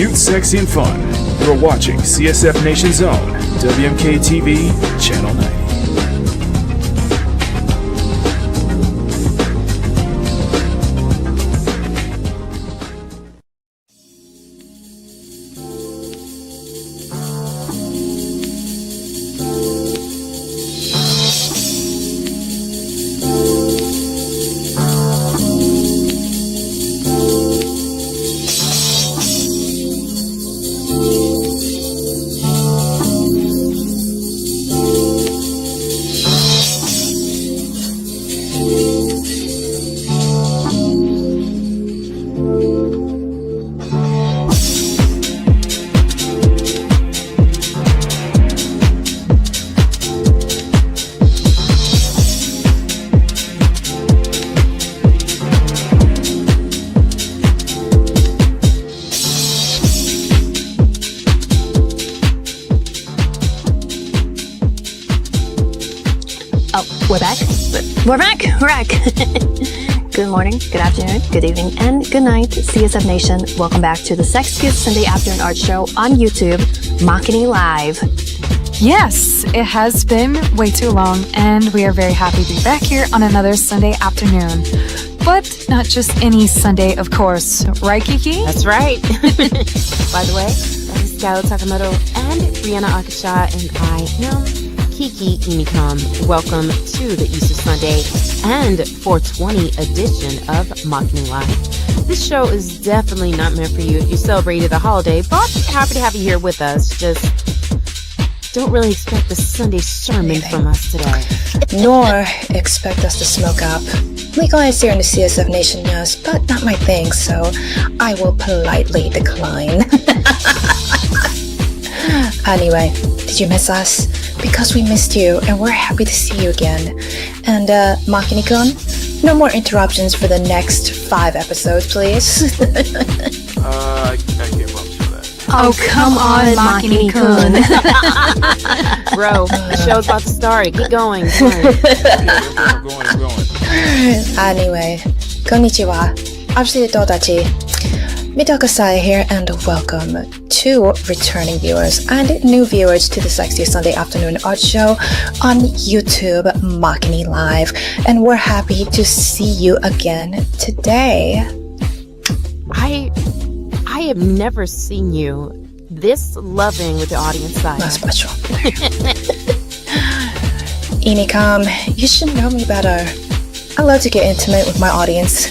cute, sexy, and fun. You're watching CSF Nation's own WMK TV, Channel 90. We're back. Good morning, good afternoon, good evening, and good night, CSF Nation. Welcome back to the Sex Cute Sunday Afternoon Art Show on YouTube, Makini Live. Yes, it has been way too long, and we are very happy to be back here on another Sunday afternoon. But not just any Sunday, of course. Right, Kiki? That's right. By the way, that is Skylar Takamoto and Brianna Akasha, and I am Kiki Inikam. Welcome to the Easter Sunday and 420 edition of Makini Live. This show is definitely not meant for you if you celebrated the holiday, but happy to have you here with us. Just don't really expect a Sunday sermon from us today. Nor expect us to smoke up. Legalized here in the CSF Nation, yes, but not my thing, so I will politely decline. Anyway, did you miss us? Because we missed you, and we're happy to see you again. And, Makini-kun, no more interruptions for the next 5 episodes, please. I gave up for that. Oh, come on, Makini-kun. Bro, the show's about to start. Get going. I'm going. Anyway, konnichiwa. Todachi. Midaka Saya here, and welcome to returning viewers and new viewers to the Sexy Sunday Afternoon Art Show on YouTube, Makini Live. And we're happy to see you again today. I have never seen you this loving with the audience side. Not special. Inikam, you should know me better. I love to get intimate with my audience.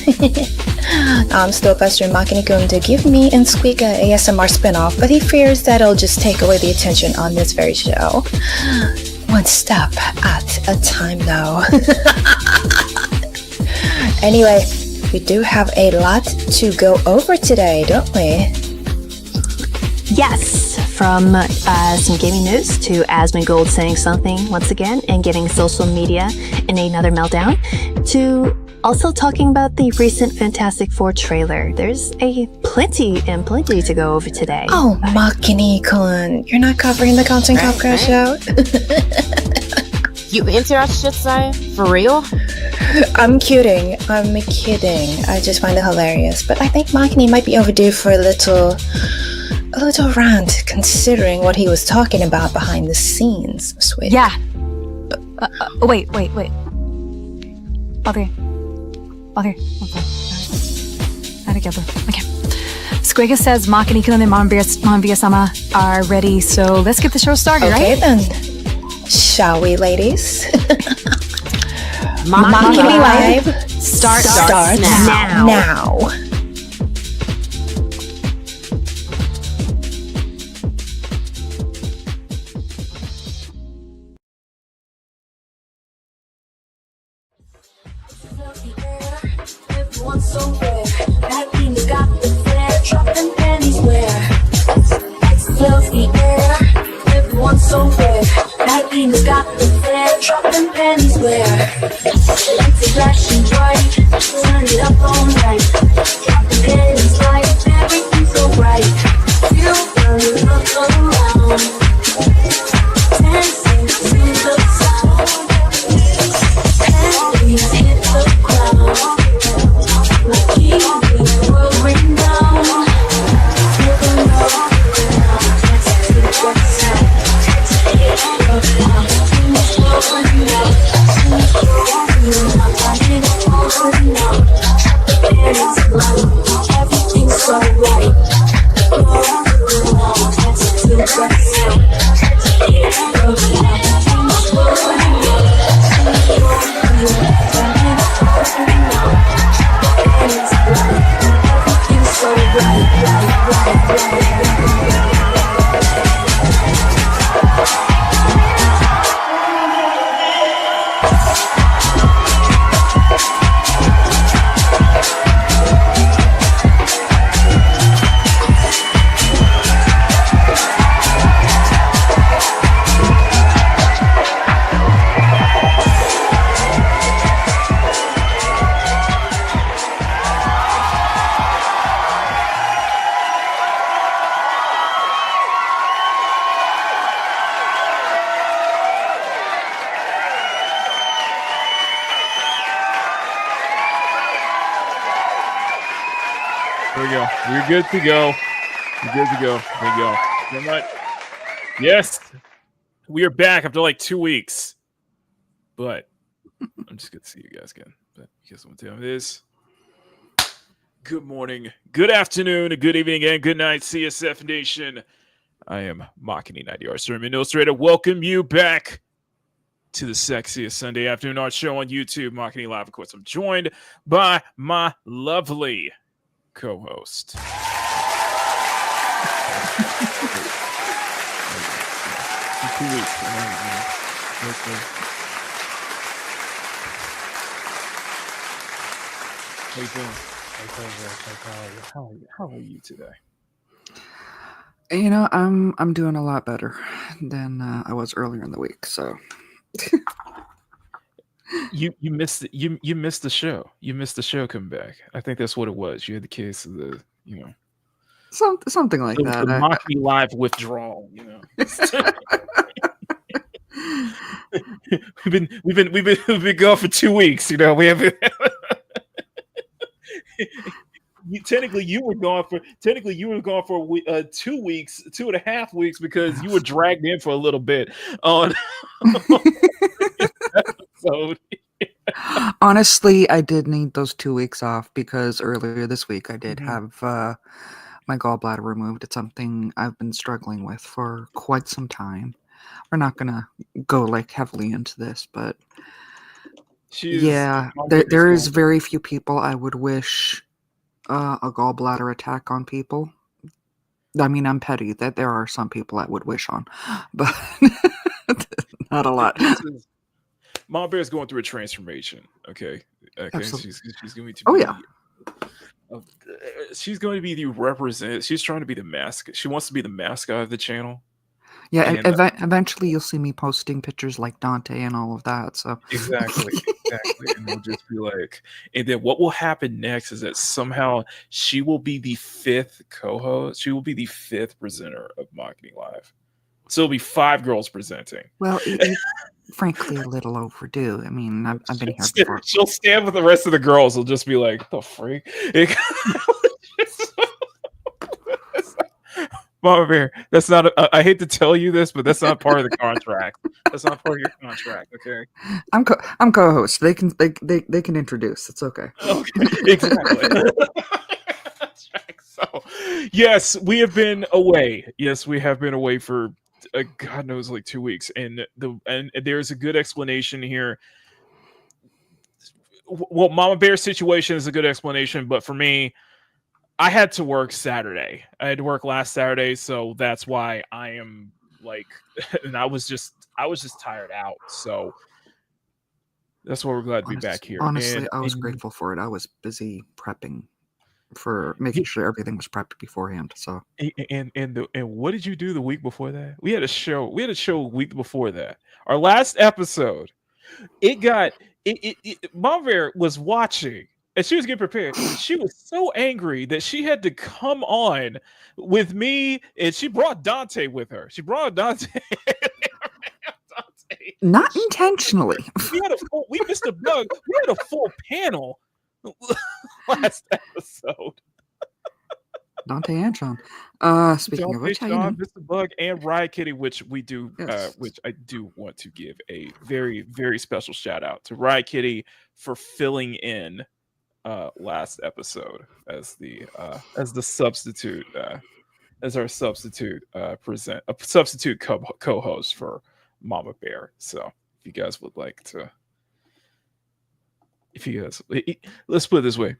I'm still pestering Makini-kun to give me and Squeak a ASMR spinoff, but he fears that it'll just take away the attention on this very show. One step at a time, though. Anyway, we do have a lot to go over today, don't we? Yes, from some gaming news to Asmongold saying something once again and getting social media in another meltdown, to also talking about the recent Fantastic Four trailer. There's plenty to go over today. Oh, Makini-kun, you're not covering the Content Cop Crash out? You into our shit, Saya? For real? I'm kidding. I just find it hilarious. But I think Makini might be overdue for a little rant, considering what he was talking about behind the scenes. Sweet. Yeah. Wait. Okay. Together. Okay. Squigga says Makini-kun and Manbia-sama are ready, so let's get the show started, okay, right? Okay then. Shall we, ladies? Makini Live starts now. So rare, that thing got the flair, dropping pennies where explode the air. Everyone's so rare, that thing got the flair, dropping pennies where lights are flashing bright, turn it up all night, dropping pennies like everything's so bright. You look around, dancing to the sound, pennies hit the ground. Like he was world renowned. Never know Everything's so right. There we go. We're good to go. We're good to go. There we go. Good night. Yes, we are back after like 2 weeks. But I'm just good to see you guys again. But guess what time it is? Good morning, good afternoon, good evening, and good night, CSF Nation. I am Makini 90 Art Sermon Illustrator. Welcome you back to the sexiest Sunday afternoon art show on YouTube, Makini Live. Of course, I'm joined by my lovely co-host. For 2 weeks. How you doing? How are you today? You know, I'm doing a lot better than I was earlier in the week. So you missed you missed the show. You missed the show coming back. I think that's what it was. You had the case of the something like the that. Makini Live withdrawal. We've been gone for 2 weeks. We haven't. Technically, you were gone for 2 weeks, 2.5 weeks, because you were dragged in for a little bit on this episode. Honestly, I did need those 2 weeks off because earlier this week I did have my gallbladder removed. It's something I've been struggling with for quite some time. We're not gonna go like heavily into this, but there is very few people I would wish a gallbladder attack on people. I mean, I'm petty that there are some people I would wish on, but not a lot. Mama Bear is going through a transformation. Okay. Absolutely. She's going to. Oh yeah. She's going to be the represent. She's trying to be the mascot. She wants to be the mascot of the channel. Yeah, and eventually you'll see me posting pictures like Dante and all of that. So exactly, and we'll just be like, and then what will happen next is that somehow she will be the 5th co-host. She will be the 5th presenter of Makini Live. So it'll be 5 girls presenting. Well, it's frankly a little overdue. I mean, I've been here before. She'll stand with the rest of the girls. Will just be like, the freak. Mama Bear, that's not. I hate to tell you this, but that's not part of the contract. That's not part of your contract. Okay. I'm co-host. They can introduce. It's okay. Okay. Exactly. So, yes, we have been away. Yes, we have been away for God knows like 2 weeks, and there's a good explanation here. Well, Mama Bear's situation is a good explanation, but for me, I had to work Saturday. I had to work last Saturday, so that's why I am like, and I was just tired out. So that's why we're glad to be back here. Honestly, I was grateful for it. I was busy prepping for making sure everything was prepped beforehand. So and what did you do the week before that? We had a show a week before that. Our last episode, Mama Bear was watching. And she was getting prepared. She was so angry that she had to come on with me, and she brought Dante with her. She brought Dante. Not intentionally. We missed a bug. We had a full panel last episode. Dante and Sean. Speaking of Dante, which, how you Sean, doing? Mr. Bug, and Riot Kitty, which Yes. which I do want to give a very, very special shout out to Riot Kitty for filling in last episode as the substitute as our substitute substitute co-host for Mama Bear. So if you guys would like to, let's put it this way.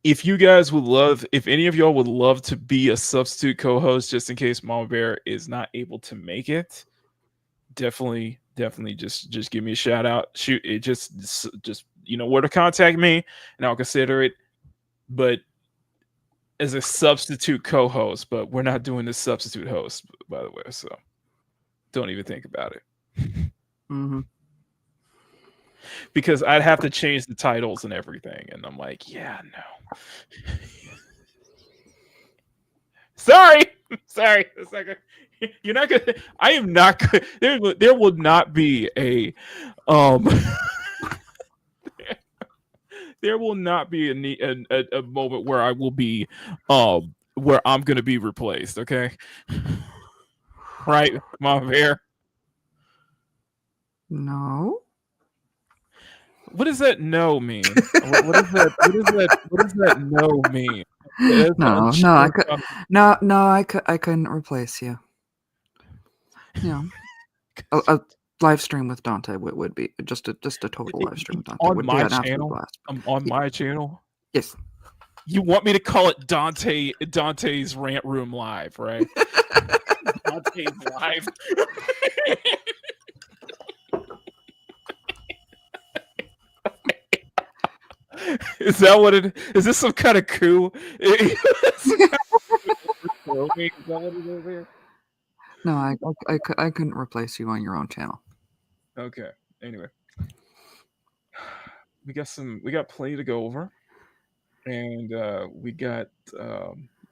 If you guys would love, if any of y'all would love to be a substitute co-host just in case Mama Bear is not able to make it, definitely just give me a shout out. Shoot it, just you know where to contact me and I'll consider it. But as a substitute co-host, but we're not doing the substitute host, by the way, so don't even think about it. Mm-hmm. Because I'd have to change the titles and everything, and I'm like, yeah, no. Sorry. It's like you're not gonna. I am not. There will not be a. There will not be a moment where I will be, where I'm gonna be replaced. Okay. Right, Mom Bear. No. What does that no mean? What does that no mean? I couldn't replace you. You know, a live stream with Dante would be just a total live stream with Dante On would my be an absolute channel? blast. On my channel? Yes. You want me to call it Dante's Rant Room Live, right? Dante's Live. Is that what it is? This some kind of coup? Is that what it is here? No, I couldn't replace you on your own channel. Okay. Anyway, we got plenty to go over, and we got.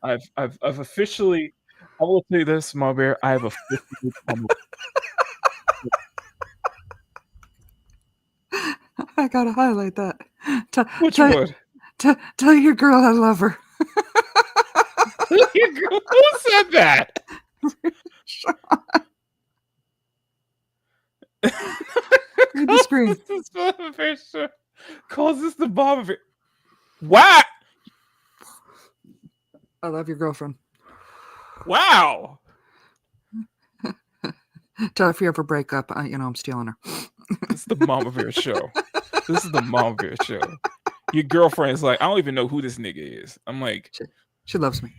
I've officially. I will say this, my bear. I have officially come. I gotta highlight that. Which one? Tell your girl I love her. Who said that? Read the screen. Calls this the bomb of it. What? I love your girlfriend. Wow. Tell her if you ever break up, I'm stealing her. This is the Mama Bear show. This is the Mama Bear show. Your girlfriend's like, I don't even know who this nigga is. I'm like, she loves me.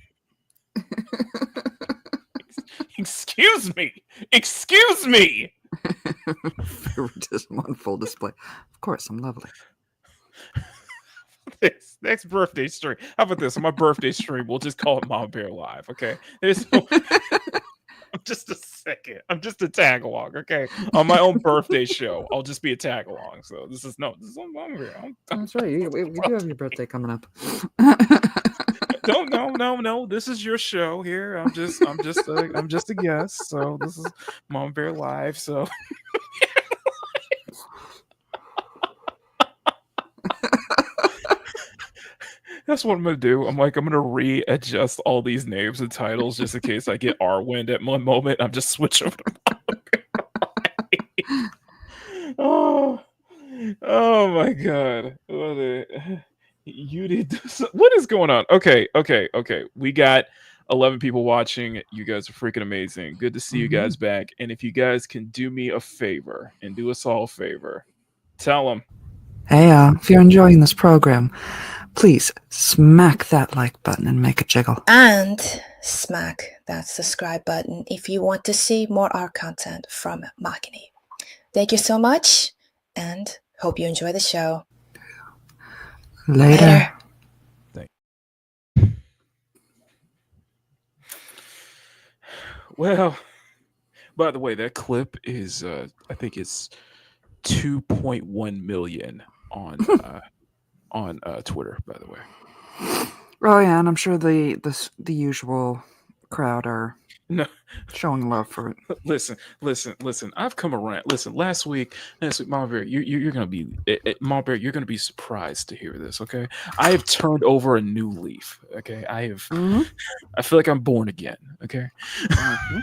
Excuse me. Favoritism on full display. Of course, I'm lovely. This next birthday stream. How about this? On my birthday stream, we'll just call it Mama Bear Live. Okay. There's no. Just a second. I'm just a tag along. Okay. On my own birthday show, I'll just be a tag along. So this is on Mama Bear. That's right. We do have your birthday coming up. No. This is your show here. I'm just a guest. So this is Mama Bear Live. So that's what I'm gonna do. I'm gonna readjust all these names and titles just in case I get R-Wind at one moment. I'm just switch over to Mama Bear. Oh my god. You did this. What is going on? Okay. We got 11 people watching. You guys are freaking amazing. Good to see you guys back. And if you guys can do me a favor and do us all a favor, tell them. Hey, if you're enjoying this program, please smack that like button and make it jiggle. And smack that subscribe button if you want to see more art content from Makini. Thank you so much, and hope you enjoy the show. Later. Well, by the way, that clip is I think it's 2.1 million on Twitter, by the way. Oh yeah, and I'm sure the usual crowd are No, showing love for it. listen. I've come around. Listen, last week, Mama Bear, you're gonna be, Mama Bear, you're gonna be surprised to hear this. Okay, I have turned over a new leaf. Okay, Mhm. I feel like I'm born again. Okay, Mhm.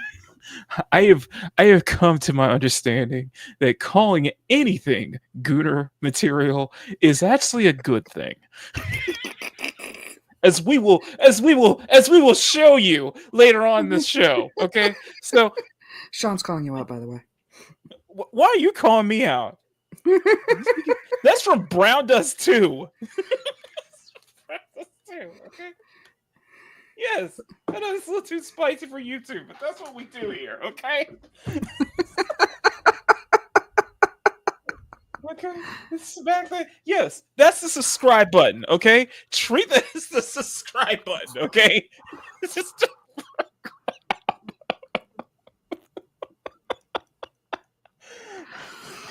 I have come to my understanding that calling anything Gooner material is actually a good thing. As we will show you later on in this show. Okay, so Sean's calling you out, by the way. why are you calling me out? That's from Brown Dust 2. Brown Dust 2, okay? Yes. I know it's a little too spicy for YouTube, but that's what we do here, okay? Okay. This is back there. Yes, that's the subscribe button, okay? Treat that as the subscribe button, okay? It's just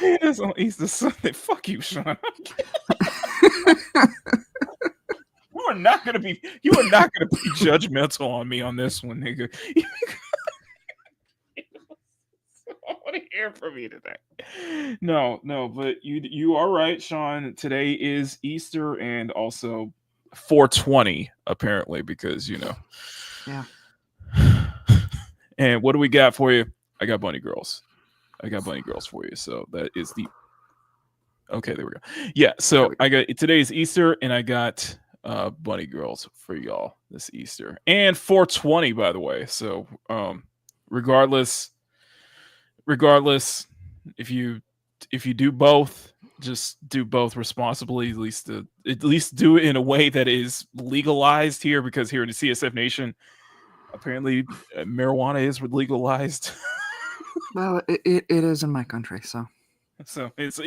it is on Easter Sunday. Fuck you, Sean. You are not gonna be judgmental on me on this one, nigga. I want to hear from you today. No, but you are right, Sean. Today is Easter and also 420, apparently, because Yeah. And what do we got for you? I got bunny girls. For you. So that is the okay. There we go. Yeah. So I got today's Easter, and I got bunny girls for y'all this Easter and 420, by the way. So regardless, if you do both, just do both responsibly. At least do it in a way that is legalized here, because here in the CSF Nation, apparently marijuana is legalized. Well, it is in my country, so. So it's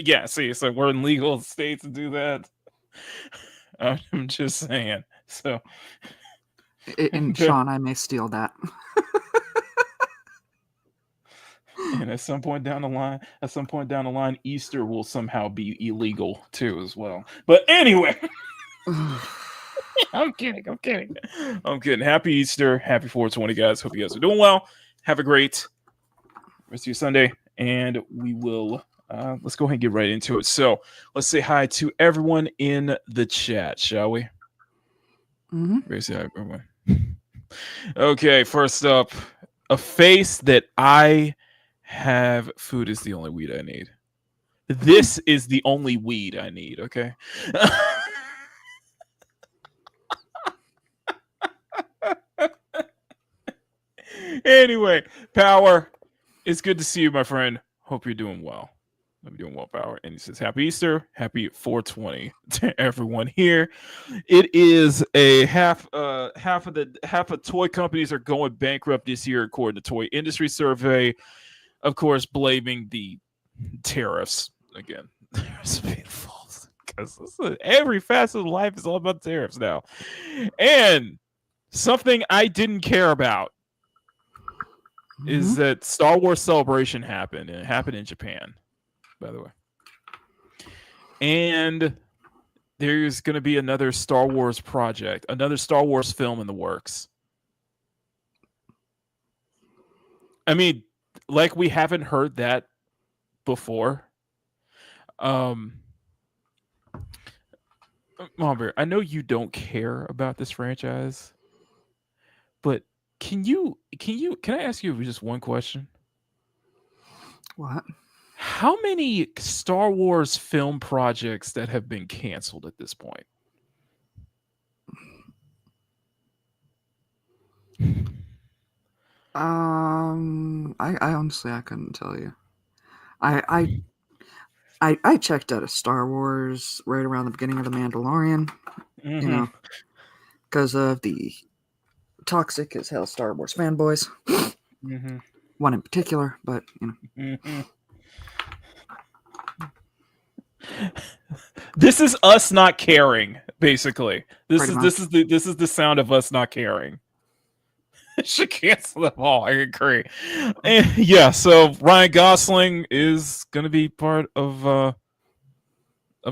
so we're in legal states to do that. I'm just saying. So, And Sean, I may steal that. and at some point down the line, Easter will somehow be illegal too, as well. But anyway, I'm kidding. Happy Easter, happy 420, guys. Hope you guys are doing well. Have a great rest of your Sunday, and we will. Let's go ahead and get right into it. So let's say hi to everyone in the chat, shall we? Mm-hmm. Say hi, everyone. Okay, first up, a face that I have. Food is the only weed I need. This is the only weed I need. Okay. Anyway, Power, it's good to see you, my friend. Hope you're doing well. I'm doing well, Power. And he says, Happy Easter, happy 420 to everyone here. It is a half of toy companies are going bankrupt this year, according to Toy Industry Survey. Of course, blaming the tariffs again. Tariffs being false, because every facet of life is all about tariffs now. And something I didn't care about is that Star Wars Celebration happened, and it happened in Japan, by the way. And there's going to be another Star Wars project, another Star Wars film in the works. I mean, like, we haven't heard that before. Mom Bear, I know you don't care about this franchise, but can I ask you just one question? What? How many Star Wars film projects that have been canceled at this point? I honestly I couldn't tell you. I checked out of Star Wars right around the beginning of The Mandalorian, because of the toxic as hell Star Wars fanboys. One in particular, but This is us not caring, basically. This is the sound of us not caring. Should cancel them all. I agree. And yeah, so Ryan Gosling is going to be part of a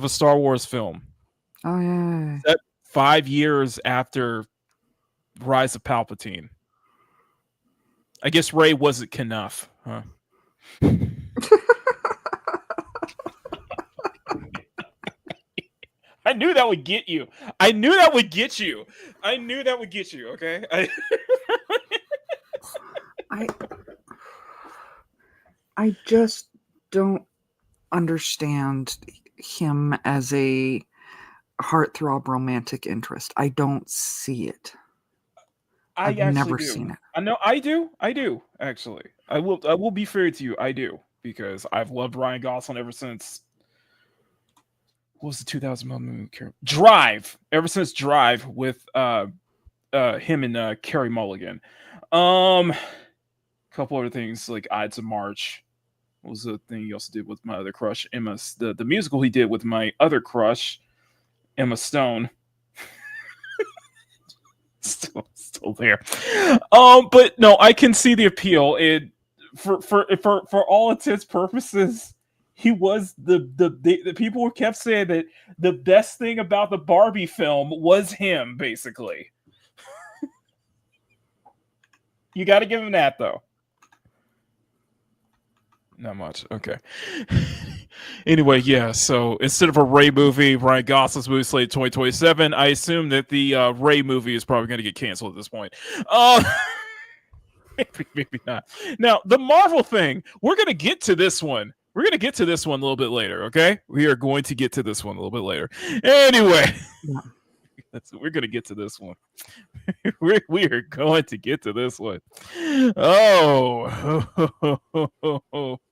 Star Wars film. Oh yeah. That 5 years after Rise of Palpatine. I guess Ray wasn't enough, huh? I knew that would get you. I knew that would get you. I knew that would get you. Okay. I just don't understand him as a heartthrob romantic interest. I don't see it. I've never seen it. I know I do. I do actually. I will be fair to you. I do because I've loved Ryan Gosling ever since. What was the 2000 movie? Drive. Ever since Drive with him and Carey Mulligan. Couple other things like Ides of March. What was the thing he also did with my other crush, Emma? The musical he did with my other crush, Emma Stone. Still there. But no, I can see the appeal. It for all intents purposes, he was the people who kept saying that the best thing about the Barbie film was him, basically. You got to give him that, though. Not much. Okay. Anyway, yeah. So instead of a Ray movie, Ryan Gosling's movie slated 2027. I assume that the Ray movie is probably going to get canceled at this point. Maybe not. Now, the Marvel thing, we're going to get to this one. We're going to get to this one a little bit later, okay? We are going to get to this one a little bit later. Anyway, we're going to get to this one. we are going to get to this one. Oh,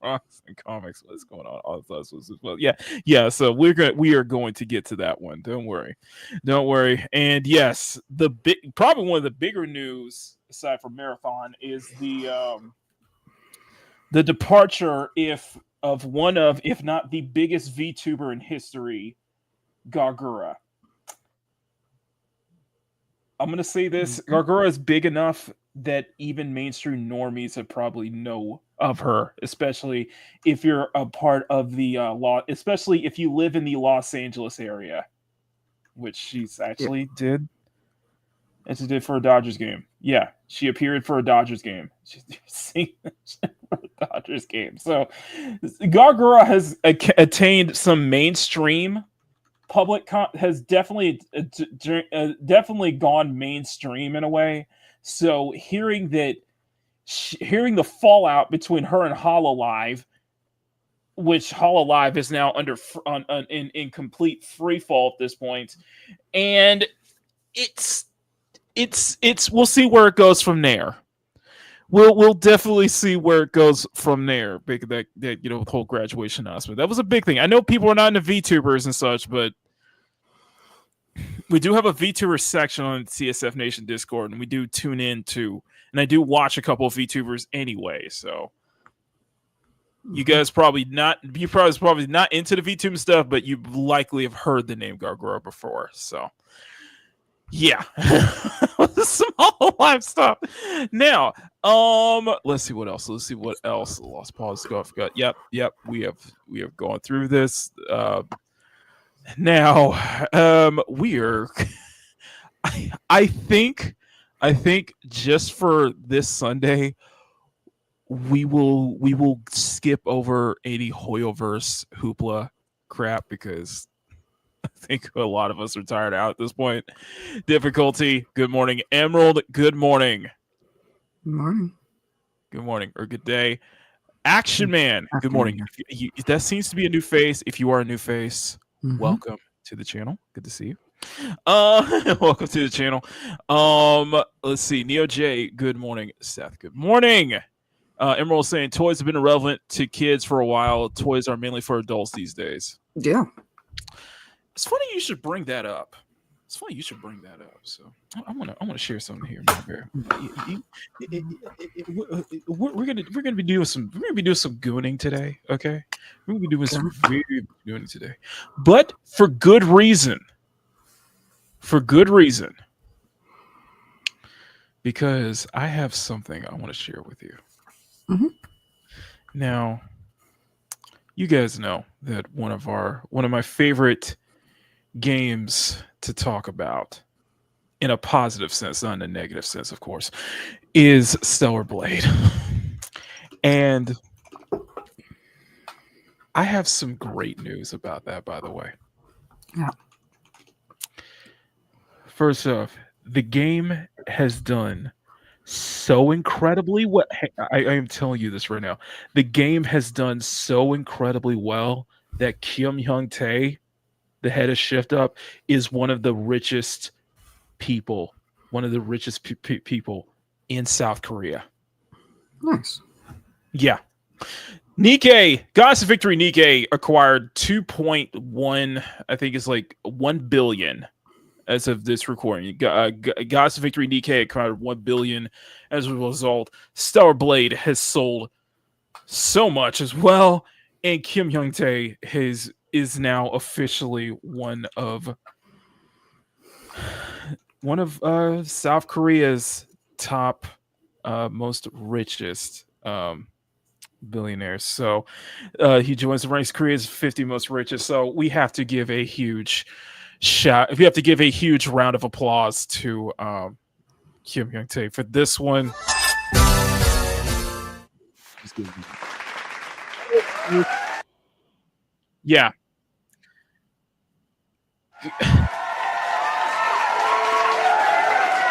rocks and comics. What's going on? All of us was well, yeah. So we are going to get to that one. Don't worry. And yes, probably one of the bigger news aside from Marathon is the departure of one of, if not the biggest VTuber in history, Gargura. I'm going to say this. Gargura is big enough that even mainstream normies have probably know of her, especially if you're a part of the especially if you live in the Los Angeles area, which she's actually did. And she did for a Dodgers game. Yeah, she appeared for a Dodgers game. She's seen for a Dodgers game. So Gargura has attained some mainstream public has definitely gone mainstream in a way. So hearing the fallout between her and HoloLive, which HoloLive is now in complete free fall at this point, and it's we'll see where it goes from there. We'll definitely see where it goes from there. That the whole graduation announcement, that was a big thing. I know people are not into VTubers and such, but we do have a VTuber section on CSF Nation Discord, and we do tune in to, and I do watch a couple of VTubers anyway. So you guys probably not into the VTuber stuff, but you likely have heard the name Gargura before. So yeah, some live stuff. Now, let's see what else. Lost pause. I forgot. Yep. We have gone through this. Now, we are. I think just for this Sunday, we will skip over any Hoyoverse hoopla crap because I think a lot of us are tired out at this point. Difficulty. Good morning, Emerald. Good morning. Good morning or good day. Action Man. Good morning. That seems to be a new face. If you are a new face, welcome to the channel. Good to see you. Welcome to the channel. Let's see. Neo J. Good morning. Seth. Good morning. Emerald saying toys have been irrelevant to kids for a while. Toys are mainly for adults these days. Yeah. It's funny you should bring that up. So I want to share something here. We're gonna be doing some gooning today. Okay, we're gonna be doing some very gooning today, but for good reason. Because I have something I want to share with you. Now, you guys know that one of my favorite games to talk about, in a positive sense, not in a negative sense, of course, is Stellar Blade. And I have some great news about that, by the way. Yeah. First off, the game has done so incredibly well. I am telling you this right now. The game has done so incredibly well that Kim Hyung Tae, the head of Shift Up, is one of the richest people, people in South Korea. Nice. Yeah. Nikkei, Goddess of Victory Nikkei acquired 2.1, I think it's like 1 billion as of this recording. Goddess of Victory Nikkei acquired 1 billion as a result. Stellar Blade has sold so much as well, and Kim Hyung Tae is now officially one of South Korea's top most richest billionaires. So he joins the ranks of Korea's 50 most richest. So we have to give a huge round of applause to Kim Hyung Tae for this one. Yeah.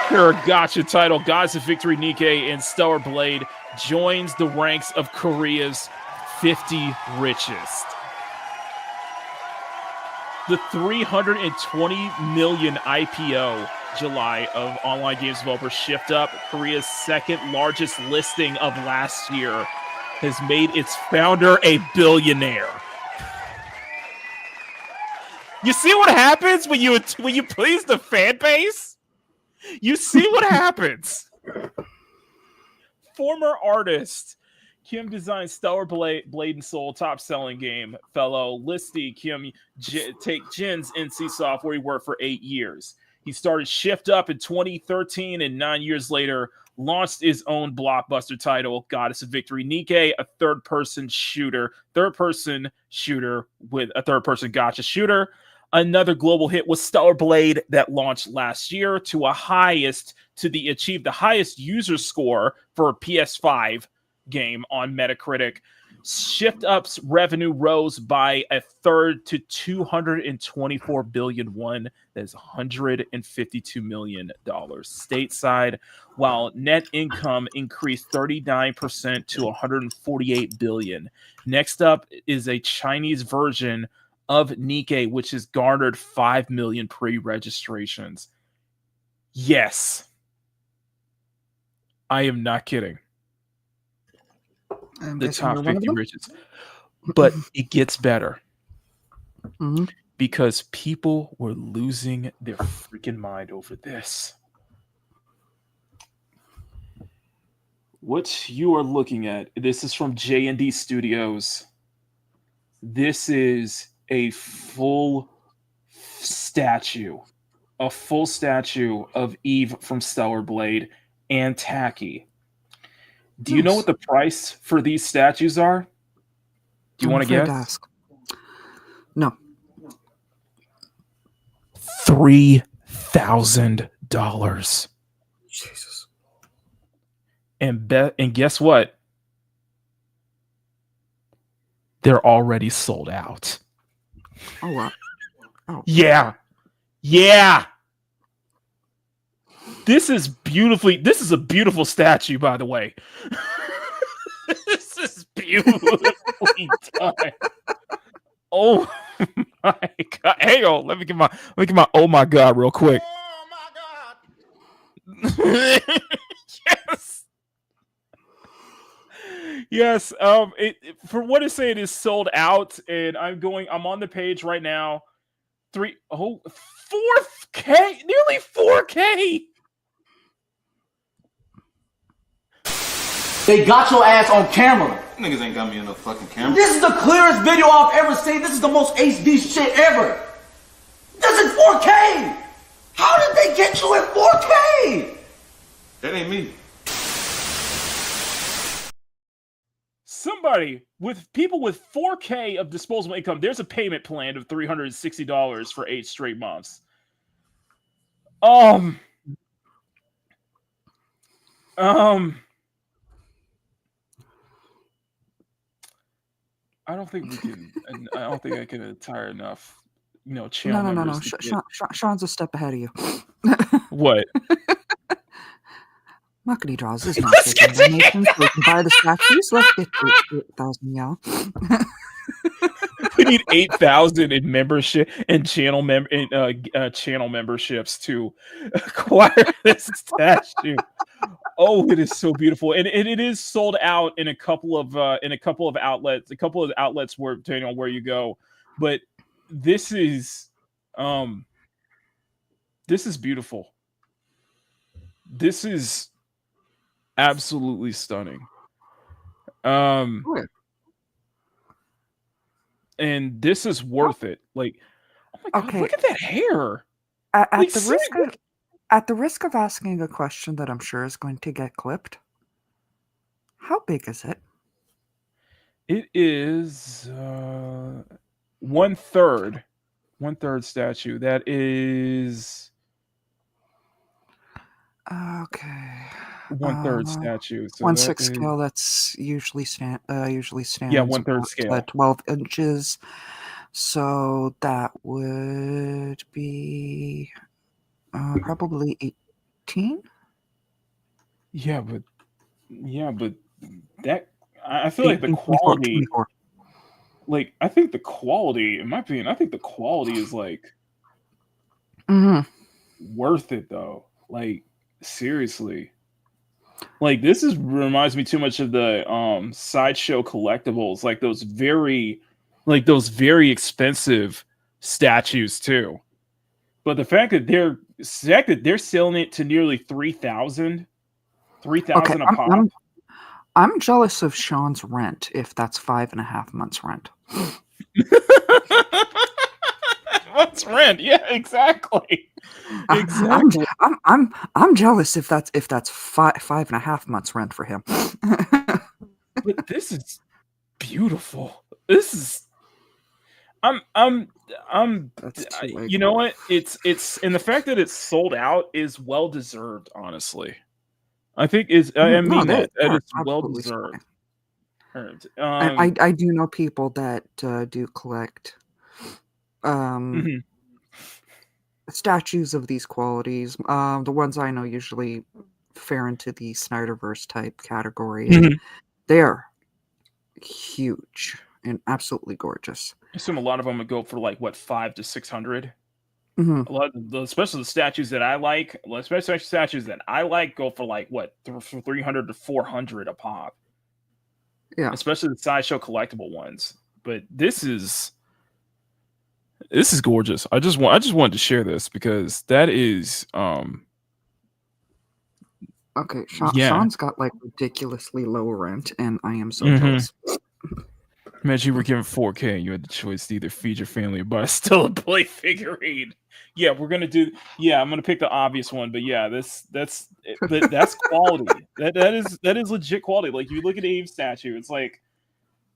Her gotcha title, Gods of Victory Nikkei and Stellar Blade joins the ranks of Korea's 50 richest. The 320 million IPO July of online games developer Shift Up, Korea's second largest listing of last year, has made its founder a billionaire. You see what happens when you please the fan base? You see what happens. Former artist Kim designed Stellar Blade and Soul, top-selling game. Fellow listee Kim take Jin's NC where he worked for 8 years. He started Shift Up in 2013, and 9 years later, launched his own blockbuster title, Goddess of Victory Nikkei, a third-person shooter with a third-person gacha shooter. Another global hit was Stellar Blade that launched last year to achieve the highest user score for a PS5 game on Metacritic. Shift Up's revenue rose by a third to 224 billion won. That's $152 million stateside, while net income increased 39% to 148 billion. Next up is a Chinese version of Nikkei, which has garnered 5 million pre-registrations. Yes. I am not kidding. The top 50 richest. But it gets better. Mm-hmm. Because people were losing their freaking mind over this. What you are looking at, this is from J&D Studios. This is a full statue of Eve from Stellar Blade and Taki. Do you know what the price for these statues are? Do you want to guess? Ask. No. $3,000. Jesus. And guess what? They're already sold out. Oh wow. Oh. Yeah. This is a beautiful statue, by the way. This is beautifully done. Oh my god. Hang on, let me get my oh my god real quick. Oh my god. Yes. For what it's saying is sold out, and I'm on the page right now. 4K, nearly 4K. They got your ass on camera. Niggas ain't got me on no fucking camera. This is the clearest video I've ever seen. This is the most HD shit ever. This is 4K. How did they get you at 4K? That ain't me. People with 4K of disposable income, there's a payment plan of $360 for 8 straight months. Um, I don't think we can. I don't think I can attire enough, channel No. members to get Sean's a step ahead of you. what. Makini Draws is now Let's taking get to donations, so you can buy the statues. Let's get to 8,000, y'all. We need 8,000 in membership and channel memberships to acquire this statue. Oh, it is so beautiful, and it is sold out in a couple of outlets where, depending on where you go. But this is beautiful. This is absolutely stunning. Good. And this is worth it. Like, oh my god, Okay. look at that hair. At Like, the risk of asking a question that I'm sure is going to get clipped, how big is it? It is 1/3 statue. That is Okay. 1/3 statue. So 1/6 that is, scale. That's usually stands 1/3 about scale. 12 inches. So that would be probably 18. Yeah, but that I feel like the 24, quality, 24. like I think the quality, in my opinion, I think the quality is like Mhm. worth it though. Like, seriously. Like, this reminds me too much of the sideshow collectibles, like those very expensive statues too. But the fact that they're selling it to nearly 3,000 Okay, a pop. I'm jealous of Sean's rent if that's 5.5 months rent. What's rent? Yeah, exactly. Exactly. I'm jealous if that's 5.5 months rent for him. But this is beautiful. This is I'm That's too you know what? It's and the fact that it's sold out is well deserved, honestly. I think I mean that they're it's well absolutely deserved. stunning. Earned. I do know people that do collect Mhm. statues of these qualities. The ones I know usually fare into the Snyderverse type category, and Mhm. they're huge and absolutely gorgeous. I assume a lot of them would go for like what, 500 to 600. Hmm. A lot of especially the statues that I like, especially statues that I like, go for like what, 300 to 400 a pop. Yeah. Especially the sideshow collectible ones. But this is gorgeous. I just wanted to share this because that is Okay, yeah. Sean's got like ridiculously low rent, and I am so Mhm. jealous. Imagine you were given 4K and you had the choice to either feed your family or buy still a play figurine. Yeah, I'm gonna pick the obvious one, but yeah, that's quality. That is legit quality. Like, you look at Abe's statue, it's like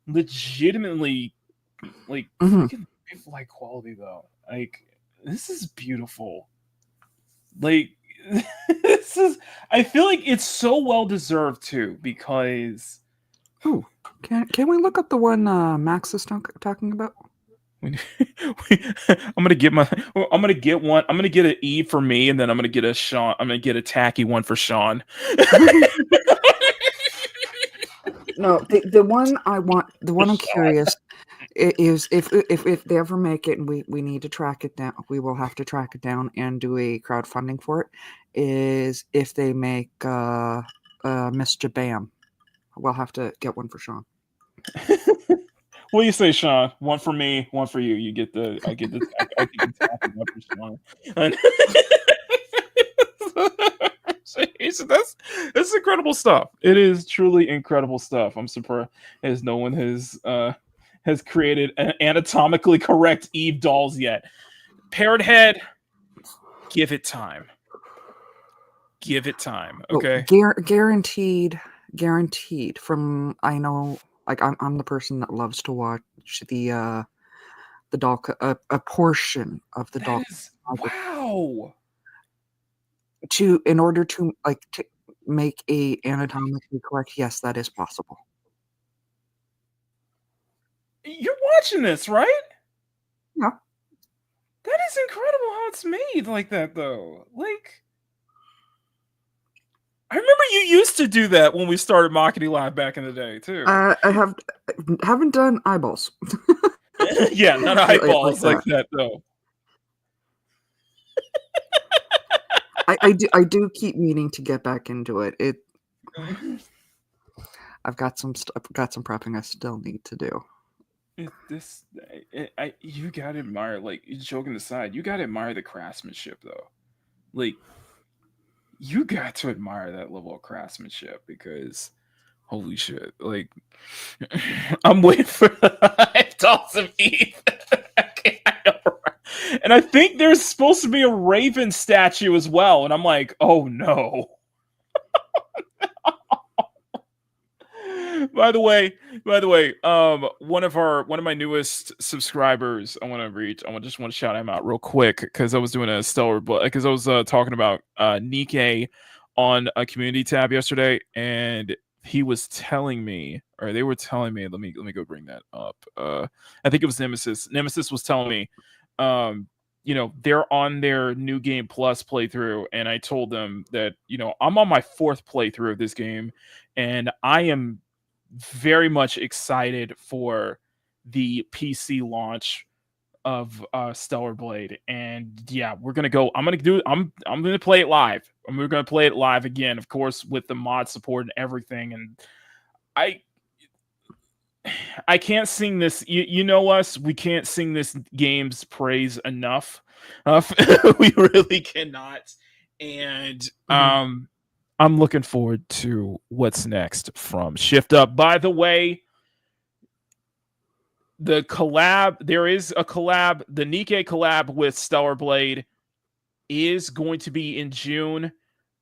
legitimately like Mhm. freaking beautiful, like, quality though. Like, this is beautiful. Like, I feel like it's so well deserved too, because Ooh, can we look up the one Max is talking about? I'm gonna get one. I'm gonna get an E for me, and then I'm gonna get a tacky one for Sean. No, the one I want, the one I'm curious is if they ever make it and we need to track it down, we will have to track it down and do a crowdfunding for it. Is if they make Mr. Bam, we'll have to get one for Sean. What do you say, Sean? One for me, one for you. I get the tacky one for Sean. That's incredible stuff. It is truly incredible stuff. I'm surprised as no one has created an anatomically correct Eve dolls yet. Parrot head, give it time. Give it time, okay? Guaranteed. From I know, like I'm the person that loves to watch the doll, a portion of the doll. Wow. In order to make a anatomically correct, yes, that is possible. You're watching this, right? Yeah. That is incredible how it's made like that, though. Like, I remember you used to do that when we started Makini Live back in the day, too. I haven't done eyeballs. Yeah, not eyeballs like that, though. I do keep meaning to get back into it. I've got some prepping I still need to do. You gotta admire, like, joking aside, you gotta admire the craftsmanship, though. Like, you got to admire that level of craftsmanship because, holy shit, like, I'm waiting for the toss of Eve. And I think there's supposed to be a Raven statue as well, and I'm like, oh no. By the way, one of my newest subscribers, I just want to shout him out real quick because I was doing a stellar, because I was talking about Nikkei on a community tab yesterday, and he was telling me, or they were telling me, let me go bring that up. I think it was Nemesis. Nemesis was telling me, they're on their New Game Plus playthrough, and I told them that, I'm on my 4th playthrough of this game, and I am very much excited for the PC launch of Stellar Blade. And yeah, I'm gonna play it live. And we're gonna play it live again, of course, with the mod support and everything. And I can't sing this. You know us. We can't sing this game's praise enough. We really cannot. And I'm looking forward to what's next from Shift Up. By the way, the collab, there is a collab. The Nikkei collab with Stellar Blade is going to be in June.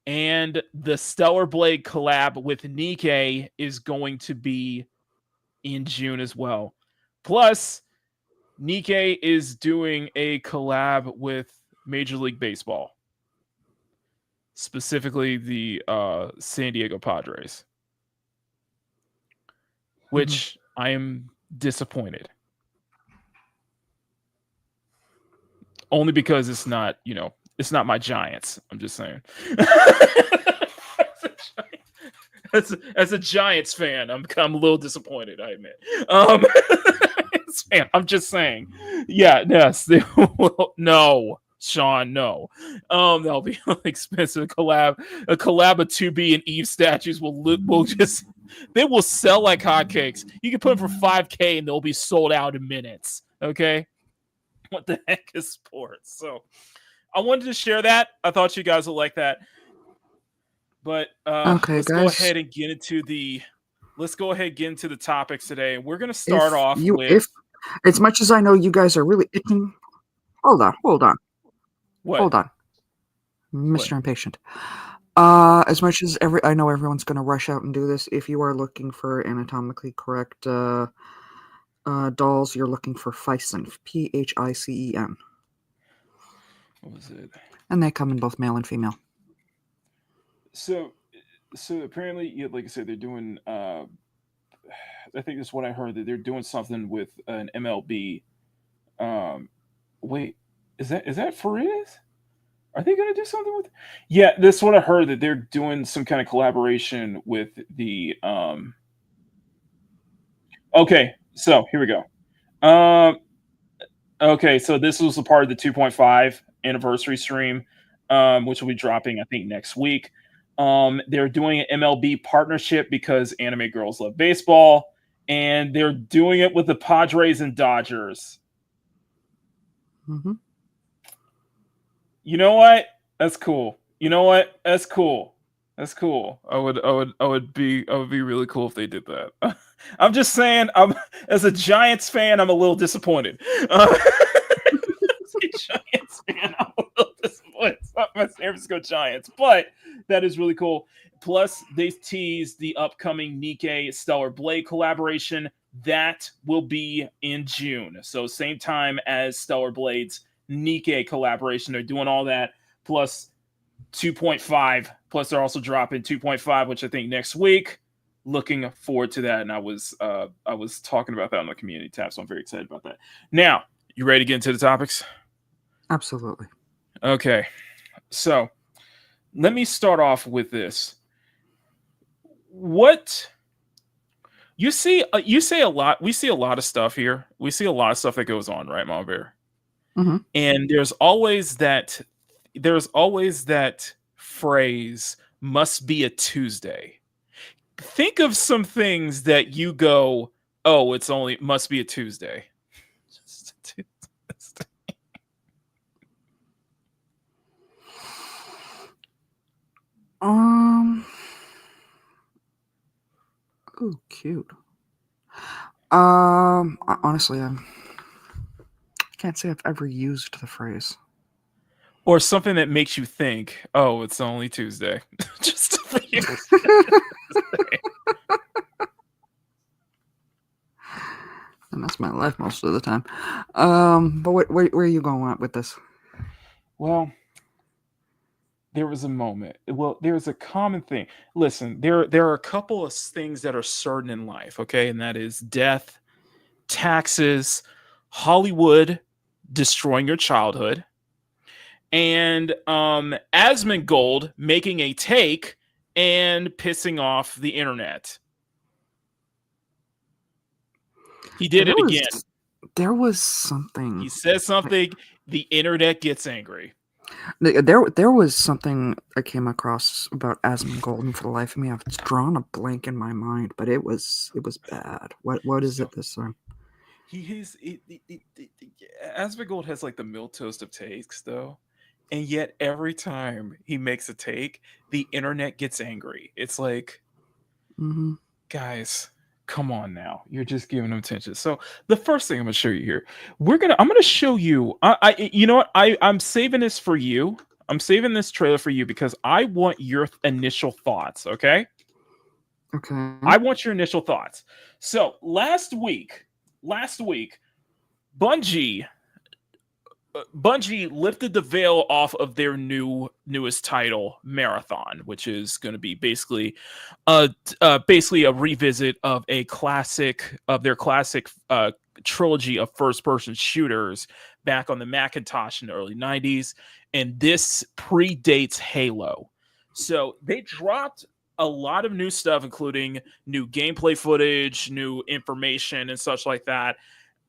And the Stellar Blade collab with Nikkei is going to be in June as well. Plus, Nikkei is doing a collab with Major League Baseball. Specifically the San Diego Padres, which I am disappointed. Only because it's not my Giants. I'm just saying. As a Giants fan, I'm a little disappointed, I admit. I'm just saying. Yeah, yes. No. Sean, no. That'll be expensive. A collab of 2B and Eve statues they will sell like hotcakes. You can put them for $5K and they'll be sold out in minutes. Okay, what the heck is sports? So I wanted to share that. I thought you guys would like that. But okay, let's guys. go ahead and get into the topics today. We're gonna start off with if as much as I know you guys are really itching. Hold on. What? Hold on, Mr. Impatient. As much as I know everyone's going to rush out and do this, if you are looking for anatomically correct dolls, you're looking for Phicen, Phicen. What was it? And they come in both male and female. So apparently, like I said, they're doing. I think that's what I heard, that they're doing something with an MLB. Wait. Is that for real? Are they going to do something with? Yeah, that's what I heard, that they're doing some kind of collaboration with the. Okay, so here we go. Okay, so this was a part of the 2.5 anniversary stream, which will be dropping, I think, next week. They're doing an MLB partnership because anime girls love baseball, and they're doing it with the Padres and Dodgers. Mm-hmm. You know what? That's cool. That's cool. I would be really cool if they did that. I'm just saying, as a Giants fan, I'm a little disappointed. As a Giants fan, I'm a little disappointed. It's not my San Francisco Giants, but that is really cool. Plus, they teased the upcoming Nikkei Stellar Blade collaboration. That will be in June. So same time as Stellar Blade's Nikkei collaboration. They're doing all that. Plus, 2.5. Plus, they're also dropping 2.5, which I think next week. Looking forward to that, and I was talking about that on the community tab, so I'm very excited about that. Now, you ready to get into the topics? Absolutely. Okay, so let me start off with this. What you see a lot. We see a lot of stuff here. We see a lot of stuff that goes on, right, Mama Bear? Mm-hmm. And there's always that phrase, must be a Tuesday. Think of some things that you go, oh, must be a Tuesday. Just a Tuesday. Oh, cute. Honestly, I can't say I've ever used the phrase. Or something that makes you think, oh, it's only Tuesday. Just for you. And that's my life most of the time. But where are you going with this? Well, there was a moment. Well, there's a common thing. Listen, there are a couple of things that are certain in life, okay? And that is death, taxes, Hollywood destroying your childhood, and Asmongold making a take and pissing off the internet. He did it again. There was something. He says something, the internet gets angry. There was something I came across about Asmongold, and for the life of me, I've drawn a blank in my mind, but it was bad. What is it this time? Asmongold has like the milquetoast of takes, though, and yet every time he makes a take, the internet gets angry. It's like, guys, come on now, you're just giving them attention. So the first thing I'm gonna show you here, I'm gonna show you. You know what? I'm saving this for you. I'm saving this trailer for you because I want your initial thoughts. Okay. Okay. I want your initial thoughts. So last week, Bungie lifted the veil off of their newest title, Marathon, which is going to be basically a revisit of their classic trilogy of first-person shooters back on the Macintosh in the early 90s, and this predates Halo. So they dropped a lot of new stuff, including new gameplay footage, new information, and such like that,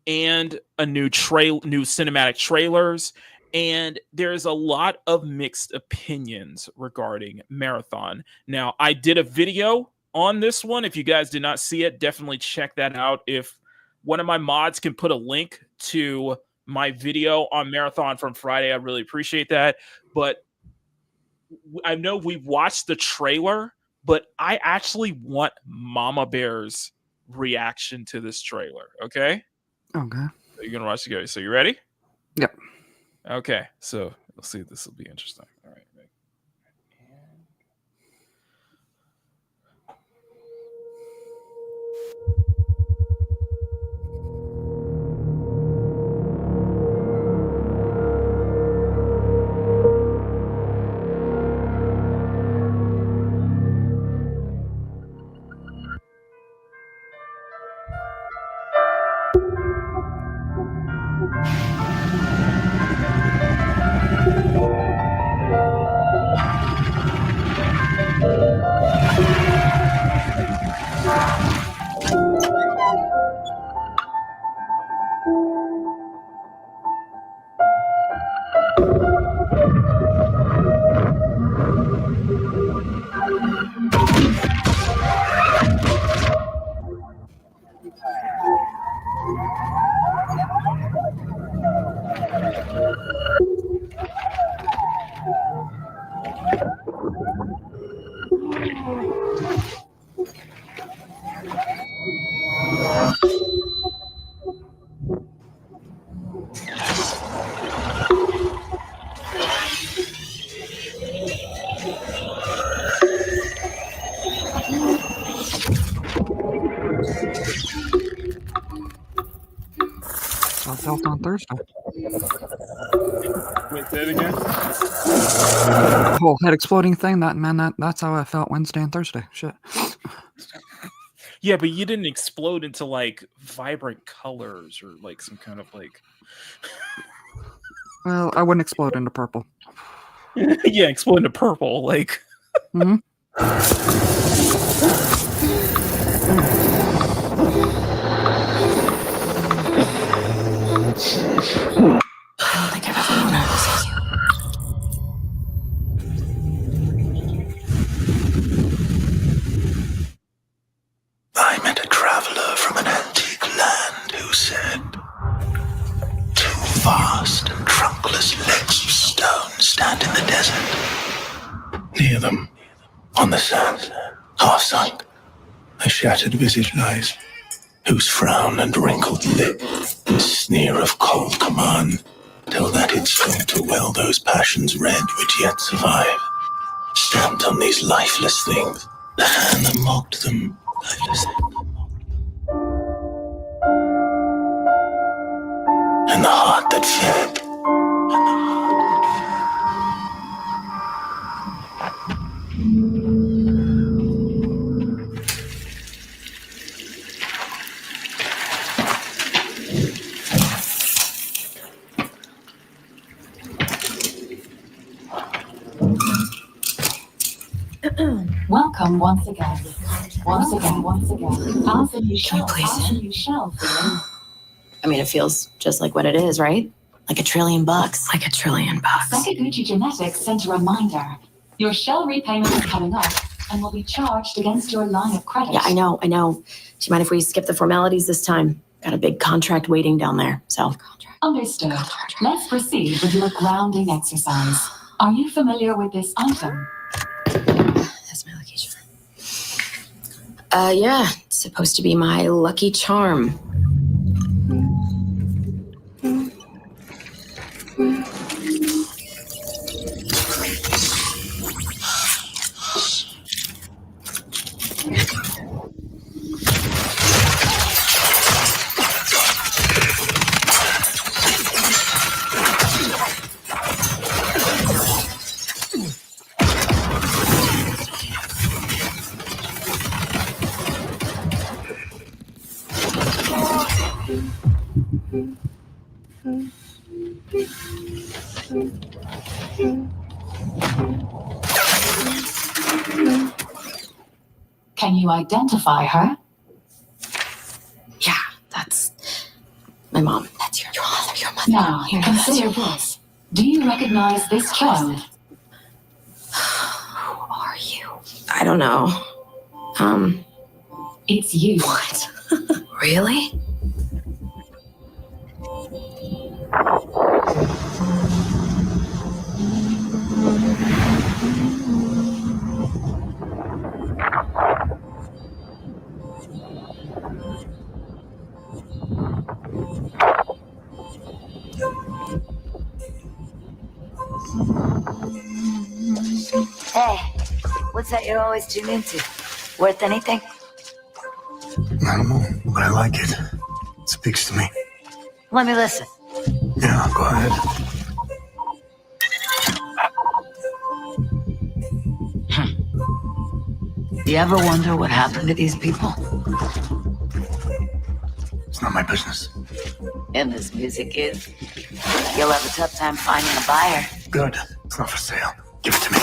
and a new cinematic trailers. And there's a lot of mixed opinions regarding Marathon. Now, I did a video on this one. If you guys did not see it, definitely check that out. If one of my mods can put a link to my video on Marathon from Friday, I really appreciate that. But I know we've watched the trailer, but I actually want Mama Bear's reaction to this trailer. Okay? Okay. So you're going to watch together. So you ready? Yep. Okay. So let's see if this will be interesting. All right. So I felt on Thursday. Wait, say it again. The whole head exploding thing. That's how I felt Wednesday and Thursday. Shit. Yeah, but you didn't explode into like vibrant colors or like some kind of like. Well, I wouldn't explode into purple. Yeah, explode into purple. Like. Mm-hmm. I don't think I've ever known her this cute. I met a traveler from an antique land who said, 2 vast and trunkless legs of stone stand in the desert. Near them, on the sand, half sunk, a shattered visage lies, whose frown and wrinkled lip sneer of cold command, till that it's filter well those passions red which yet survive. Stamped on these lifeless things, the hand that mocked them, lifeless things. And the heart that fed. Welcome once again. Once again. Answer you shall. please? Answer you shall. I mean, it feels just like what it is, right? Like $1 trillion. Like $1 trillion. Sakaguchi Genetics sent a reminder. Your shell repayment is coming up and will be charged against your line of credit. Yeah, I know. Do you mind if we skip the formalities this time? Got a big contract waiting down there, so. Understood. Let's proceed with your grounding exercise. Are you familiar with this item? That's my lucky charm. Yeah, it's supposed to be my lucky charm. Can you identify her? Yeah, that's my mom. That's your mother. Your mother. Now, Your consider mother. this. Do you recognize this child? Who are you? I don't know. It's you. What? Really? Hey, what's that you're always tuned into? Worth anything? I don't know, but I like it. It speaks to me. Let me listen. Yeah, go ahead. You ever wonder what happened to these people? It's not my business. And this music is. You'll have a tough time finding a buyer. Good. It's not for sale. Give it to me.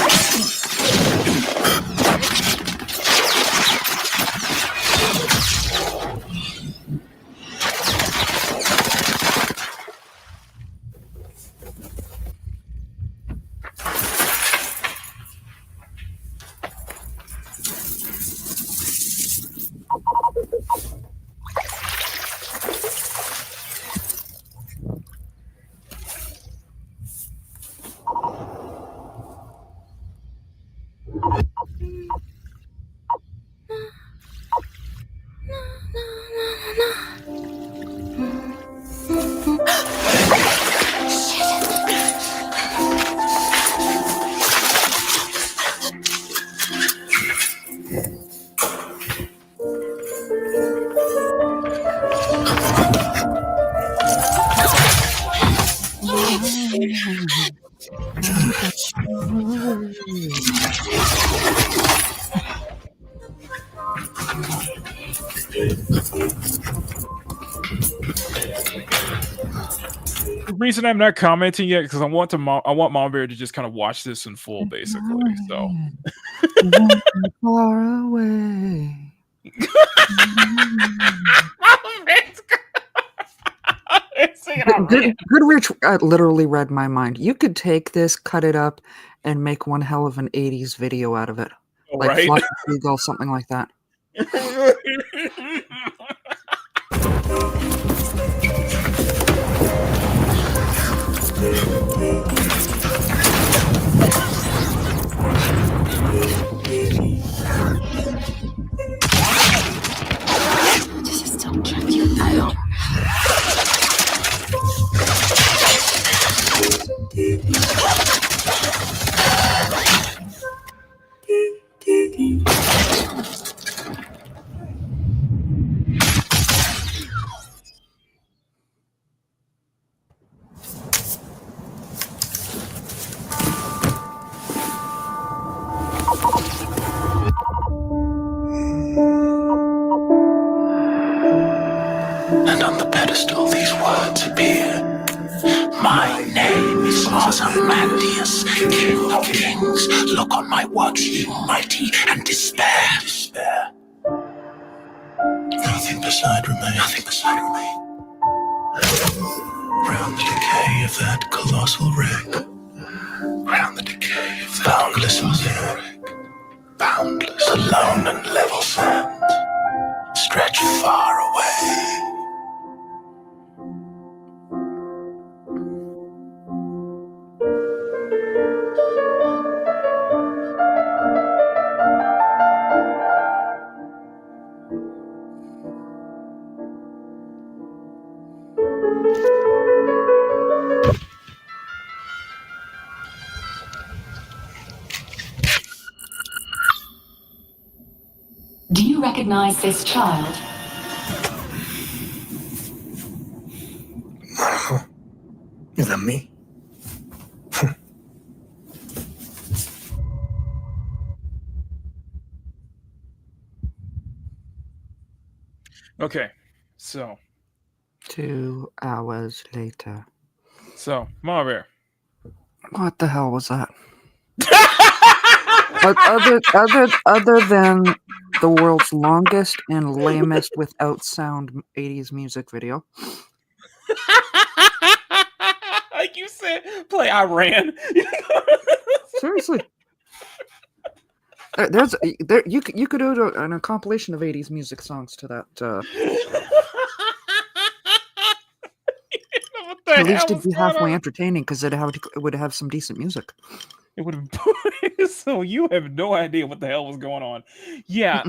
The reason I'm not commenting yet because I want Mom Bear to just kind of watch this in full, basically. So far away. Goodrich literally read my mind. You could take this, cut it up, and make one hell of an 80s video out of it. Like right? Fluffy Seagull, something like that. Just don't turn you down. And on the pedestal these words appear. My name is Ozymandias, King of Kings. Look on my works, ye mighty, and despair. Nothing beside remain. Round the decay of that colossal wreck. Round the decay of that boundless wreck. Boundless, alone and level sand. Stretch far away. Do you recognize this child? Is that me? Okay, so 2 hours later. So, Mama Bear. What the hell was that? other than the world's longest and lamest without sound 80s music video. Like you said, play I Ran. Seriously. You could do a compilation of 80s music songs to that. At least it'd be halfway entertaining because it would have some decent music. It would have. So you have no idea what the hell was going on. Yeah.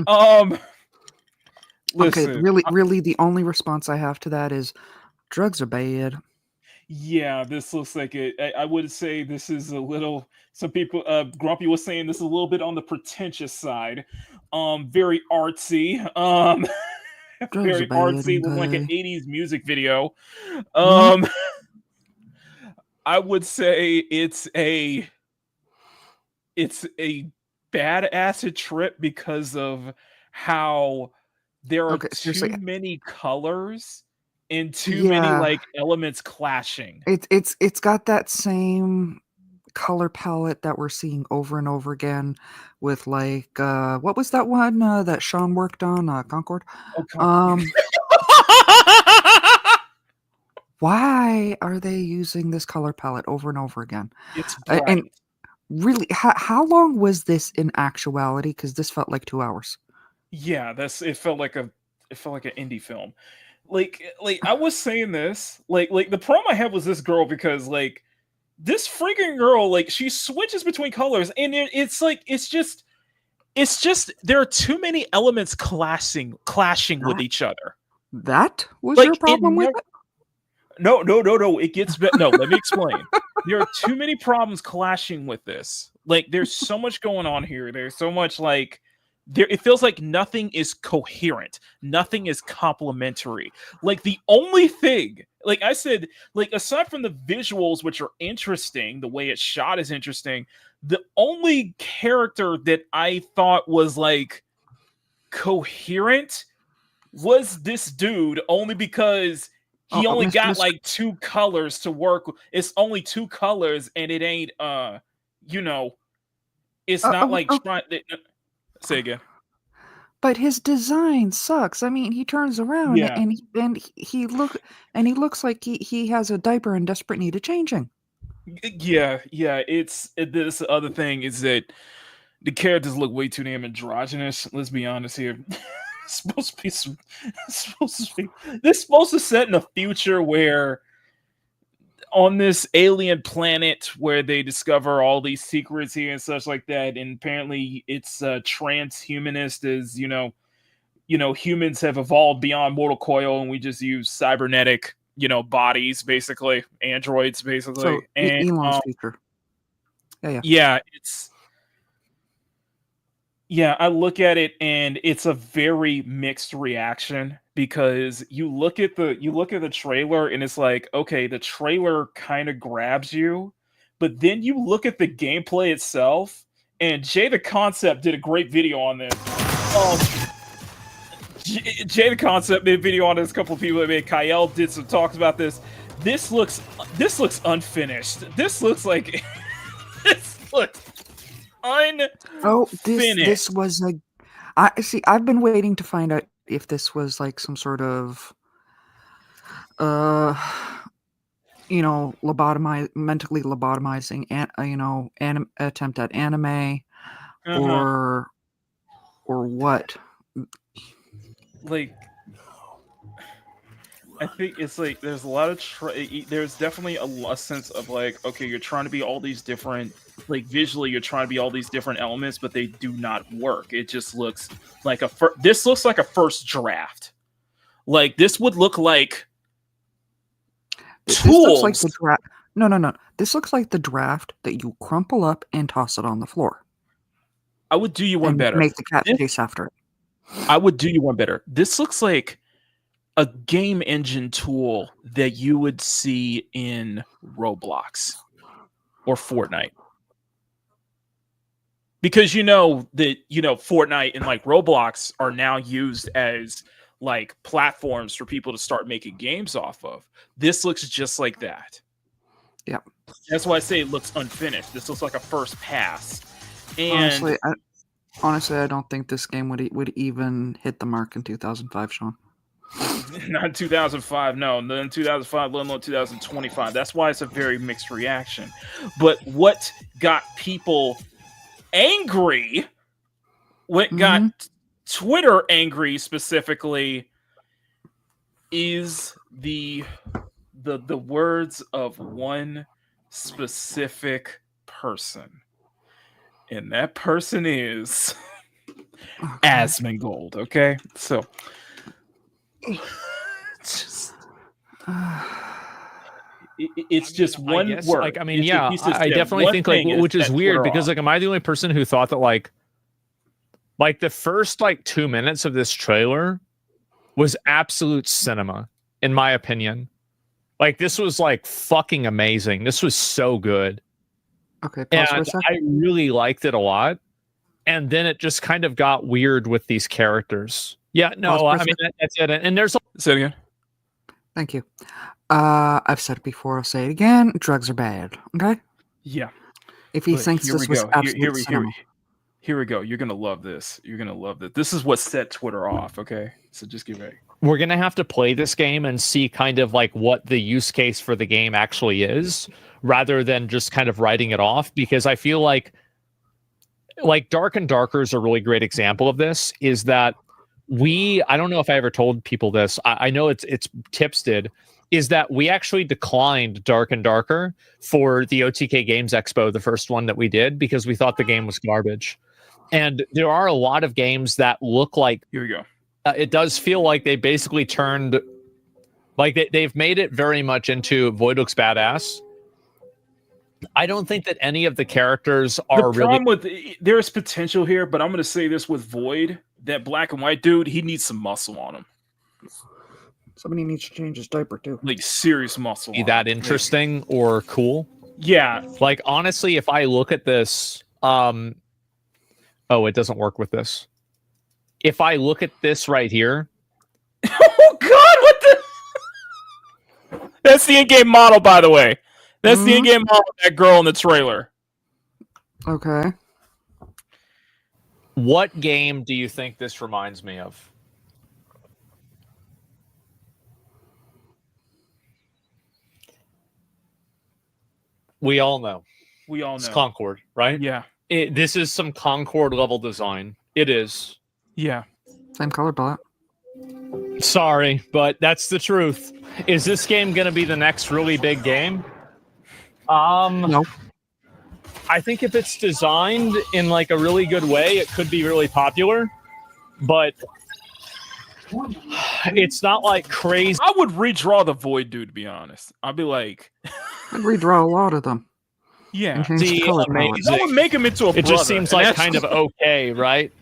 Listen, okay. Really, the only response I have to that is drugs are bad. Yeah, this looks like it. I would say this is a little. Some people, Grumpy was saying this is a little bit on the pretentious side. Very artsy. Very artsy, looking like an 80s music video. I would say it's a bad acid trip because of how there are too many colors and too many like elements clashing. It's got that same color palette that we're seeing over and over again with like what was that one that Sean worked on Concord? Why are they using this color palette over and over again? It's bright. And really, how long was this in actuality? Because this felt like 2 hours. Yeah, it felt like an indie film. Like I was saying this, like the problem I had was this girl because like this freaking girl, like she switches between colors and it's just there are too many elements clashing with each other. That was your problem with it? No. It gets better. No, let me explain. There are too many problems clashing with this. Like, there's so much going on here. There's so much like it feels like nothing is coherent. Nothing is complementary. Like the only thing, like I said, like aside from the visuals, which are interesting, the way it's shot is interesting. The only character that I thought was like coherent was this dude, only because he only got like 2 colors to work. It's only 2 colors, and it ain't you know, it's not like trying. Say again. But his design sucks. I mean, he turns around Yeah. and he looks like he has a diaper in desperate need of changing. Yeah. This other thing is that the characters look way too damn androgynous. Let's be honest here. It's supposed to be this supposed to set in a future where on this alien planet where they discover all these secrets here and such like that, and apparently it's transhumanist, as you know, humans have evolved beyond mortal coil, and we just use cybernetic, bodies, basically androids, basically. So And Elon's future. I look at it and it's a very mixed reaction, because you look at the trailer and it's like, okay, the trailer kind of grabs you, but then you look at the gameplay itself, and Jay the Concept did a great video on this. Jay the Concept made a video on this. A couple of people that made Kyle did some talks about this. This looks unfinished. This looks like this looks this was I've been waiting to find out if this was like some sort of mentally lobotomizing attempt at anime or what. Like, I think it's like there's a lot of there's definitely a sense of like, okay, you're trying to be all these different, like visually you're trying to be all these different elements, but they do not work. It just looks like this looks like a first draft. Like this would look like This tools. looks like the draft. No. This looks like the draft that you crumple up and toss it on the floor. I would do you one and better. Make the cat chase after it. I would do you one better. This looks like a game engine tool that you would see in Roblox or Fortnite. Because Fortnite and like Roblox are now used as like platforms for people to start making games off of. This looks just like that. Yep. That's why I say it looks unfinished. This looks like a first pass. And honestly, I don't think this game would even hit the mark in 2005, Sean. Not in 2005, no. Not in 2005, let alone 2025. That's why it's a very mixed reaction. But what got people angry, what got Twitter angry specifically, is the words of one specific person. And that person is Asmongold, okay? So it's just one word. Like, I mean, I definitely think like, which is weird because like, am I the only person who thought that like the first like 2 minutes of this trailer was absolute cinema, in my opinion. Like this was like fucking amazing. This was so good. Okay, and I really liked it a lot. And then it just kind of got weird with these characters. Yeah, no, I mean, that's it. And there's... Say it again. Thank you. I've said it before, I'll say it again. Drugs are bad, okay? Yeah. If he thinks this was absolute cinema. Here we go. You're going to love this. You're going to love this. This is what set Twitter off, okay? So just get ready. We're going to have to play this game and see kind of like what the use case for the game actually is, rather than just kind of writing it off, because I feel like Dark and Darker is a really great example of this, is that I don't know if I ever told people this. I know it's Tips did, is that we actually declined Dark and Darker for the OTK Games Expo, the first one that we did, because we thought the game was garbage. And there are a lot of games that look like... Here we go. It does feel like they basically turned... Like they've made it very much into Void looks badass. I don't think that any of the characters are really... There's potential here, but I'm going to say this with Void. That black and white dude, he needs some muscle on him. Somebody needs to change his diaper too. Like serious muscle. Be that interesting or cool. Yeah. Like honestly, if I look at this, oh, it doesn't work with this. If I look at this right here, oh God, what the? That's the in-game model, by the way. That's the in-game model of that girl in the trailer. Okay. What game do you think this reminds me of? We all know. We all know. It's Concord, right? Yeah. This is some Concord level design. It is. Yeah. Same color palette. Sorry, but that's the truth. Is this game going to be the next really big game? No. I think if it's designed in like a really good way, it could be really popular. But it's not like crazy. I would redraw the Void Dude, to be honest. I'd be like, I'd redraw a lot of them. yeah, And change the color palette. that would make him into a. It brother, just seems and like that's kind of okay, right?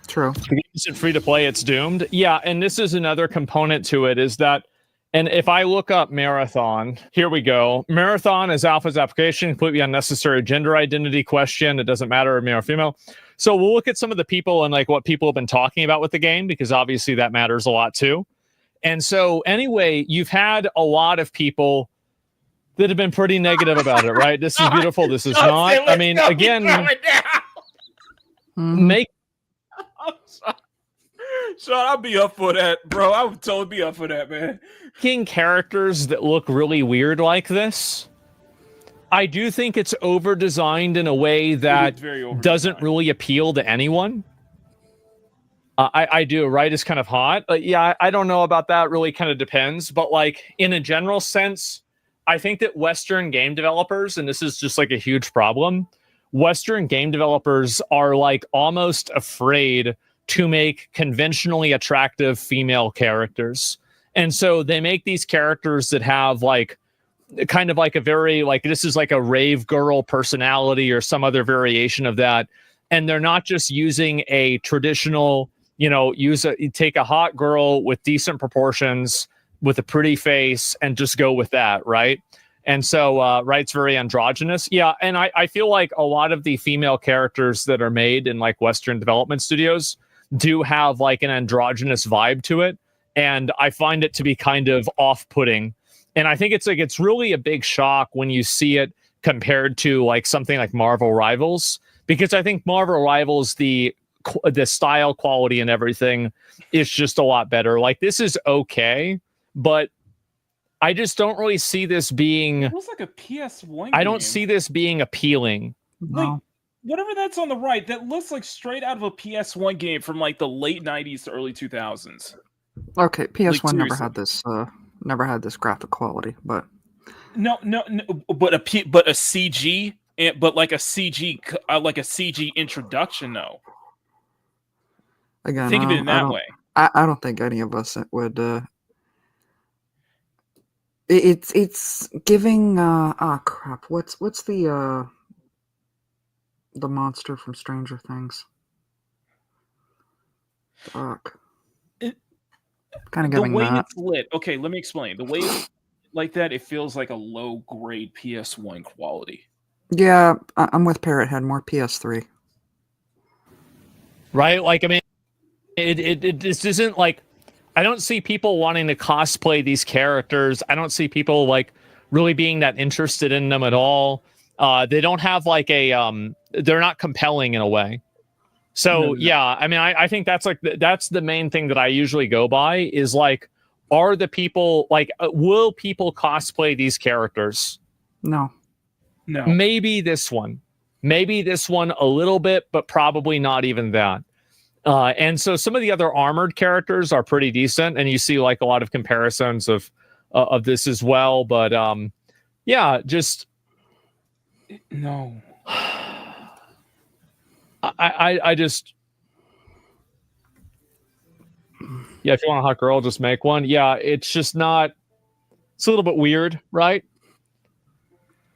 True. Isn't free to play, it's doomed. Yeah, and this is another component to it is that, and if I look up Marathon, here we go. Marathon is Alpha's application, completely unnecessary gender identity question. It doesn't matter, male or female. So we'll look at some of the people and like what people have been talking about with the game, because obviously that matters a lot too. And so anyway, you've had a lot of people that have been pretty negative about it, right? This is beautiful. This is not. I mean, again, make. Sean, I'll be up for that, bro. I would totally be up for that, man. Making characters that look really weird like this, I do think it's over-designed in a way that doesn't really appeal to anyone. I do, right? It's kind of hot. Yeah, I don't know about that. Really kind of depends. But like in a general sense, I think that Western game developers, and this is just like a huge problem, Western game developers are like almost afraid to make conventionally attractive female characters. And so they make these characters that have like kind of like a very like this is like a rave girl personality or some other variation of that. And they're not just using a traditional, you take a hot girl with decent proportions with a pretty face and just go with that, right? And so, right, it's very androgynous. Yeah, and I feel like a lot of the female characters that are made in like Western development studios do have like an androgynous vibe to it. And I find it to be kind of off-putting. And I think it's really a big shock when you see it compared to like something like Marvel Rivals, because I think Marvel Rivals, the style quality and everything is just a lot better. Like this is okay, but I just don't really see this being. It looks like a PS1 I don't game. see this being appealing. Like, whatever that's on the right, that looks like straight out of a PS1 game from like the late 90s to early 2000s. Okay, PS1 Like, never seriously. had this graphic quality, but No, but a CG, but like a CG introduction though. again, Think of it in that way. I don't think any of us would. It's giving. Crap. What's the monster from Stranger Things? Fuck. Kind of The giving way that. it's lit. Okay, let me explain. The way it's like that, it feels like a low grade PS1 quality. Yeah, I'm with Parrot Head. More PS3. Right? Like, I mean, it this isn't like, I don't see people wanting to cosplay these characters. I don't see people like really being that interested in them at all. They don't have like they're not compelling in a way. So yeah, I mean, I think that's like, that's the main thing that I usually go by is like, are the people like, will people cosplay these characters? No. Maybe this one a little bit, but probably not even that. And so some of the other armored characters are pretty decent, and you see like a lot of comparisons of this as well. But yeah, just no. I just, yeah, if you want a hot girl, just make one. Yeah, it's just not. It's a little bit weird, right?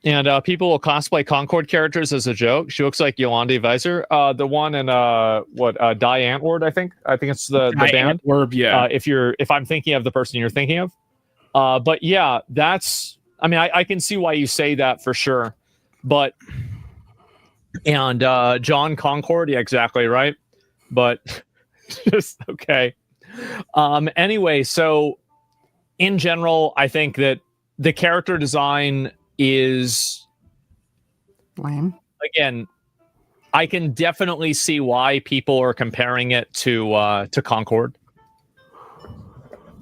And people will cosplay Concord characters as a joke. She looks like Yolande Weiser, the one in Die Antwoord, I think. I think it's the band. Antwerp, yeah. If I'm thinking of the person you're thinking of. But yeah, that's. I mean, I can see why you say that for sure. But and John Concord, yeah, exactly right. But just okay. Anyway, so in general, I think that the character design is lame. Again, I can definitely see why people are comparing it to Concord.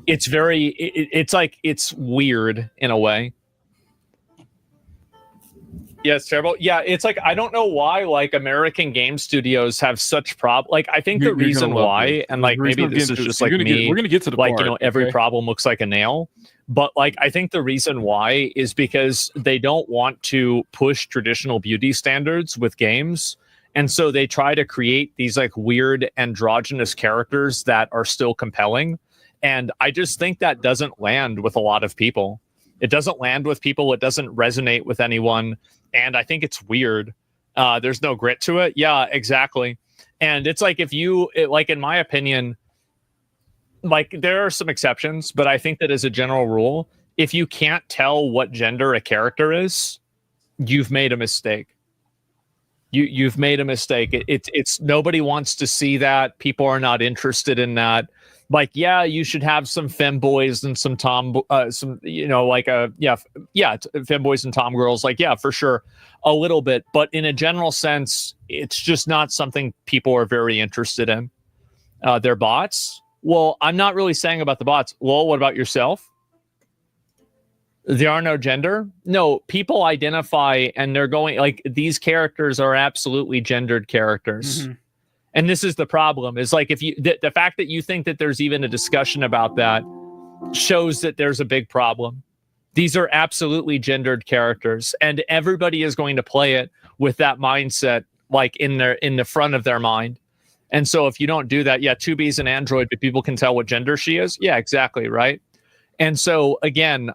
It's very it's like it's weird in a way. Yeah, it's terrible. Yeah, it's like I don't know why like American game studios have such like I think the reason why, and like maybe this is just like me, we're gonna get to the like part, you know every okay? problem looks like a nail, but like I think the reason why is because they don't want to push traditional beauty standards with games, and so they try to create these like weird androgynous characters that are still compelling, and I just think that doesn't land with a lot of people. It doesn't land with people. It doesn't resonate with anyone. And I think it's weird. There's no grit to it. Yeah, exactly. And it's like like in my opinion, like there are some exceptions, but I think that as a general rule, if you can't tell what gender a character is, you've made a mistake. You've made a mistake. It's nobody wants to see that. People are not interested in that. Like, yeah, you should have some femboys and some some, you know, like femboys and tom girls. Like, yeah, for sure, a little bit. But in a general sense, it's just not something people are very interested in. They're bots. Well, I'm not really saying about the bots. Well, what about yourself? There are no gender. No, people identify and they're going like these characters are absolutely gendered characters. Mm-hmm. And this is the problem is like if you the fact that you think that there's even a discussion about that shows that there's a big problem. These are absolutely gendered characters and everybody is going to play it with that mindset like in the front of their mind. And so if you don't do that, yeah, 2B's an android, but people can tell what gender she is. Yeah, exactly, right? And so again,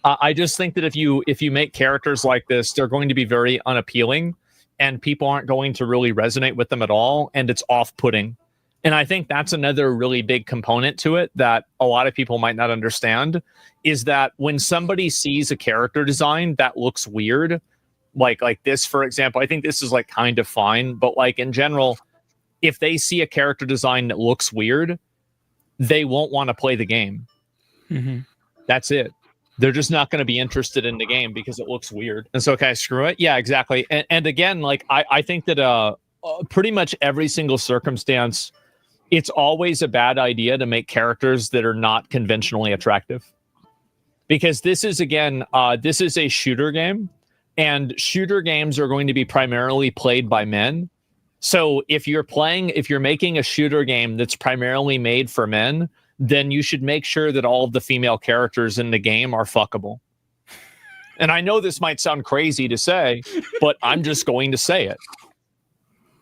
I just think that if you make characters like this, they're going to be very unappealing and people aren't going to really resonate with them at all. And it's off-putting. And I think that's another really big component to it that a lot of people might not understand is that when somebody sees a character design that looks weird, like this, for example, I think this is like kind of fine, but like in general, if they see a character design that looks weird, they won't want to play the game. Mm-hmm. That's it. They're just not going to be interested in the game because it looks weird. And so, okay, screw it. Yeah, exactly. And again, like I think that pretty much every single circumstance, it's always a bad idea to make characters that are not conventionally attractive. Because this is, again, this is a shooter game. And shooter games are going to be primarily played by men. So if you're making a shooter game that's primarily made for men, then you should make sure that all of the female characters in the game are fuckable. And I know this might sound crazy to say, but I'm just going to say it.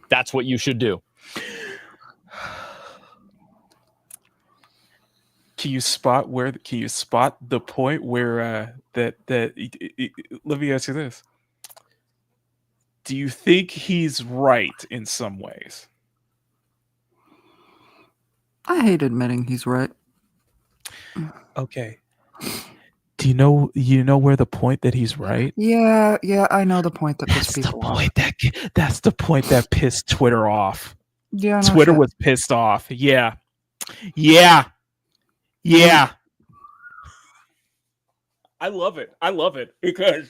That's what you should do. Can you spot the point where that let me ask you this. Do you think he's right in some ways? I hate admitting he's right. Okay. Do you know where the point that he's right? Yeah, I know the point that pissed people off. That's the point that pissed Twitter off. Yeah, no Twitter shit. was pissed off. Yeah. I love it because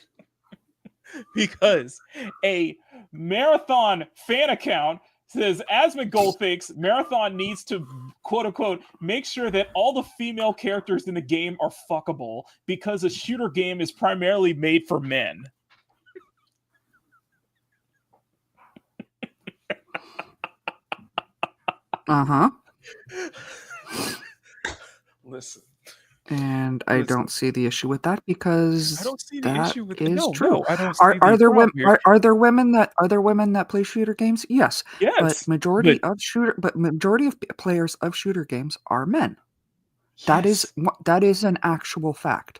a Marathon fan account says Asmongold thinks Marathon needs to, quote unquote, make sure that all the female characters in the game are fuckable because a shooter game is primarily made for men. Uh-huh. Listen. And I don't see the issue with that because I don't see the issue with it. No, true. I don't see Are there women? here. Are there women that play shooter games? Yes. Yes. But majority of players of shooter games are men. That is an actual fact.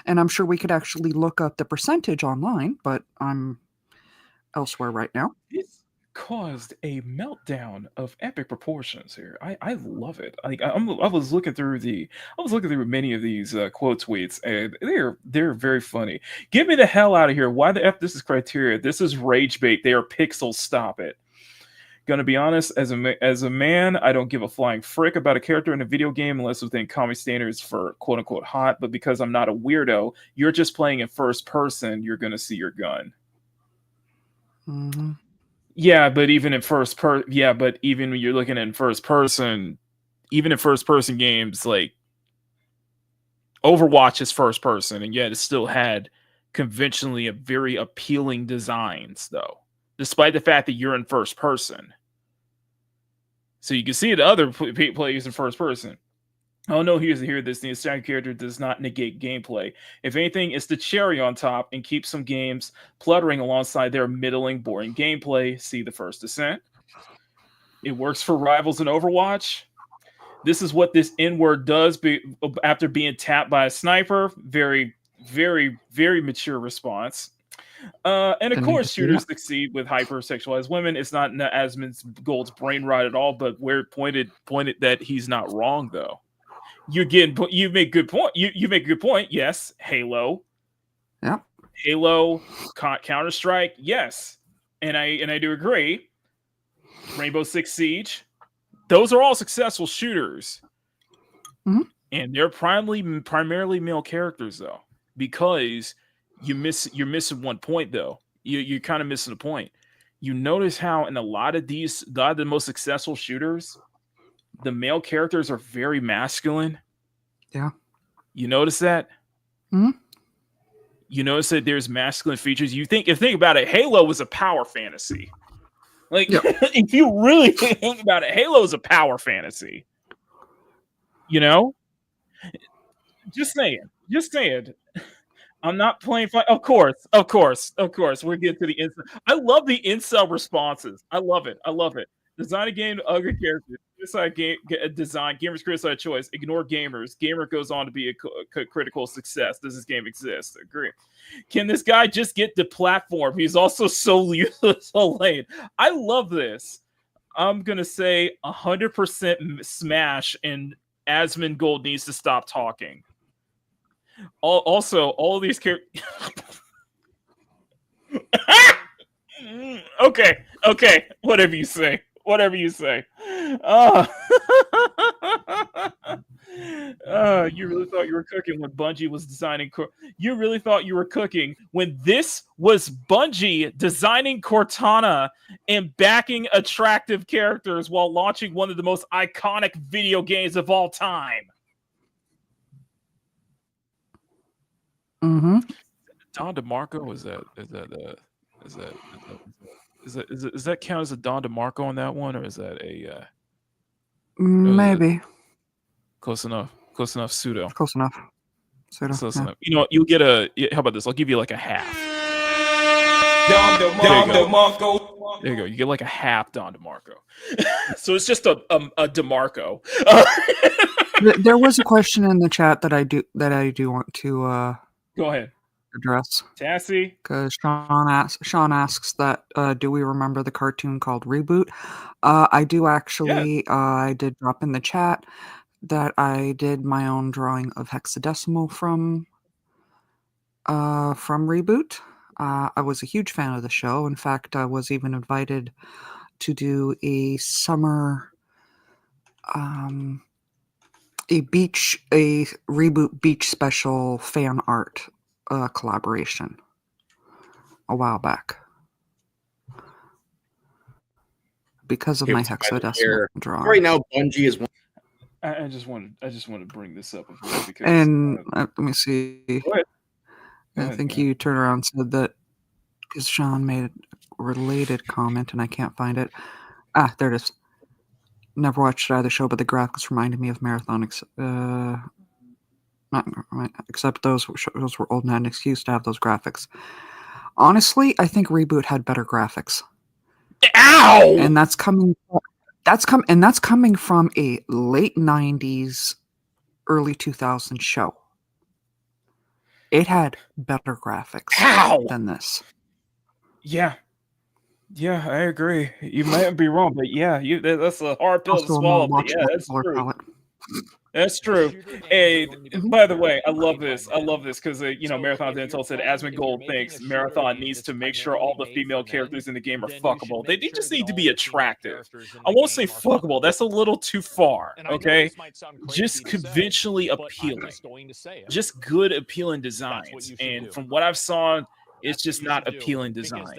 And I'm sure we could actually look up the percentage online, but I'm elsewhere right now. This caused a meltdown of epic proportions here. I love it. I was looking through many of these quote tweets, and they're very funny. Get me the hell out of here. Why the f this is criteria? This is rage bait. They are pixels. Stop it. Gonna be honest, as a man, I don't give a flying frick about a character in a video game unless within comic standards for quote unquote hot. But because I'm not a weirdo, you're just playing in first person. You're gonna see your gun. Mm-hmm. Yeah, but even in but even when you're looking in first person, even in first person games, like Overwatch is first person, and yet it still had conventionally a very appealing designs, though, despite the fact that you're in first person. So you can see the other players in first person. Oh no, here this the assigned character does not negate gameplay. If anything, it's the cherry on top and keeps some games pluttering alongside their middling, boring gameplay. See the First Descent. It works for rivals in Overwatch. This is what this N-word does after being tapped by a sniper. Very, very, very mature response. And of course, shooters succeed with hypersexualized women. It's not Asmongold's brain rot at all, but where pointed that he's not wrong though. You make good point. You make a good point. Yes, Halo. Yeah. Halo, Counter-Strike. Yes, and I do agree. Rainbow Six Siege. Those are all successful shooters, and they're primarily male characters though, because you're missing one point though. You're kind of missing a point. You notice how in a lot of the most successful shooters, the male characters are very masculine. Yeah. You notice that? Mm-hmm. You notice that there's masculine features. If you think about it, Halo was a power fantasy. Like, if you really think about it, Halo is a power fantasy. You know? Just saying. I'm not playing. Of course. We're getting to the incel. I love the incel responses. I love it. Design a game to ugly characters. Criticize design. Gamers criticize choice. Ignore gamers. Gamer goes on to be a critical success. Does this game exist? Agree. Can this guy just get the platform? He's also so useless, so lame. I love this. I'm gonna say 100% smash, and Asmongold needs to stop talking. Also, all of these characters. Okay. Whatever you say. You really thought you were cooking when Bungie was designing. You really thought you were cooking when this was Bungie designing Cortana and backing attractive characters while launching one of the most iconic video games of all time. Mm-hmm. Don DeMarco, is that count as a Don DeMarco on that one, or is that a maybe close enough? Pseudo. Close enough. You know what? You'll get how about this? I'll give you like a half. Don DeMarco. There you go. You get like a half Don DeMarco. So it's just a DeMarco. There was a question in the chat that I do want to go ahead. Address. Tassie. Because Sean asks that do we remember the cartoon called Reboot? I do actually. Yeah. I did drop in the chat that I did my own drawing of Hexadecimal from Reboot. I was a huge fan of the show. In fact, I was even invited to do a summer a Reboot beach special fan art collaboration a while back because of my Hexadecimal drawing. Right now, Bungie is one. I just want to bring this up because let me see. Go ahead. I think you turned around and said that because Sean made a related comment and I can't find it. There it is. Never watched either show, but the graphics reminded me of Marathon. Except those shows were old and had an excuse to have those graphics. Honestly, I think Reboot had better graphics. Ow! And that's coming from a late 90s, early 2000s show. It had better graphics How? than this. Yeah. Yeah, I agree. You might be wrong, but yeah, that's a hard pill to Also a swallow. more But yeah, watchable that's color true. palette. That's true. And by the way, I love this. I love this because Marathon Dental said Asmongold thinks Marathon needs to make sure all the female characters in the game are fuckable. They just need to be attractive. I won't say fuckable. That's a little too far. Okay, just conventionally appealing, just good appealing designs. And from what I've saw, it's just not appealing designs.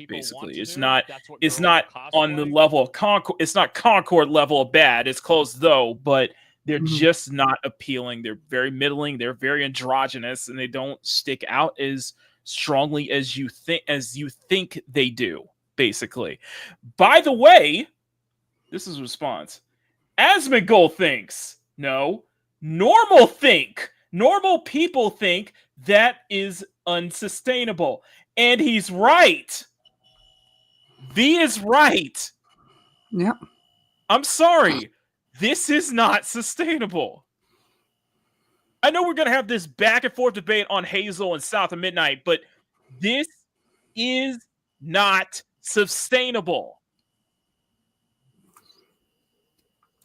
Basically, it's not. It's not on the level of Concord. It's not Concord level of bad. It's close though, but they're just not appealing. They're very middling. They're very androgynous, and they don't stick out as strongly as you think they do. Basically, by the way, this is a response. Asmongold thinks no. Normal people think that is unsustainable, and he's right. V is right. Yep. I'm sorry. This is not sustainable. I know we're going to have this back and forth debate on Hazel and South of Midnight, but this is not sustainable.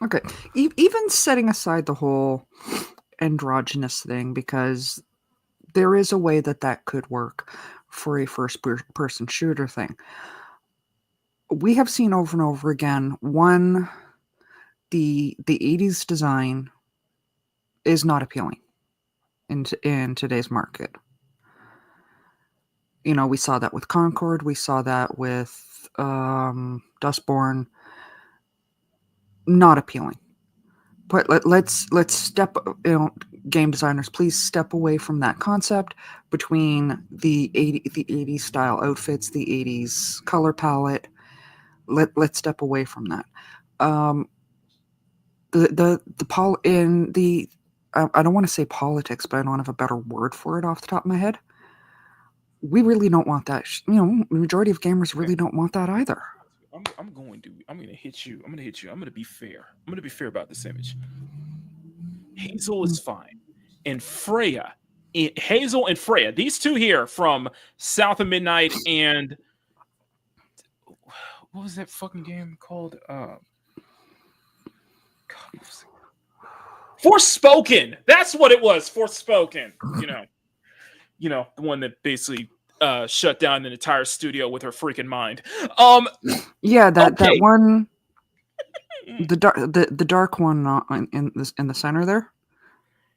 Okay. Even setting aside the whole androgynous thing, because there is a way that could work for a first-person shooter thing. We have seen over and over again, the 80s design is not appealing in today's market. We saw that with Concord. We saw that with Dustborn. Not appealing. But let's step. Game designers, please step away from that concept between the 80s style outfits, the 80s color palette. Let's step away from that. I don't want to say politics, but I don't have a better word for it off the top of my head. We really don't want that. The majority of gamers really don't want that either. I'm going to hit you. I'm going to be fair. I'm going to be fair about this image. Hazel is fine. And Hazel and Freya, these two here from South of Midnight and what was that fucking game called? Forspoken. That's what it was. Forspoken. The one that basically shut down an entire studio with her freaking mind. Yeah, that one, the dark one in the center there,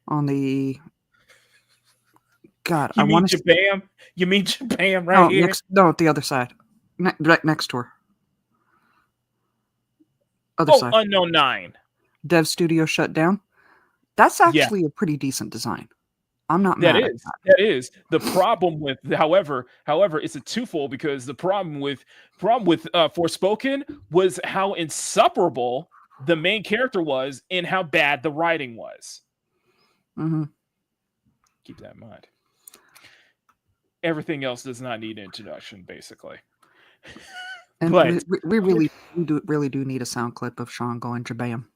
on the. God, You mean Jabam right here? The other side, right next to her. Other side. Unknown 9. Dev Studio shut down. That's actually a pretty decent design. I'm not mad at that. That is the problem with, however, it's a twofold, because the problem with Forspoken was how insufferable the main character was and how bad the writing was. Mm-hmm. Keep that in mind. Everything else does not need introduction, basically. And but we really do need a sound clip of Sean going Jabam.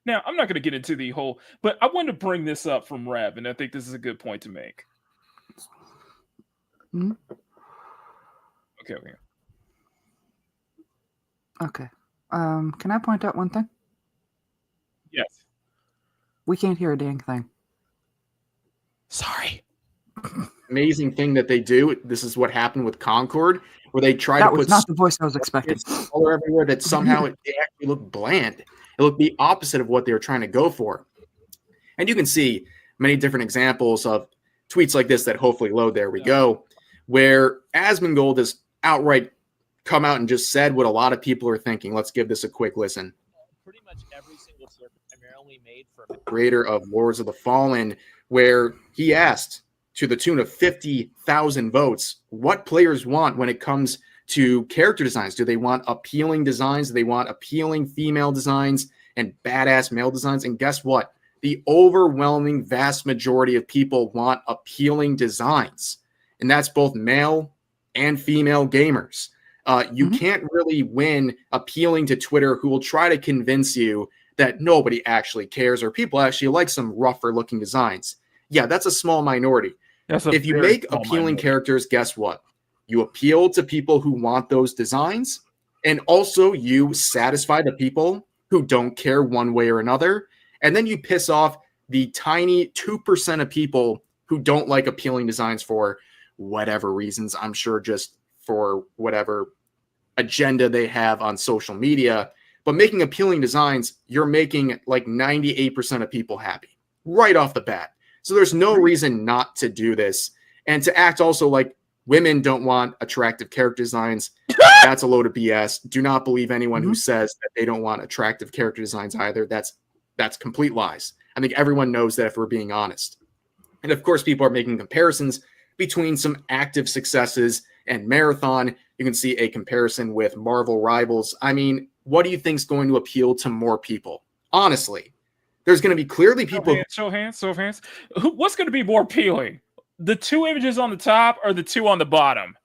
Now, I'm not going to get into the whole, but I wanted to bring this up from Rev, and I think this is a good point to make. Mm-hmm. Okay. Can I point out one thing? Yes. We can't hear a dang thing. Sorry. Amazing thing that they do. This is what happened with Concord, where they try that to put. That was not the voice I was expecting. Color everywhere that somehow it actually looked bland. It looked the opposite of what they were trying to go for. And you can see many different examples of tweets like this that hopefully load. There we go, where Asmongold has outright come out and just said what a lot of people are thinking. Let's give this a quick listen. Pretty much every single circuit primarily made for creator of Lords of the Fallen, where he asked, to the tune of 50,000 votes, what players want when it comes to character designs. Do they want appealing designs? Do they want appealing female designs and badass male designs? And guess what? The overwhelming vast majority of people want appealing designs. And that's both male and female gamers. You can't really win appealing to Twitter, who will try to convince you that nobody actually cares or people actually like some rougher looking designs. Yeah, that's a small minority. If you make appealing characters, guess what? You appeal to people who want those designs, and also you satisfy the people who don't care one way or another. And then you piss off the tiny 2% of people who don't like appealing designs for whatever reasons. I'm sure just for whatever agenda they have on social media. But making appealing designs, you're making like 98% of people happy right off the bat. So there's no reason not to do this. And to act also like women don't want attractive character designs, that's a load of BS. Do not believe anyone who says that they don't want attractive character designs either. That's complete lies. I think everyone knows that if we're being honest. And of course, people are making comparisons between some active successes and Marathon. You can see a comparison with Marvel Rivals. I mean, what do you think is going to appeal to more people? Honestly, there's going to be clearly people. Show hands. What's going to be more appealing? The 2 images on the top or the 2 on the bottom?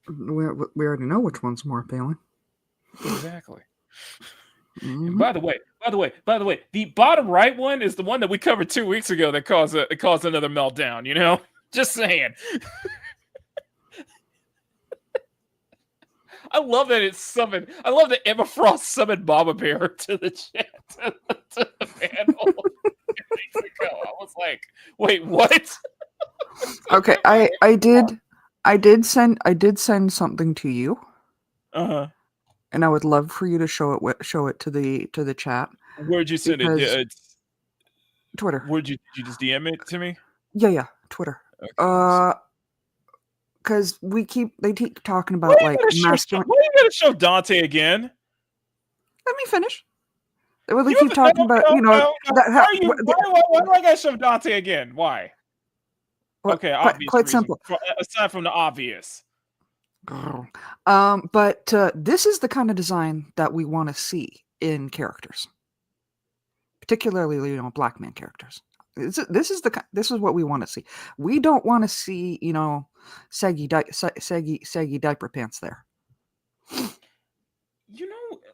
We already know which one's more appealing. Exactly. And by the way, the bottom right one is the one that we covered 2 weeks ago that caused another meltdown. You know, just saying. I love that it's summoned. I love that Emma Frost summoned Mama Bear to the chat to the panel. I was like, wait, what? Okay, I did send something to you. And I would love for you to show it to the chat. Where'd you send it? Twitter. Did you just DM it to me? Yeah, Twitter. Okay, because they keep talking about like masculine. Why are you gonna show Dante again? Let me finish. Well, they keep talking about why do I gotta show Dante again? Why? Well, okay, obvious. Quite reason. simple. Aside from the obvious. But this is the kind of design that we want to see in characters, particularly black man characters. This is what we want to see. We don't want to see saggy diaper pants there.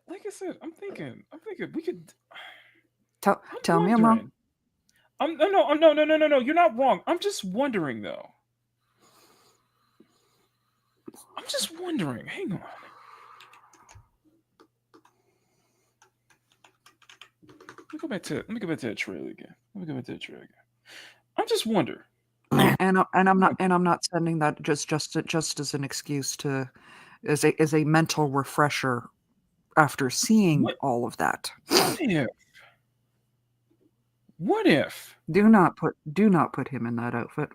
Like I said, I'm thinking we could tell me I'm wrong. No, you're not wrong. I'm just wondering though. Hang on. Let me go back to that trailer again. I'm just wondering. And I'm not sending that just as an excuse as a mental refresher after seeing all of that. What if? Do not put him in that outfit.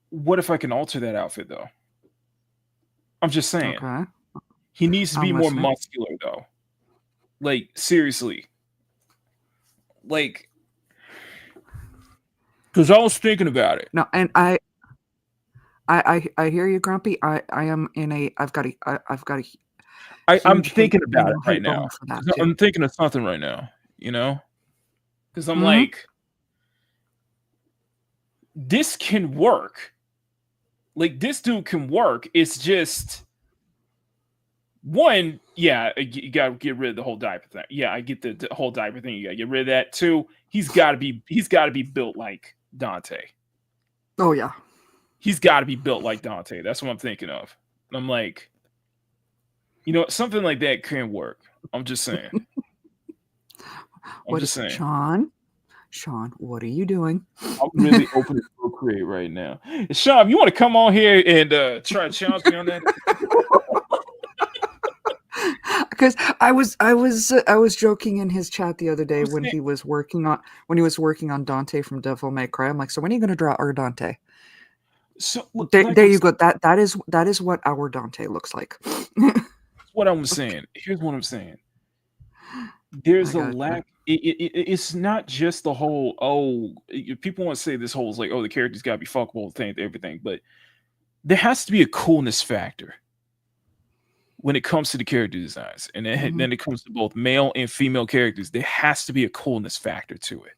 What if I can alter that outfit though? I'm just saying. Okay. He needs to be more muscular though. Like seriously. Like, because I was thinking about it. No, and I hear you, Grumpy. I'm thinking about it right now. I'm thinking of something right now, because I'm like, this can work. Like, this dude can work. It's just one, yeah, you gotta get rid of the whole diaper thing. Yeah, I get the whole diaper thing. You gotta get rid of that. Two, he's gotta be built like Dante. Oh yeah. He's gotta be built like Dante. That's what I'm thinking of. I'm like, something like that can work. I'm just saying. Sean, what are you doing? I'm really open to Procreate right now. Sean, you want to come on here and try to challenge me on that? Because I was joking in his chat the other day when he was working on Dante from Devil May Cry. I'm like, so when are you going to draw our Dante? So there you go. That is what our Dante looks like. What I'm saying. Here's what I'm saying. There's a lack. It's not just the whole. People want to say this whole is like, the character's got to be fuckable, everything, but there has to be a coolness factor when it comes to the character designs, and then it comes to both male and female characters. There has to be a coolness factor to it.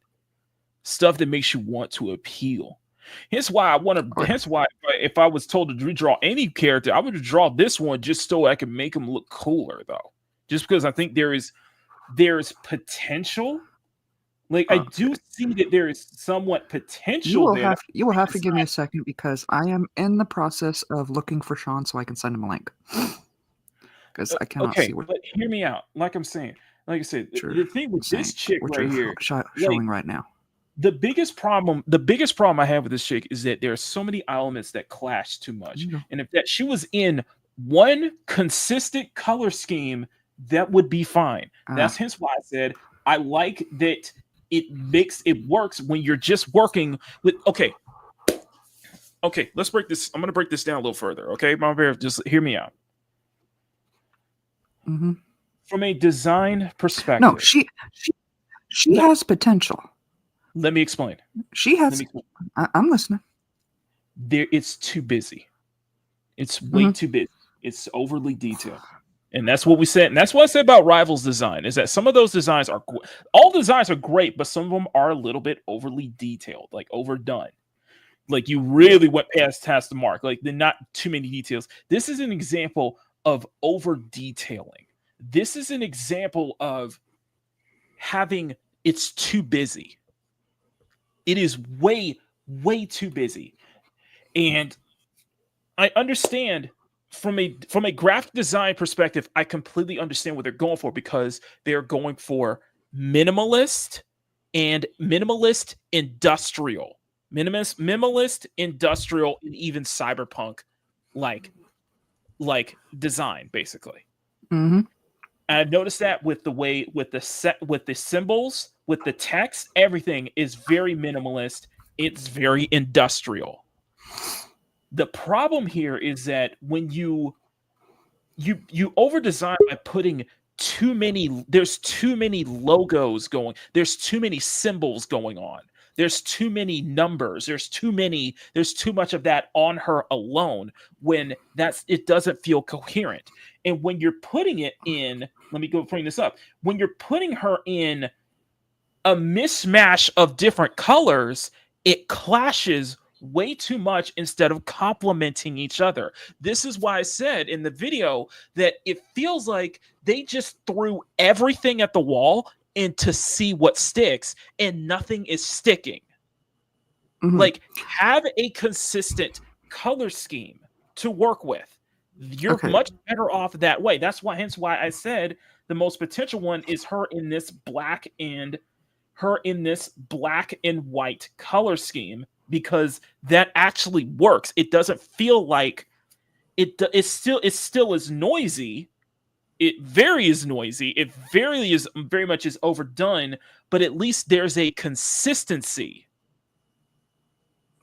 Stuff that makes you want to appeal. Hence why if I was told to redraw any character, I would draw this one just so I can make him look cooler, though. just because I think there's potential. Like I do see that there is somewhat potential there. You will have to give me a second because I am in the process of looking for Sean so I can send him a link. Because I cannot see what. But hear me out. Like I said, the thing with this chick which right are here, showing right now. the biggest problem I have with this chick is that there are so many elements that clash too much. And if that she was in one consistent color scheme, that would be fine. That's hence why I said I like that it works when you're just working with okay, let's break this. I'm gonna break this down a little further. Okay, Mama Bear, just hear me out. Mm-hmm. From a design perspective. No, she has potential. Let me explain. She has. I'm listening. It's too busy. It's way too busy. It's overly detailed. And that's what we said. And that's what I said about Rivals design is that some of those designs all designs are great, but some of them are a little bit overly detailed, like overdone. Like you really went past the mark. Like they're not too many details. This is an example of over detailing. This is an example of it's too busy. It is way, way too busy. And I understand from a graphic design perspective, I completely understand what they're going for because they're going for minimalist industrial. Minimalist industrial and even cyberpunk like design, basically. Mm-hmm. And I've noticed that with the symbols, with the text, everything is very minimalist. It's very industrial. The problem here is that when you over design by putting there's too many logos going, there's too many symbols going on, there's too many numbers, there's too much of that on her alone when it doesn't feel coherent. And when you're putting it in, let me go bring this up. When you're putting her in a mismatch of different colors, it clashes way too much instead of complementing each other. This is why I said in the video that it feels like they just threw everything at the wall and to see what sticks, and nothing is sticking. Mm-hmm. Like, have a consistent color scheme to work with. You're much better off that way. That's hence why I said the most potential one is her in this black and white color scheme, because that actually works. It doesn't feel like it's still is noisy. It very is noisy. It very much is overdone, but at least there's a consistency.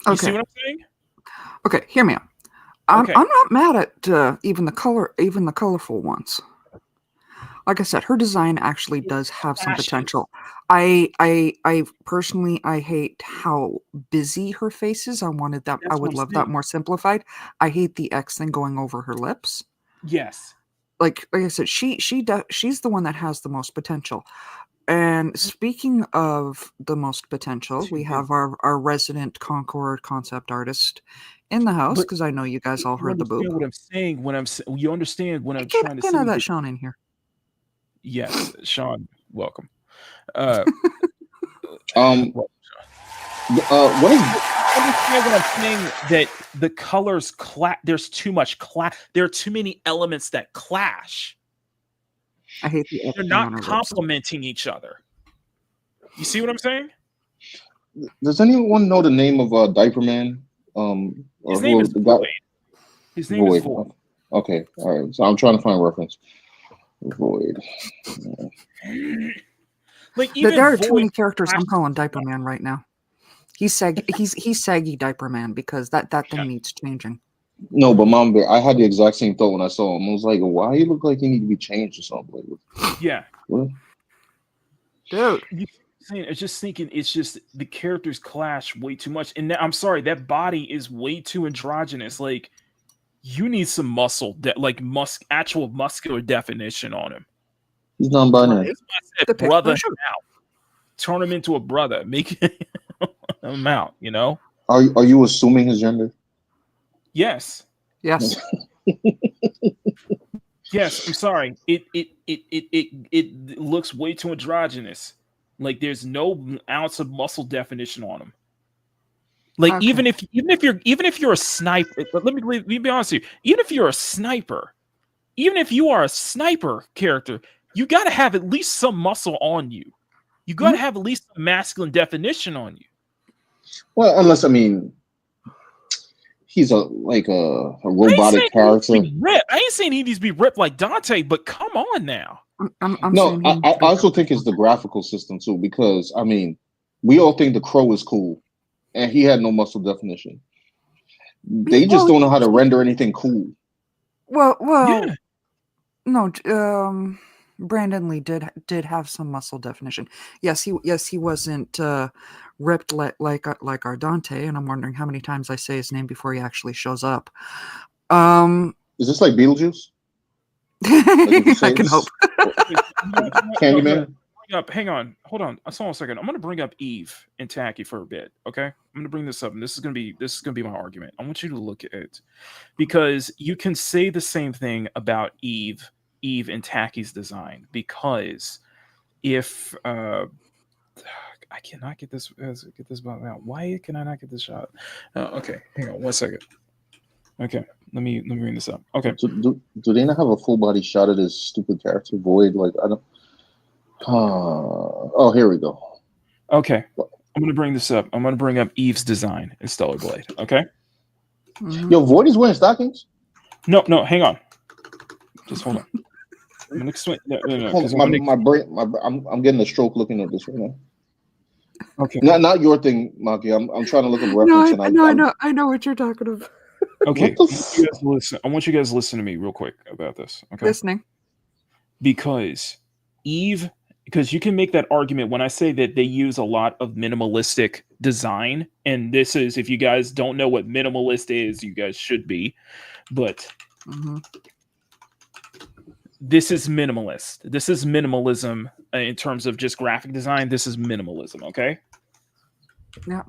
You see what I'm saying? Okay, hear me out. I'm not mad at even the colorful ones. Like I said, her design actually does have some potential. I personally hate how busy her face is. I wanted that. I would love that more simplified. I hate the X thing going over her lips. Yes. Like I said, she's the one that has the most potential. And speaking of the most potential, we have our resident Concord concept artist in the house, because I know you guys all heard the boop. What I'm saying you understand when I'm trying to say. Can I have that Sean in here? Yes, Sean, welcome. What is? Understand what I'm saying, that the colors there's too much there are too many elements that clash. I hate they're not complementing each other. You see what I'm saying? Does anyone know the name of Diaper Man? His name is Void. His name is Void. Okay, all right. So I'm trying to find a reference. Void. Like even there are Void too many characters. I'm calling Diaper Man right now. He's saggy Diaper Man, because that thing needs changing. No, but Mom Bear, I had the exact same thought when I saw him. I was like, why you look like you need to be changed or something? Yeah. What? Dude. It's just thinking, it's just the characters clash way too much. And I'm sorry, that body is way too androgynous. Like, you need some muscle, actual muscular definition on him. He's non-binary. That's why I said brother him out. Turn him into a brother. Make him out, you know? Are you assuming his gender? Yes. Yes. Yes, I'm sorry. It looks way too androgynous. Like there's no ounce of muscle definition on him. Like Okay. even if you're a sniper, let me be honest with you. Even if you're a sniper, even if you are a sniper character, you got to have at least some muscle on you. You got to have at least some masculine definition on you. Well, unless I mean, he's a robotic character. I ain't saying he needs to be ripped like Dante, but come on now. I'm No, I also think it's the graphical system too, because I mean, we all think the Crow is cool, and he had no muscle definition. They just don't know how to render anything cool. Well, Yeah. no. Brandon Lee did have some muscle definition. Yes, he wasn't ripped like our Dante, and I'm wondering how many times I say his name before he actually shows up. Is this like Beetlejuice? I can hope. Candyman. Hang on, hold on. Hold on a second. I'm going to bring up Eve and Tacky for a bit. Okay, I'm going to bring this up, and this is going to be my argument. I want you to look at it because you can say the same thing about Eve and Tacky's design. Because if I cannot get this button out, why can I not get this shot? Okay, hang on 1 second. Okay, let me bring this up. Okay, so do they not have a full body shot of this stupid character Void? Like I don't. Oh, here we go. Okay, I'm gonna bring this up. I'm gonna bring up Eve's design in Stellar Blade. Okay. Yo, Void is wearing stockings. No, hang on. Just hold on. I'm gonna explain. No, my brain. I'm getting a stroke looking at this right now. Okay. Not your thing, Maki. I'm trying to look at reference. I know what you're talking about. Okay. You guys listen. I want you guys to listen to me real quick about this. Okay. Listening. Because Eve. Because you can make that argument when I say that they use a lot of minimalistic design. And this is, if you guys don't know what minimalist is, you guys should be. But this is minimalist. This is minimalism in terms of just graphic design. This is minimalism, okay? Yeah.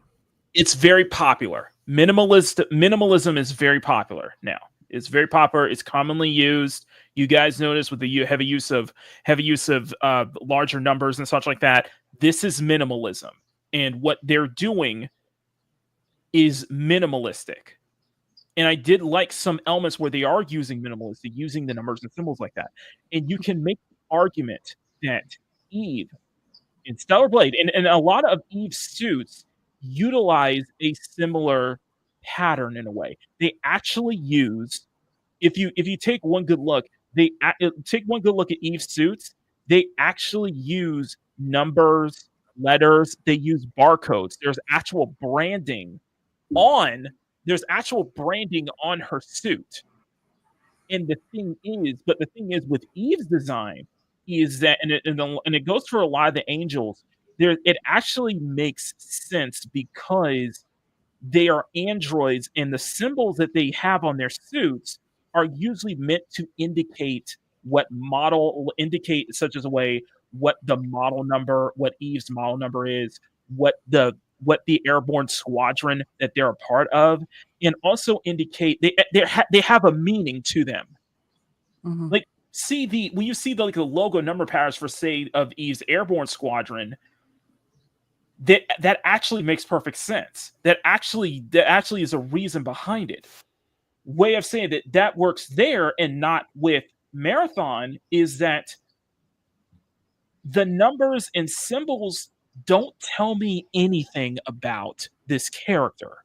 It's very popular. Minimalism is very popular now. It's very popular. It's commonly used. You guys notice with the heavy use of larger numbers and such like that. This is minimalism, and what they're doing is minimalistic. And I did like some elements where they are using minimalistic, using the numbers and symbols like that. And you can make the argument that Eve in Stellar Blade and a lot of Eve's suits utilize a similar pattern in a way. They actually use, if you take one good look, take one good look at Eve's suits. They actually use numbers, letters. They use barcodes. There's actual branding on her suit. And the thing is with Eve's design is that, and it goes for a lot of the angels. It actually makes sense because they are androids, and the symbols that they have on their suits are usually meant to indicate such as a way what the model number, what Eve's model number is, what the airborne squadron that they're a part of, and also indicate they have a meaning to them. Like when you see the logo number patterns for, say, of Eve's airborne squadron, that actually makes perfect sense. That actually is a reason behind it. Way of saying that works there and not with Marathon is that the numbers and symbols don't tell me anything about this character.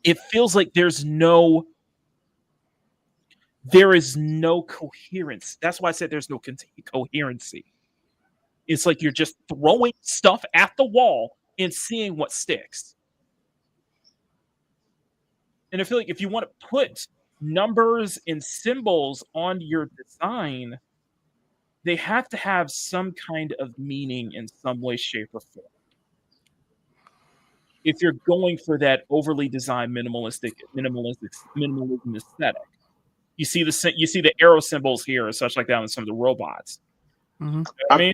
It feels like there is no coherence. That's why I said there's no coherency. It's like you're just throwing stuff at the wall and seeing what sticks. And I feel like if you want to put numbers and symbols on your design, they have to have some kind of meaning in some way, shape, or form. If you're going for that overly designed minimalism aesthetic, you see the arrow symbols here and such like that on some of the robots. I mean,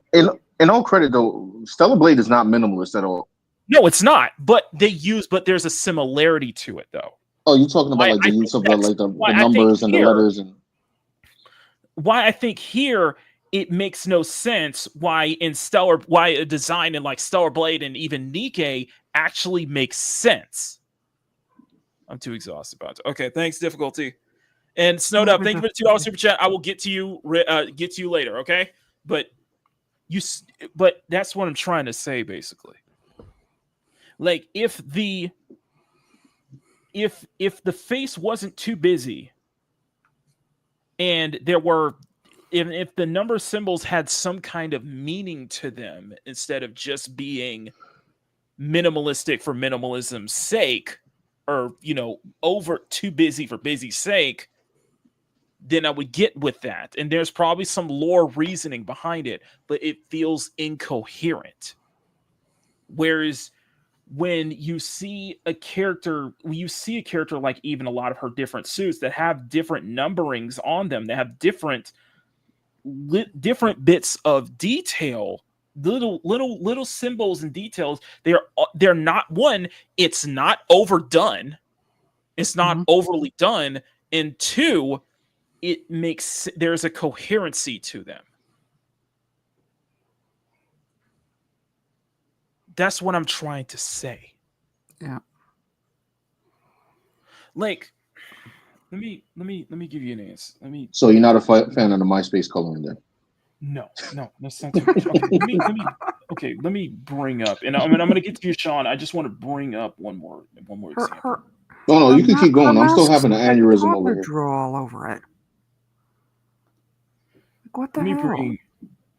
in all credit though, Stellar Blade is not minimalist at all. No, it's not. But there's a similarity to it though. Oh, you're talking about the use of the numbers and the letters and. I think here it makes no sense why a design in like Stellar Blade and even Nikkei actually makes sense. I'm too exhausted about it. Okay, thanks, difficulty. And Snowed Up, thank you for the $2 super chat. I will get to you later, okay? But that's what I'm trying to say, basically. Like if the face wasn't too busy, and if the number symbols had some kind of meaning to them instead of just being minimalistic for minimalism's sake, or over too busy for busy's sake, then I would get with that. And there's probably some lore reasoning behind it, but it feels incoherent. Whereas when you see a character like even a lot of her different suits that have different numberings on them, that have different bits of detail, little symbols and details, they're not, one, it's not overdone, it's not overly done, and two, there's a coherency to them. That's what I'm trying to say. Yeah. Like, let me give you an answer. So you're not a fan of the MySpace coloring then? No, that's not too much. Okay, let me bring up, and I'm gonna get to you, Sean. I just want to bring up one more example. No, you can keep going. I'm still having an aneurysm over here. Draw all over it. What the Let me hell? bring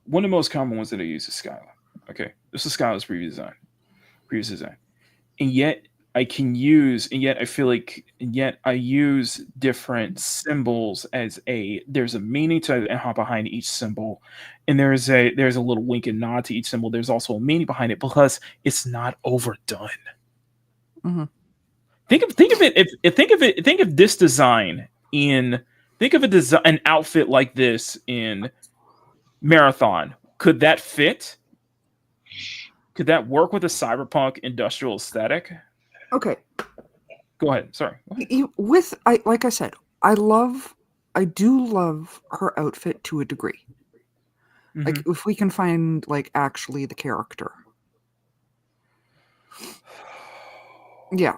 one of the most common ones that I use is Skyla. Okay, this is Skyla's previous design, and yet I use different symbols there's a meaning behind each symbol, and there's a little wink and nod to each symbol. There's also a meaning behind it because it's not overdone. Mm-hmm. Think of this design an outfit like this in Marathon. Could that fit? Could that work with a cyberpunk industrial aesthetic? Okay. Go ahead. Sorry. Like I said, I do love her outfit to a degree. Mm-hmm. Like if we can find like actually the character. Yeah.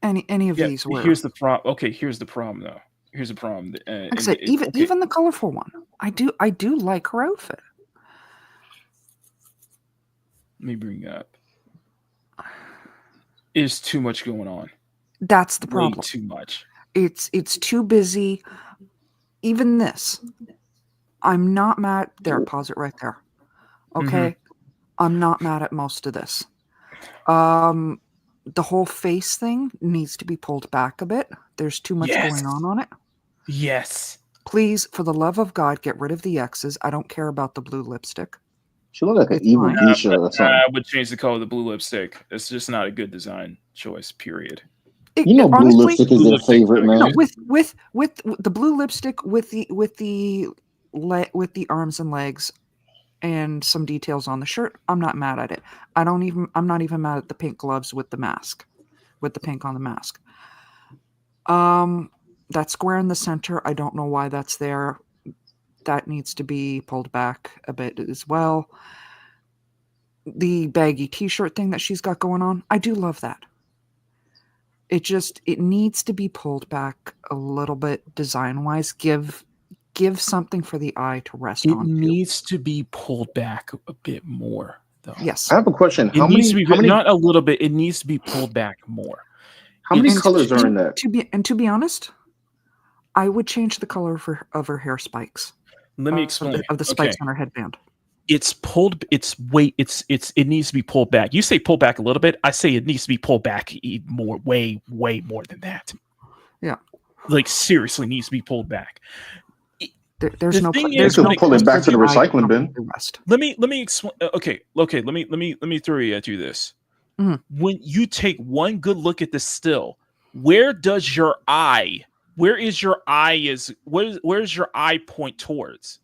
Any of these were. Here's the problem. Okay, here's the problem though. Here's the problem. Like I said, even the colorful one. I do like her outfit. Let me bring up. There's too much going on. That's the problem. Way too much. It's too busy. Even this. I'm not mad. There, pause it right there. Okay. Mm-hmm. I'm not mad at most of this. The whole face thing needs to be pulled back a bit. There's too much going on it. Yes. Please, for the love of God, get rid of the X's. I don't care about the blue lipstick. She looked like an evil geisha or something. I would change the color of the blue lipstick. It's just not a good design choice, period. Blue lipstick is their favorite, man. No, with the blue lipstick with the arms and legs and some details on the shirt, I'm not mad at it. I'm not even mad at the pink gloves with the mask, with the pink on the mask. That square in the center, I don't know why that's there. That needs to be pulled back a bit as well. The baggy t-shirt thing that she's got going on, I do love that. It needs to be pulled back a little bit design-wise. Give something for the eye to rest on. It needs to be pulled back a bit more, though. Yes. I have a question. How many? Not a little bit. It needs to be pulled back more. How many colors are in that? To be honest, I would change the color of her hair spikes. Let me explain. Of the spikes on her headband. It's pulled. It needs to be pulled back. You say pull back a little bit. I say it needs to be pulled back more, way more than that. Yeah. Like seriously, needs to be pulled back. There's no pull it back to the recycling bin. Let me explain. Okay. Let me throw at you this. Mm-hmm. When you take one good look at the still, where is your eye where's your eye point towards?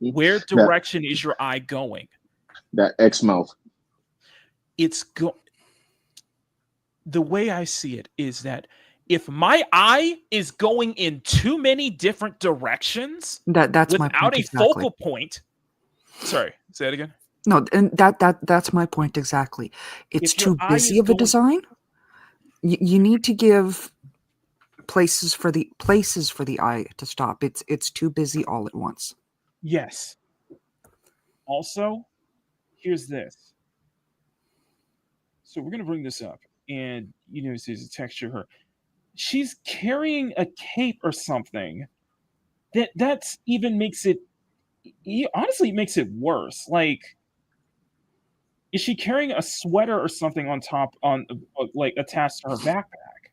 Where direction is your eye going? That X mouth. The way I see it is that if my eye is going in too many different directions That's my without point a exactly. focal point. Sorry, say it again. No, and that's my point exactly. It's If your too eye busy is of a going- design. You need to give places for the eye to stop. It's too busy all at once. Yes. Also, here's this. So we're gonna bring this up, and there's a texture her. She's carrying a cape or something. That's even makes it. Honestly, it makes it worse. Like, is she carrying a sweater or something on top like attached to her backpack?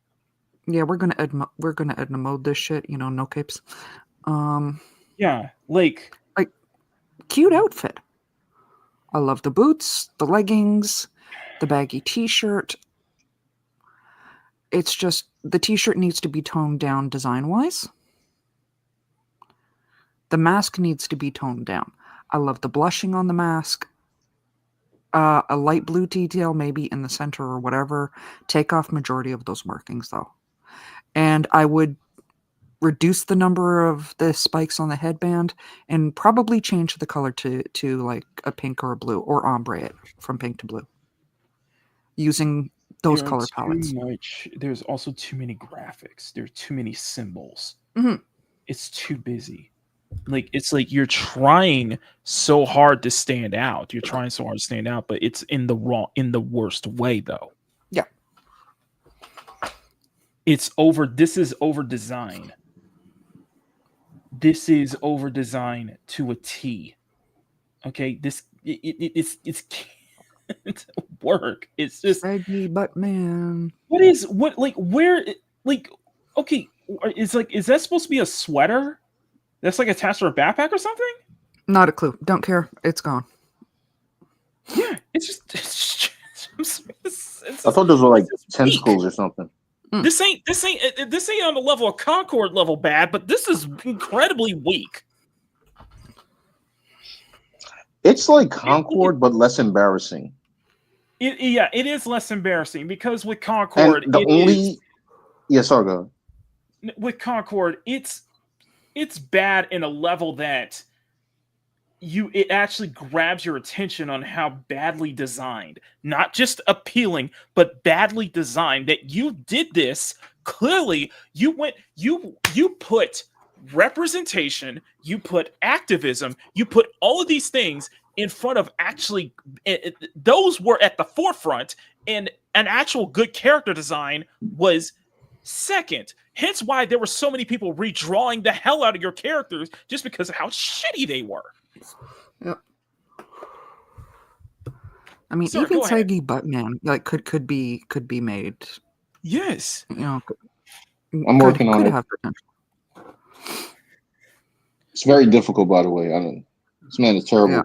Yeah, we're gonna Edna mode this shit. No capes. Yeah, like cute outfit. I love the boots, the leggings, the baggy t-shirt. It's just the t-shirt needs to be toned down design-wise. The mask needs to be toned down. I love the blushing on the mask. A light blue detail maybe in the center or whatever. Take off majority of those markings though. And I would reduce the number of the spikes on the headband and probably change the color to like a pink or a blue, or ombre it from pink to blue. Using those color palettes. There's also too many graphics. There's too many symbols. Mhm. It's too busy. Like, it's like you're trying so hard to stand out. You're trying so hard to stand out, but it's in the worst way though. Yeah. This is over design. This is over design to a T. Okay, it's can't work. It's just Saggy butt man. okay, is that supposed to be a sweater that's like attached to a backpack or something? Not a clue. Don't care. It's gone. Yeah, it's I thought those were like tentacles or something. This ain't on the level of Concord level bad, but this is incredibly weak. It's like Concord, but less embarrassing. It is less embarrassing because with Concord, And sorry, go ahead. With Concord, it's bad in a level that it actually grabs your attention on how badly designed, not just appealing, but badly designed. That you did this clearly. You put representation, you put activism, you put all of these things in front of actually those were at the forefront, and an actual good character design was second. Hence why there were so many people redrawing the hell out of your characters just because of how shitty they were. Yep. I mean, Sorry, even go ahead. saggy butt man could be made. Yes. I'm working on it. Have potential. It's very difficult, by the way. This man is terrible. Yeah.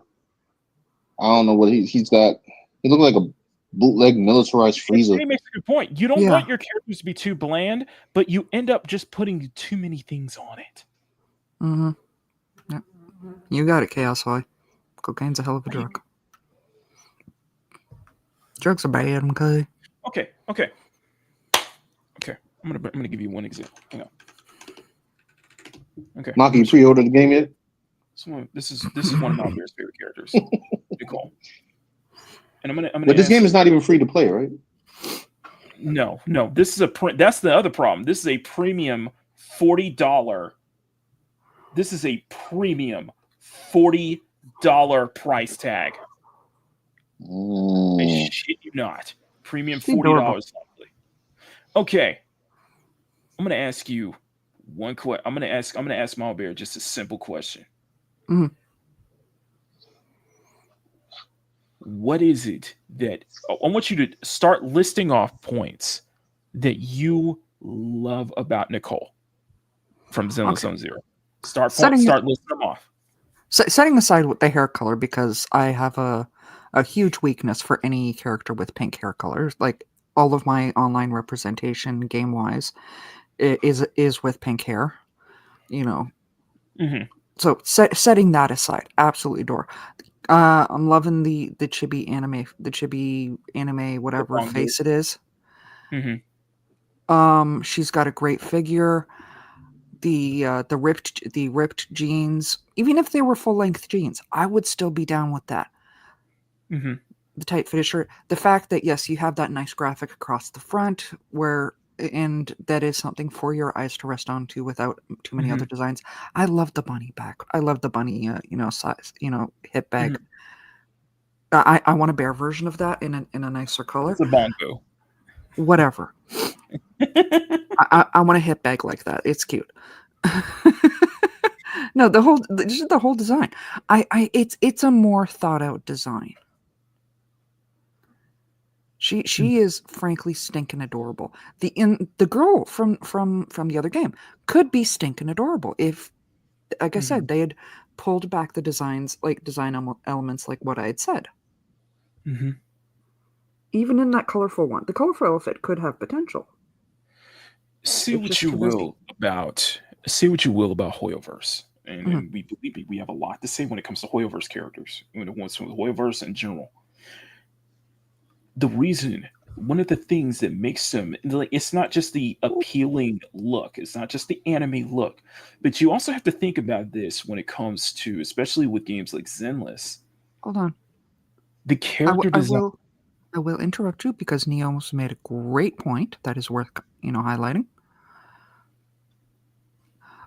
I don't know what he's got. He looked like a bootleg militarized Frieza. He makes a good point. You don't want your characters to be too bland, but you end up just putting too many things on it. Mm-hmm. Yep. You got it, Chaos High. Cocaine's a hell of a drug. Drugs are bad, okay? Okay. I'm gonna give you one example. Hang on. Okay. Maki, you pre-ordered the game yet? This is one of Malbear's favorite characters. Good call. And I'm gonna. But this game is not even free to play, right? No. This is that's the other problem. This is a premium $40. This is a premium $40 price tag. I shit you not. Premium $40. Okay. I'm gonna ask you one question. I'm gonna ask Malbear just a simple question. Mm-hmm. What is it that I want you to start listing off points that you love about Nicole from Zenless Zone Zero? Start listing them off. Setting aside with the hair color, because I have a huge weakness for any character with pink hair colors. Like all of my online representation, game wise, is with pink hair. Mm-hmm. So setting that aside, absolutely adore. I'm loving the chibi anime, whatever face it is. Mm-hmm. She's got a great figure. The ripped jeans, even if they were full length jeans, I would still be down with that. Mm-hmm. The tight fitted shirt. The fact that yes, you have that nice graphic across the front, and that is something for your eyes to rest onto without too many other designs. I love the bunny back. I love the bunny, size, hip bag. I want a bear version of that in a nicer color. It's a bongo. Whatever. I want a hip bag like that. It's cute. No, the whole design. It's a more thought out design. She is frankly stinking adorable. The girl from the other game could be stinking adorable if, like I said, they had pulled back the designs, like design elements, like what I had said. Mm-hmm. Even in that colorful one, the colorful outfit could have potential. Say what you will about Hoyoverse, and we have a lot to say when it comes to Hoyoverse characters, when it comes to Hoyoverse in general. One of the things that makes them, like, it's not just the appealing look, it's not just the anime look, but you also have to think about this when it comes to, especially with games like Zenless. Hold on. The character design. I will interrupt you because Neo almost made a great point that is worth highlighting.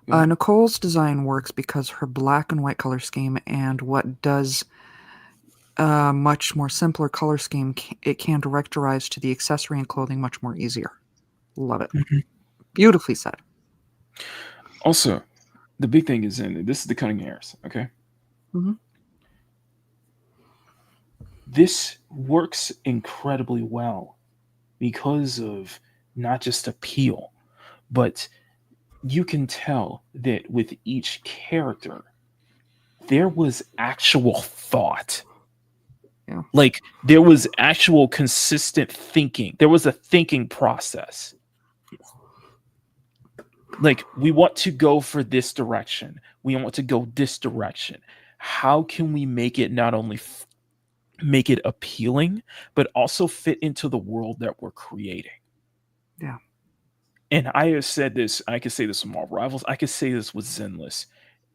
Nicole's design works because her black and white color scheme and what does much more simpler color scheme, it can directorize to the accessory and clothing much more easier. Love it. Beautifully said. Also, the big thing is this is the cutting hairs, okay? This works incredibly well because of not just appeal, but you can tell that with each character, there was actual thought. Yeah. Like, there was actual consistent thinking. There was a thinking process. Like, we want to go for this direction. We want to go this direction. How can we make it not only make it appealing, but also fit into the world that we're creating? Yeah. And I have said this, I could say this with Marvel Rivals, I could say this with Zenless.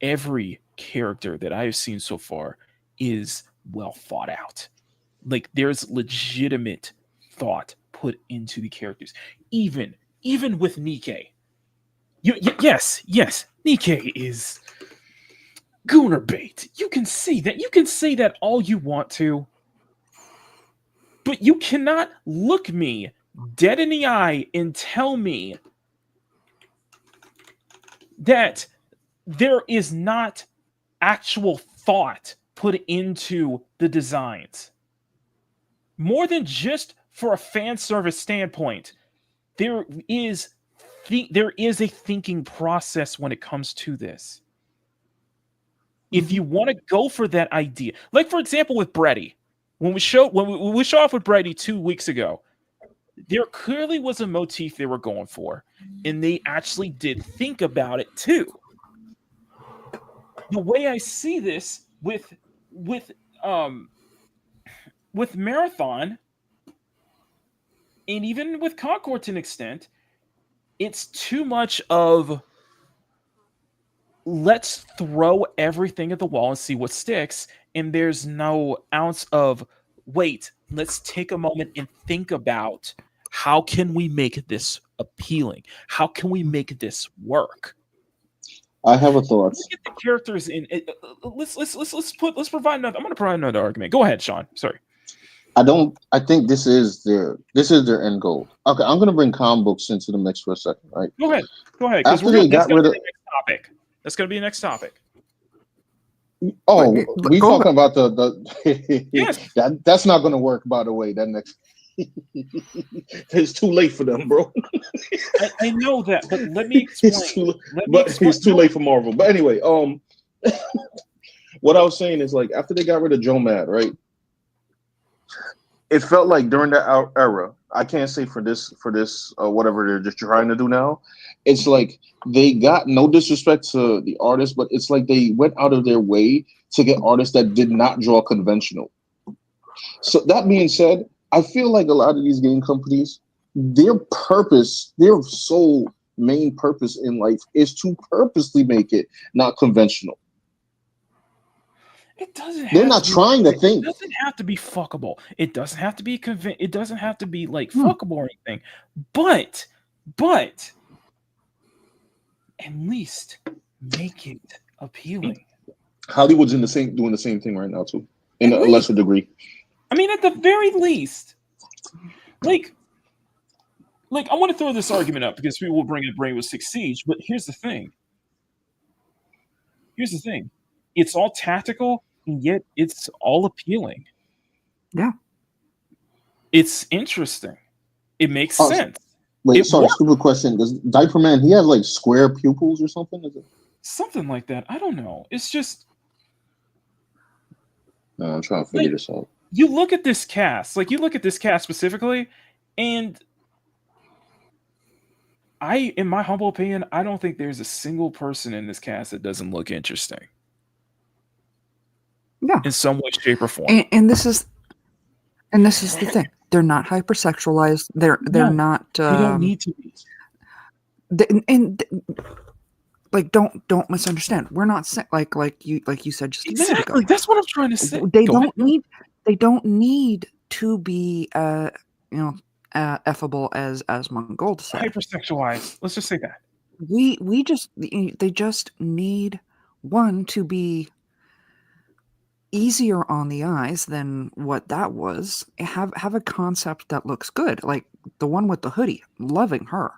Every character that I have seen so far is well thought out. Like, there's legitimate thought put into the characters. Even with Nikke. Yes, Nikke is gooner bait. You can say that. You can say that all you want to. But you cannot look me dead in the eye and tell me that there is not actual thought put into the designs. More than just for a fan service standpoint, there is a thinking process when it comes to this. If you want to go for that idea, like for example with Brady, when we show off with Brady 2 weeks ago, there clearly was a motif they were going for, and they actually did think about it too. The way I see this with Marathon, and even with Concord to an extent, it's too much of let's throw everything at the wall and see what sticks, and there's no ounce of wait, let's take a moment and think about how can we make this appealing? How can we make this work? I have a thought. Let's get the characters in. Let's provide another. I'm going to provide another argument. Go ahead, Sean. Sorry. I think this is their end goal. Okay, I'm going to bring comic books into the mix for a second, right? Go ahead. Because that's going to be the next topic. That's going to be the next topic. Oh, we talking about the yes. That's not going to work, by the way. That next, it's too late for them, bro. I know that, but let me explain. It's too late for Marvel. But anyway, what I was saying is, like, after they got rid of Joe Mad, right? It felt like during that era, I can't say for this whatever they're just trying to do now. It's like they got, no disrespect to the artists, but it's like they went out of their way to get artists that did not draw conventional. So that being said, I feel like a lot of these game companies, their purpose, their sole main purpose in life is to purposely make it not conventional. It doesn't. They're have not to be, trying to It think. doesn't have to be fuckable. It doesn't have to be It doesn't have to be like fuckable or anything. But at least make it appealing. Hollywood's doing the same thing right now too, in a lesser degree. I mean, at the very least, like I want to throw this argument up because people will bring it Rainbow Six Siege. But here's the thing. It's all tactical, and yet it's all appealing. Yeah. It's interesting. It makes sense. Wait, sorry, stupid question. Does Diaper Man, he have like square pupils or something? Is it? Something like that. I don't know. It's just. No, I'm trying to figure this out. You look at this cast, specifically, and in my humble opinion, I don't think there's a single person in this cast that doesn't look interesting. Yeah. In some way, shape, or form. And this is the thing. They're not hypersexualized. They're not. They don't need to be. Like, don't misunderstand. We're not like you said just a minute ago. That's what I'm trying to say. They don't need to be effable as Asmongold said. Hypersexualized. Let's just say that. They just need one to be easier on the eyes than what that was. Have a concept that looks good, like the one with the hoodie. Loving her.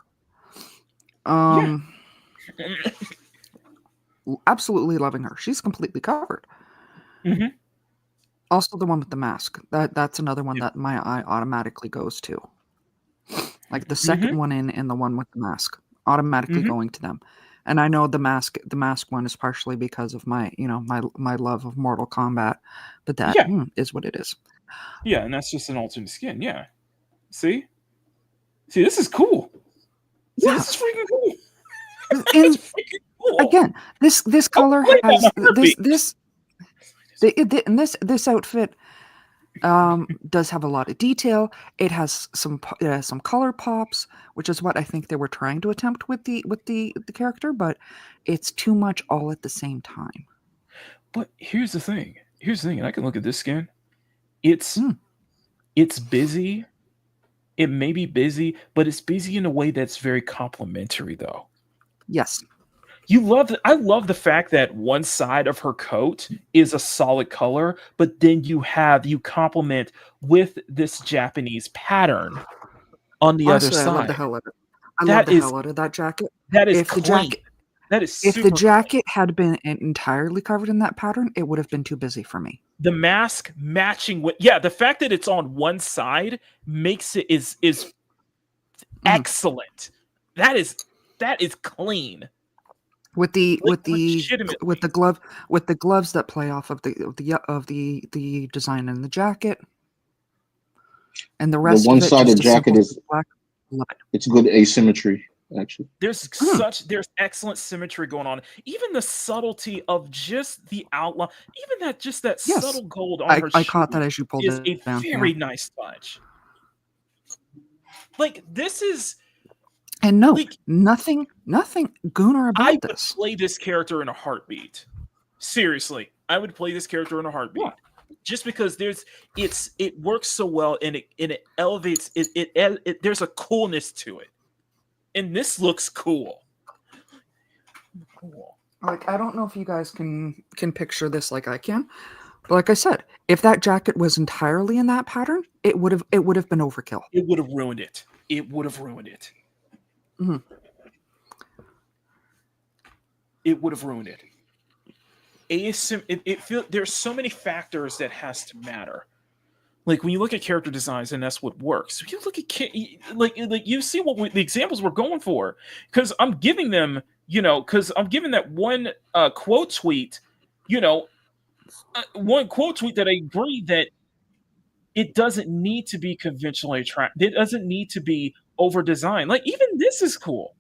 Absolutely loving her. She's completely covered. Mm-hmm. Also, the one with the mask. That's another one that my eye automatically goes to. Like the second one in the one with the mask, automatically going to them. And I know the mask one is partially because of my love of Mortal Kombat, but that is what it is. Yeah, and that's just an alternate skin. Yeah. See, this is cool. This is freaking cool. And again, this color has this outfit does have a lot of detail. It has some color pops, which is what I think they were trying to attempt with the character, but it's too much all at the same time. But here's the thing, and I can look at this skin. It's busy. It may be busy, but it's busy in a way that's very complimentary, though. Yes. I love the fact that one side of her coat is a solid color, but then you complement with this Japanese pattern on the other side. I love the hell out of it. I love the hell out of that jacket. That is clean. If the jacket had been entirely covered in that pattern, it would have been too busy for me. The mask matching with the fact that it's on one side makes it is excellent. That is clean. With the gloves that play off of the design in the jacket, and the rest. The one side of the jacket is black. Love it. It's good asymmetry. Actually, there's excellent symmetry going on. Even the subtlety of just the outline, even that subtle gold on her. I caught that as you pulled it down. Is a very nice touch. Like this is. And no, nothing gooner about this. I would play this character in a heartbeat. Seriously, I would play this character in a heartbeat. Yeah. Just because it works so well and it elevates it. There's a coolness to it, and this looks cool. Like I don't know if you guys can picture this like I can, but like I said, if that jacket was entirely in that pattern, it would have been overkill. It would have ruined it. Mm-hmm. It would have ruined it. There's so many factors that has to matter. Like when you look at character designs, and that's what works. When you look at like you see the examples we're going for, because I'm giving them, because I'm giving that one quote tweet, one quote tweet that I agree that it doesn't need to be conventionally attractive. It doesn't need to be over designed. Like even this is cool.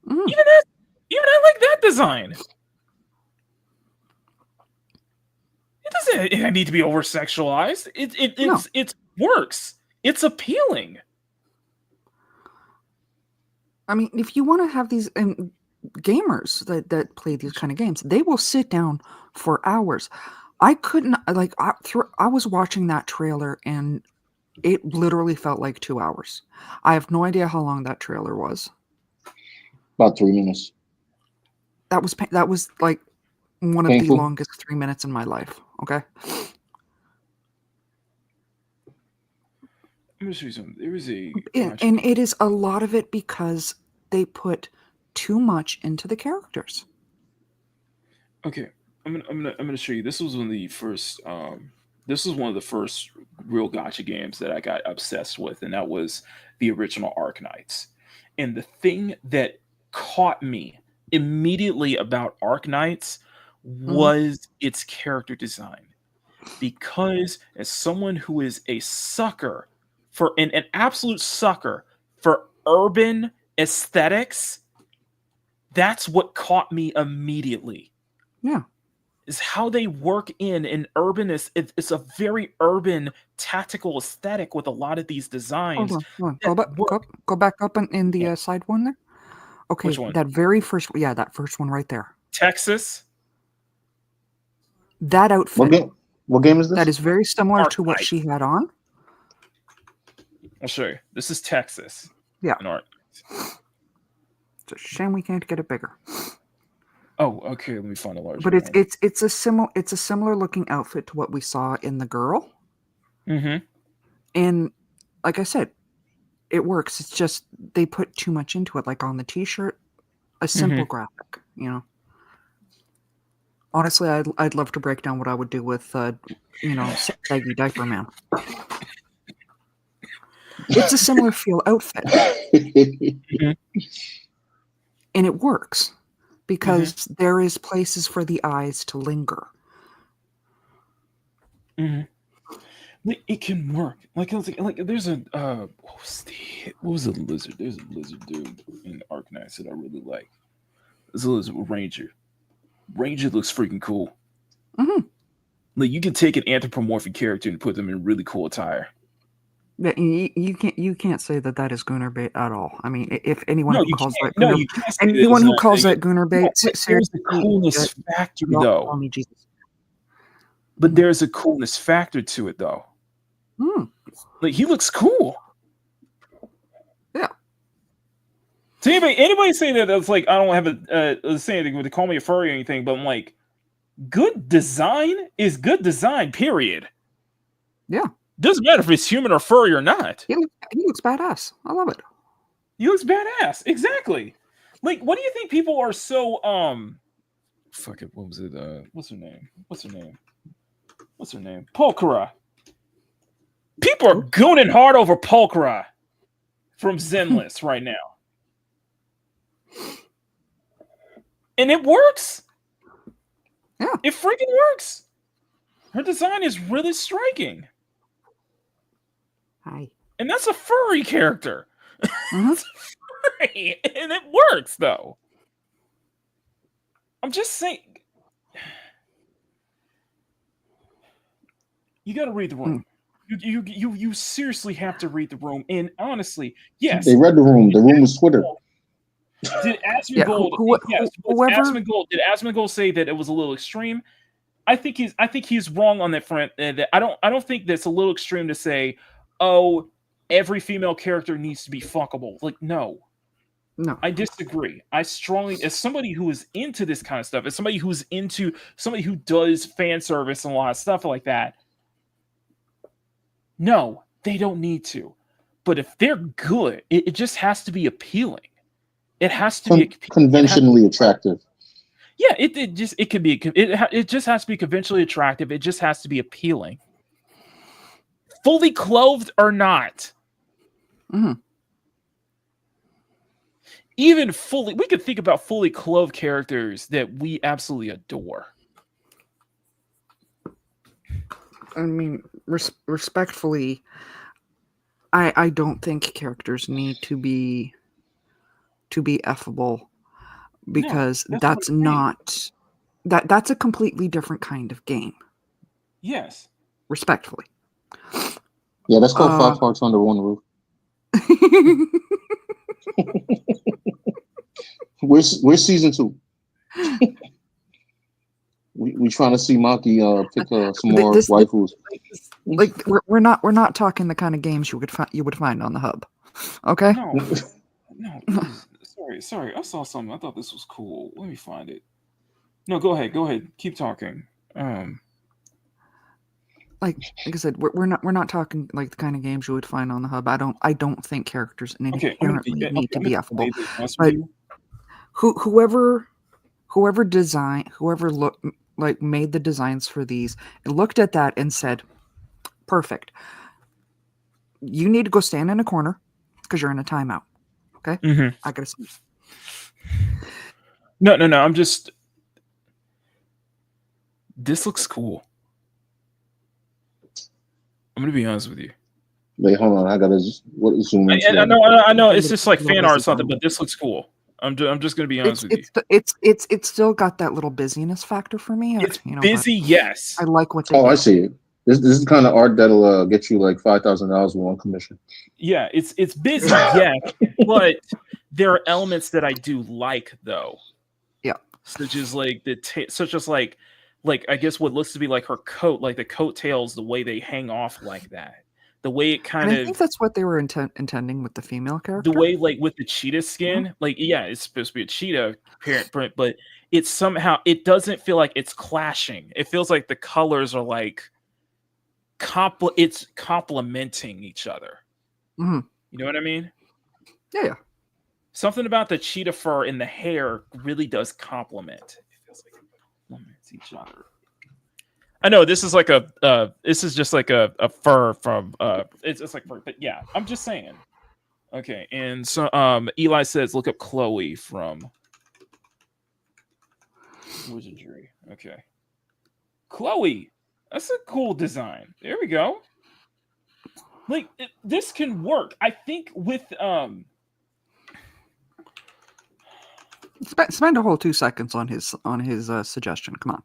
Even I like that design. It doesn't need to be over sexualized. It works. It's appealing. I mean, if you want to have these gamers that play these kind of games, they will sit down for hours. I couldn't I was watching that trailer and it literally felt like 2 hours. I have no idea how long that trailer was. About 3 minutes. That was like one of the Painful. longest 3 minutes in my life. Okay. Let me show you something. There was a And it is a lot of it because they put too much into the characters. Okay, I'm gonna show you. This was one of the first. This was one of the first real gotcha games that I got obsessed with, and that was the original Arknights. And the thing that caught me immediately about Arknights was its character design. Because as someone who is a sucker for an absolute sucker for urban aesthetics, that's what caught me immediately. Yeah. Is how they work in an urban it's a very urban tactical aesthetic with a lot of these designs. Hold on. Go back up in the side one there. Okay, Which one? that very first, that first one right there. Texas. That outfit. What game is this? That is very similar to what Arknights. she had on. I'll show you. This is Texas. Yeah. In Arknights. It's a shame we can't get it bigger. Oh, okay. Let me find a larger. But it's a similar looking outfit to what we saw in the girl. Mm-hmm. And like I said, it works. It's just they put too much into it. Like on the t-shirt, a simple graphic, you know. Honestly, I'd love to break down what I would do with saggy diaper man. It's a similar feel outfit. And it works because there is places for the eyes to linger. It can work. Like there's a what was the lizard? There's a lizard dude in Arknights that I really like. There's a lizard Ranger. Ranger looks freaking cool. Like you can take an anthropomorphic character and put them in really cool attire. You can't say that is Gunnar bait at all. I mean, if anyone No, who you calls can't. that No, Gunnar, you can't say anyone that who it's calls not- that Gunnar bait, No, but there's a coolness factor though. Call me Jesus. But there's a coolness factor to it though. Like he looks cool. Yeah. So anybody say that's like I don't have a say anything to call me a furry or anything, but I'm like, good design is good design. Period. Yeah. Doesn't matter if it's human or furry or not. He looks badass. I love it. He looks badass. Exactly. Like, what do you think people are so fuck it, what was it? What's her name? Polkara. People are gooning hard over Polkara from Zenless right now. And it works. Yeah. It freaking works. Her design is really striking. Hi. And that's a furry character. It's furry, and it works though. I'm just saying. You got to read the room. You seriously have to read the room. And honestly, yes. They read the room. The room was Twitter. Did Asmongold? Did Asmongold say that it was a little extreme? I think he's wrong on that front. That I don't think that's a little extreme to say, oh, every female character needs to be fuckable. Like, no. I disagree. I strongly, as somebody who is into this kind of stuff, as somebody who does fan service and a lot of stuff like that, no, they don't need to. But if they're good, it just has to be appealing. It has to be conventionally attractive. Yeah, it just has to be conventionally attractive. It just has to be appealing. Fully clothed or not. Even we could think about fully clothed characters that we absolutely adore. I mean, respectfully, I don't think characters need to be effable because that's a completely different kind of game. Yes. Respectfully. Yeah, that's called 5 Hearts Under One Roof. Where's season 2? we trying to see Maki pick some more waifus. Like we're not talking the kind of games you would find on the hub. Okay. No, sorry. I saw something. I thought this was cool. Let me find it. No, go ahead. Keep talking. Like I said, we're not talking like the kind of games you would find on the hub. I don't think characters inherently need to be affable. But whoever made the designs for these and looked at that and said, perfect. You need to go stand in a corner because you're in a timeout. Okay? Mm-hmm. I gotta see. No. I'm just. This looks cool. I'm gonna be honest with you. Wait, hold on. I gotta zoom in. I know. It's just like fan art or something, but this looks cool. I'm just gonna be honest with you. It's still got that little busyness factor for me. It's busy, yes. I like what they do. I see it. This is the kind of art that'll get you like $5,000 with one commission. Yeah, it's busy, yeah, but there are elements that I do like though. Yeah, such as like like I guess what looks to be like her coat, like the coattails, the way they hang off like that. The way it kind of. I think that's what they were intending with the female character. The way, like with the cheetah skin, like yeah, it's supposed to be a cheetah parent print, but it's somehow it doesn't feel like it's clashing. It feels like the colors are like it's complementing each other. Mm-hmm. You know what I mean? Yeah. Something about the cheetah fur in the hair really does complement. It feels like it complements each other. I know this is like this is just like a fur from it's like fur, but yeah, I'm just saying. Okay, and so Eli says look up Chloe from Wizardry. Okay. Chloe. That's a cool design. There we go. Like this can work. I think with spend a whole 2 seconds on his suggestion. Come on.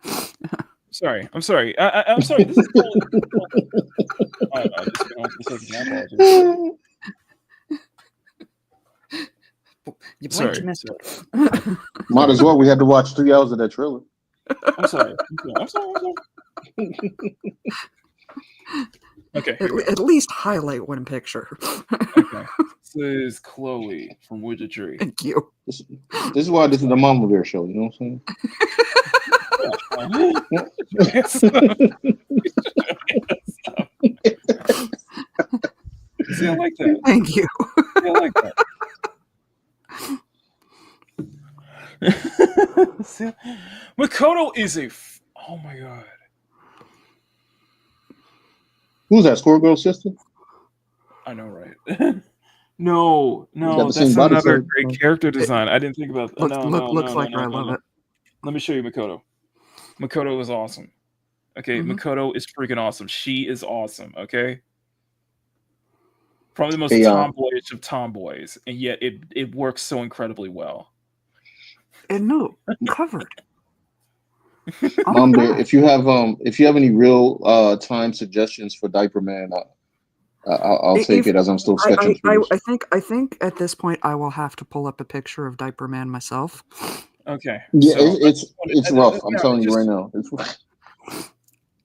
I'm sorry. I'm sorry. This is cool. You blinked, you missed it. Might as well. We had to watch 3 hours of that trailer. I'm sorry. Okay. At least highlight one picture. Okay. This is Chloe from Wizardry. Thank you. This is why this is the Mama Bear show. You know what I'm saying? See, I like that. Thank you. I like that. See, Makoto is oh my god. Who's that? Squirrel's sister? I know, right? No, that's another great character design. I didn't think about that. Looks like I love it. Let me show you Makoto. Makoto is awesome. Okay, Makoto is freaking awesome. She is awesome. Okay, probably the most tomboyish of tomboys, and yet it works so incredibly well. And no, covered. Mom Bear, if you have any real time suggestions for Diaper Man, I'll take it as I'm still sketching. I think at this point I will have to pull up a picture of Diaper Man myself. Okay. Yeah, so, it's rough. I'm telling you right now.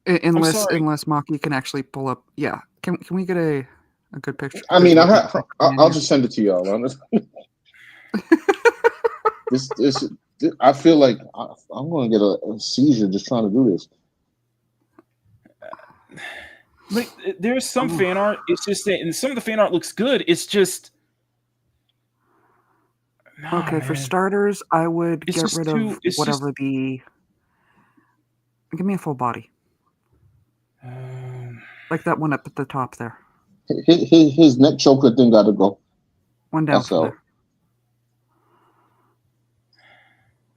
Unless Maki can actually pull up. Yeah, can we get a good picture? I mean, I'll just send it to y'all. Honestly. This I feel like I'm going to get a seizure just trying to do this. Like there's some fan art. It's just that, and some of the fan art looks good. It's just okay. For starters, I would get rid of whatever the. Give me a full body, like that one up at the top there. His neck choker thing got to go. One down from there.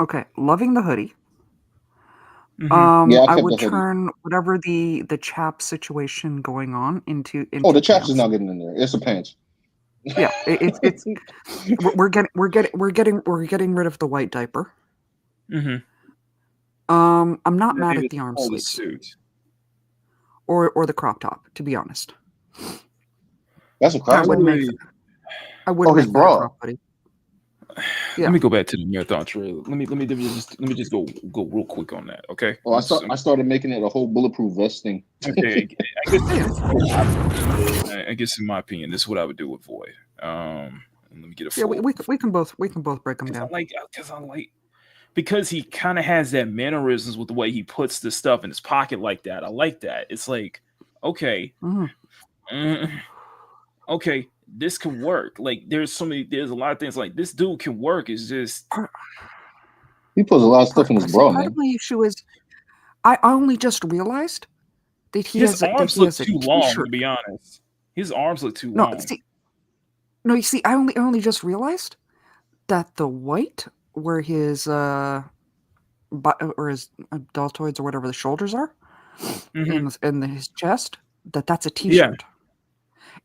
Okay, loving the hoodie. Mm-hmm. I would turn whatever the chap situation going on into the chaps is not getting in there. It's the pants. Yeah, it's we're getting rid of the white diaper. Mm-hmm. I'm not mad at the arm sleeves or the crop top, to be honest. That's a crop top. I would make his bra. Let me go back to the marathon trailer. Let me just go real quick on that. Okay. Oh, I started making it a whole bulletproof vest thing. Okay. I guess in my opinion, this is what I would do with Void. Let me get a Yeah, full. we can both break them down. Because he kind of has that mannerisms with the way he puts the stuff in his pocket like that. I like that. It's like, okay, okay, this can work. Like there's a lot of things like this dude can work. It's just he puts a lot of stuff in his bra, Part man. of my issue is I only just realized that his arms look too long. To be honest, his arms look too long. You see, I only just realized that the white where his or his deltoids or whatever the shoulders are in his chest, that's a t-shirt.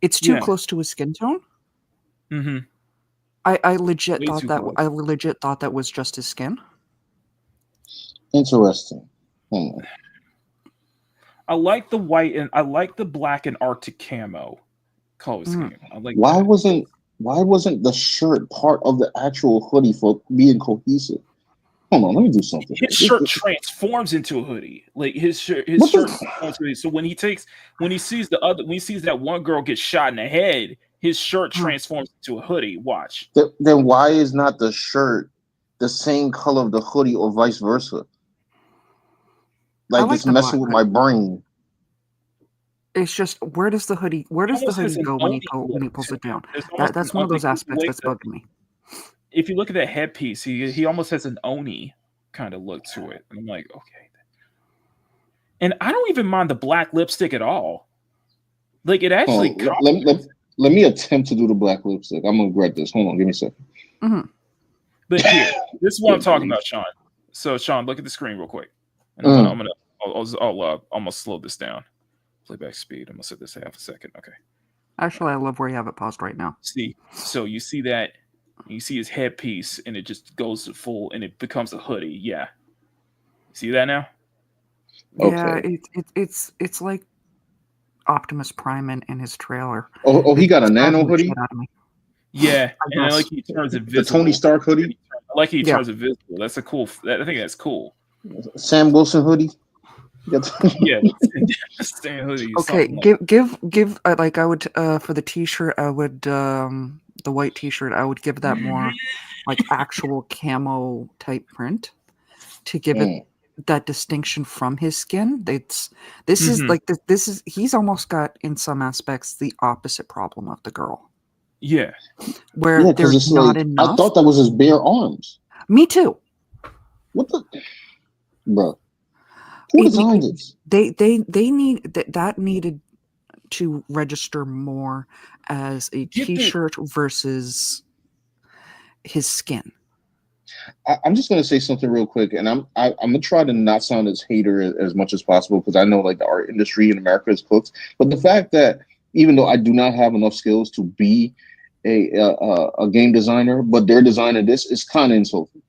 It's too close to his skin tone. I legit thought that was just his skin. Interesting. I like the white and I like the black and Arctic camo color scheme. I like. Why wasn't the shirt part of the actual hoodie for being cohesive? Hold on, let me do something. His shirt transforms into a hoodie. Like his shirt transforms into a hoodie. So when he sees that one girl get shot in the head, his shirt transforms into a hoodie. Watch. Then why is not the shirt the same color of the hoodie or vice versa? Like it's messing with my brain. It's just where does the hoodie go when he pulls it down? That's one of those aspects that's bugging me. If you look at that headpiece, he almost has an Oni kind of look to it. And I'm like, okay. And I don't even mind the black lipstick at all. Like it actually. Let me attempt to do the black lipstick. I'm gonna regret this. Hold on, give me a second. But here, this is what I'm talking about, Sean. So Sean, look at the screen real quick. And I'll almost slow this down. Playback speed. I'm gonna set this half a second. Okay. Actually, I love where you have it paused right now. See, so you see that. You see his headpiece, and it just goes to full, and it becomes a hoodie. Yeah, see that now? Yeah, it's like Optimus Prime in his trailer. Oh, he got a nano hoodie. Yeah, and like he turns it visible. The Tony Stark hoodie. Like he turns it visible. That's a cool. I think that's cool. Sam Wilson hoodie. Yeah, Sam hoodie. Okay, give like I would for the t-shirt I would the white t-shirt I would give that more like actual camo type print to give it that distinction from his skin. This is he's almost got in some aspects the opposite problem of the girl. Yeah, where there's not enough. I thought that was his bare arms. Me too. What the, bro? Who designed this? They need that needed to register more as a t-shirt versus his skin. I'm just gonna say something real quick, and I'm gonna try to not sound as hater as much as possible because I know like the art industry in America is cooked. But the fact that even though I do not have enough skills to be a game designer, but they're designing this is kind of insulting,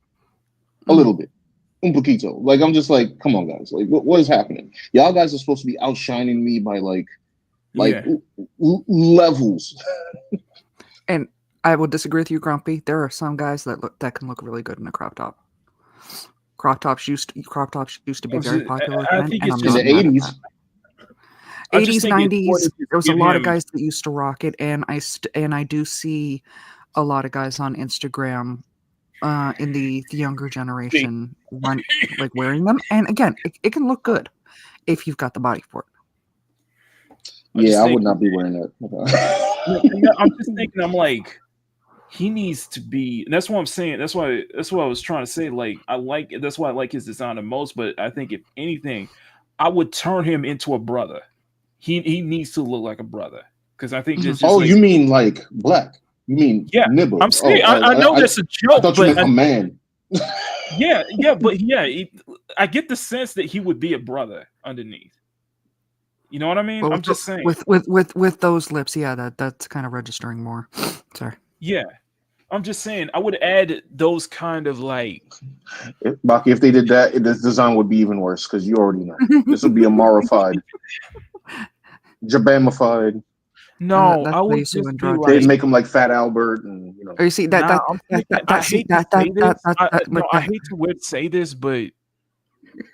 a little bit. Un poquito. Like I'm just like, come on, guys. Like, what is happening? Y'all guys are supposed to be outshining me by levels. And I will disagree with you, Grumpy. There are some guys that can look really good in a crop top. Crop tops used to be very popular then, and I'm not in the 80s. 80s, 90s. There was a lot of guys that used to rock it, and I do see a lot of guys on Instagram in the younger generation wearing them. And again, it can look good if you've got the body for it. Yeah, I would not be wearing that. I'm just thinking, I'm like, he needs to be, and that's what I'm saying. That's what I was trying to say. Like, that's why I like his design the most. But I think if anything, I would turn him into a brother. He needs to look like a brother because I think just you mean like black? You mean nibble? I'm saying I know that's a joke, I thought you meant a man. but I get the sense that he would be a brother underneath. You know what I mean? Well, I'm just saying with those lips, yeah, that's kind of registering more. Sorry. Yeah, I'm just saying I would add those kind of like. Baki, if they did that, this design would be even worse because you already know this would be Amarified, Jabamified. No, That's I why would he's so just be androgynous. They'd like, make him like Fat Albert, and you know. Or you see nah, I'm thinking, I see hate to say this. but I hate to say this, but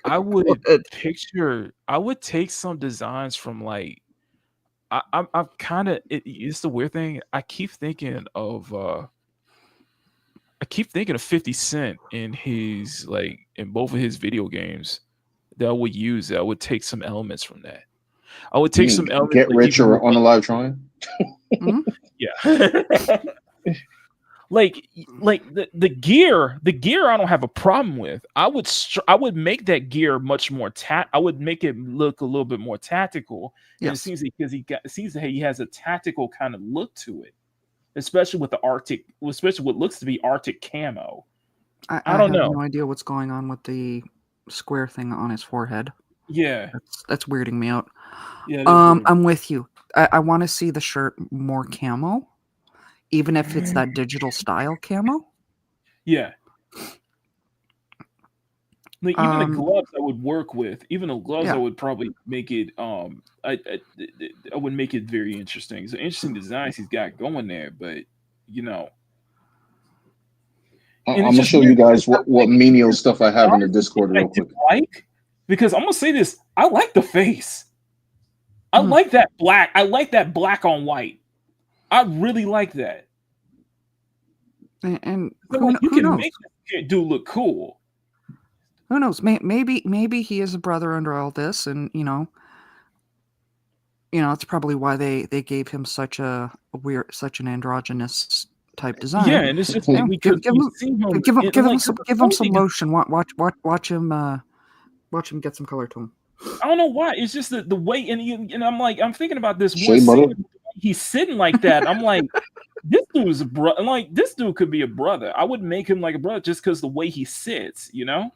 I would I would take some designs from like I'm kind of it's the weird thing. I keep thinking of 50 Cent in his like in both of his video games that I would use. That I would take some elements from that. I would You take mean some elements Get like Rich even or On the Live Trying? yeah. like the gear I don't have a problem with. I would make that gear much more I would make it look a little bit more tactical. And it Yes. seems because it seems that he has a tactical kind of look to it, especially with the Arctic, especially what looks to be Arctic camo. I don't have know. no idea what's going on with the square thing on his forehead. Yeah. That's weirding me out. Yeah, it is weirding. I'm with you. I want to see the shirt more camo, even if it's that digital style camo. Yeah. Like even the gloves I would work with, even the gloves I would probably make it I would make it very interesting. So interesting designs he's got going there, but you know. I'm gonna show you guys what menial stuff I have in the Discord real quick. Because I'm gonna say this, I like the face. I like that black. I like that black on white. I really like that. And So, who knows? Make this dude look cool. Who knows? Maybe he is a brother under all this, and you know, it's probably why they gave him such an androgynous type design. Yeah, and it's just because give him some lotion. Watch him get some color to him. I don't know why. It's just the way, and I'm thinking about this Shea one butter? scene. He's sitting like that. I'm like, this dude is a brother. Like this dude could be a brother. I would make him like a brother just because the way he sits. You know.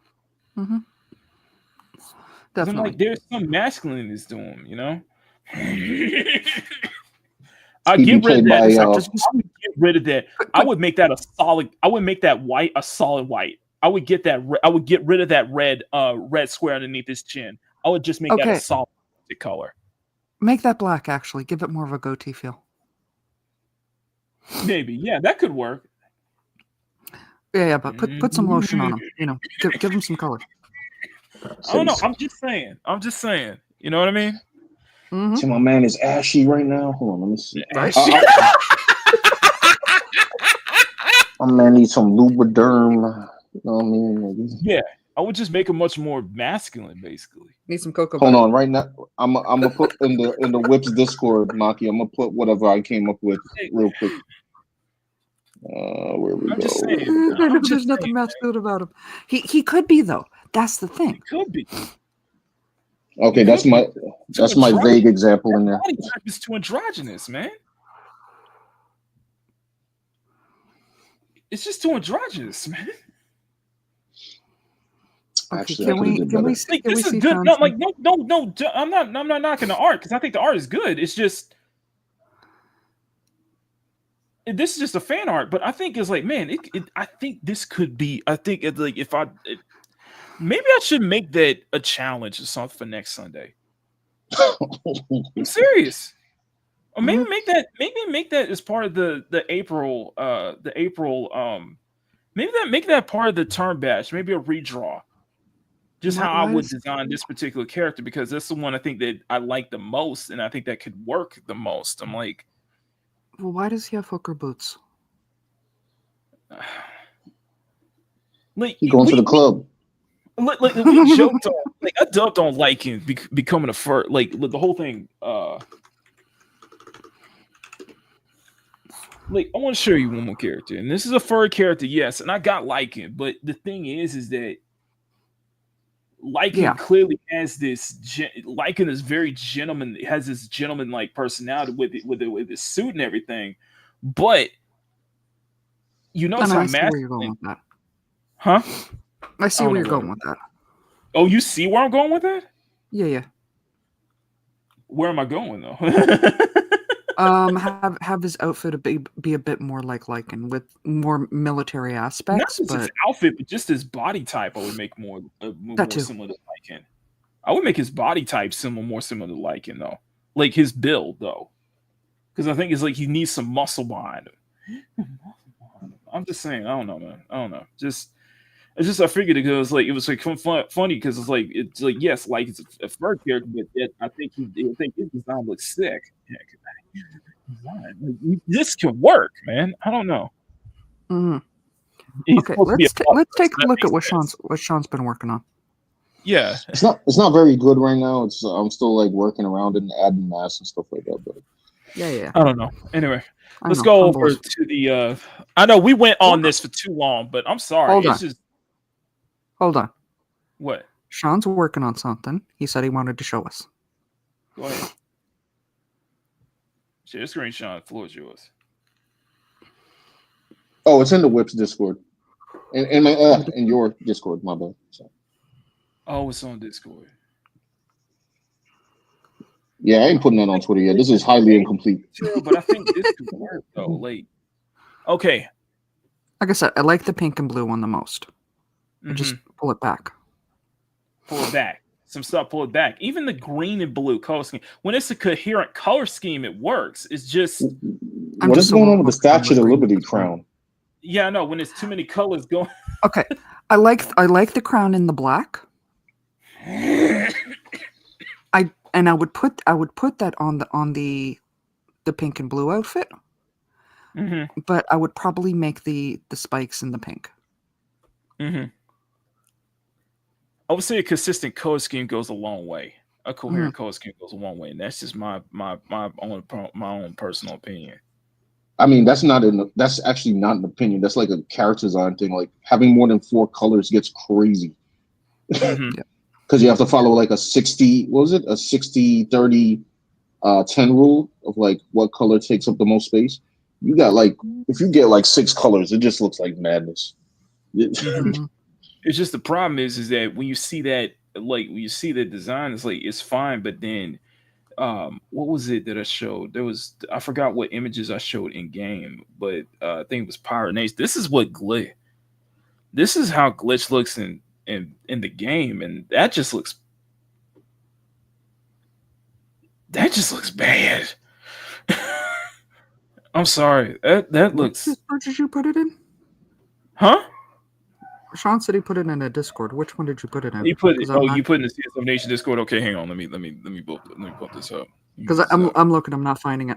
Mm-hmm. Definitely. I'm like, there's some masculineness to him. You know. I get rid of that. I would get rid of that. I would make that a solid. I would make that white a solid white. I would get that. I would get rid of that red square underneath his chin. I would just make that a solid color. Make that black. Actually, give it more of a goatee feel. Maybe, yeah, that could work. Yeah, but put some lotion on him. You know, give him some color. I don't know. I'm just saying. You know what I mean? Mm-hmm. See, my man is ashy right now. Hold on, let me see. My man needs some Lubriderm. You know what I mean? Yeah, I would just make him much more masculine, basically. Need some cocoa. Hold on, right now. I'm gonna put in the Whips Discord, Maki. I'm gonna put whatever I came up with real quick. Where we go? There's nothing masculine about him. He could be though. That's the thing. He could be. Okay, that's my vague example in there. Body type is too androgynous, man. It's just too androgynous, man. Actually, can we see good. No, like no. I'm not knocking the art because I think the art is good. It's just this is just a fan art, but I think it's like, man, I think this could be. I think it's like maybe I should make that a challenge or something for next Sunday. I'm serious. Or maybe make that as part of the April make that part of the turn batch, maybe a redraw. Just how I would design this particular character, because that's the one I think that I like the most, and I think that could work the most. I'm like, well, why does he have hooker boots? Like he going to the club. Like we joked on, like I dubbed on liking becoming a fur, like the whole thing. Like I want to show you one more character, and this is a furry character, yes, and I got liking, but the thing is that liking clearly has this. Liking is very gentleman. It has this gentleman-like personality with his suit and everything, but you know how where you're going with that, huh? I see where you're going with that. Oh, you see where I'm going with that? Yeah. Where am I going though? Have his outfit be a bit more like Lycan with more military aspects. Not just his outfit, but just his body type. I would make more similar to Lycan. I would make his body type more similar to Lycan though, like his build though. because I think it's like he needs some muscle behind him. I'm just saying, I don't know, man. I don't know. It's just I figured it was like funny because it's like yes, like it's a fur character, but I think his design looks sick. This can work, man. I don't know. Mhm. He's Okay, supposed to be a let's take so a that look at makes what Sean's been working on. Yeah, It's not very good right now. It's I'm still like working around it and adding masks and stuff like that. But Yeah. I don't know. Anyway, I let's know, go humble over as- to the. I know we went on this for too long, but I'm sorry. Hold It's on. just Hold on. what. Sean's working on something. He said he wanted to show us. Go ahead. Share the screen, Sean. The floor is yours. oh, it's in the Whips Discord, in my in your Discord. My bad. So, Oh, it's on Discord. yeah, I ain't putting that on Twitter yet. This is highly incomplete. True, but I think this could work though. Like, okay, Like I said, I like the pink and blue one the most. I just Mhm. pull it back. pull it back. Some stuff, pull it back. Even the green and blue color scheme. When it's a coherent color scheme, it works. It's just What is going on with the Statue of Liberty crown? yeah, no. When there's too many colors going. Okay, I like the crown in the black. I would put that on the pink and blue outfit, Mm-hmm. but I would probably make the spikes in the pink. Mm-hmm. I would say a consistent color scheme goes a long way. A coherent color scheme goes a long way, and that's just my own personal opinion. I mean, that's actually not an opinion. That's like a character design thing. Like having more than 4 colors gets crazy. Mm-hmm. Because you have to follow like a 60, what was it? A 60, 30, 10 rule of like what color takes up the most space. You got like, if you get like 6 colors, it just looks like madness. Mm-hmm. It's just the problem is that when you see that, like when you see the design, it's like it's fine, but then what was it that I showed? I forgot what images I showed in game, but I think it was Pirate Nation. This is how Glitch looks in the game, and that just looks bad. I'm sorry. That looks. Where did you put it in? Huh? Sean said he put it in a Discord. Which one did you put it in? You put it. Oh, you put it in the CSM Nation Discord. Okay, hang on. Let me pull this up. Because I'm looking. I'm not finding it.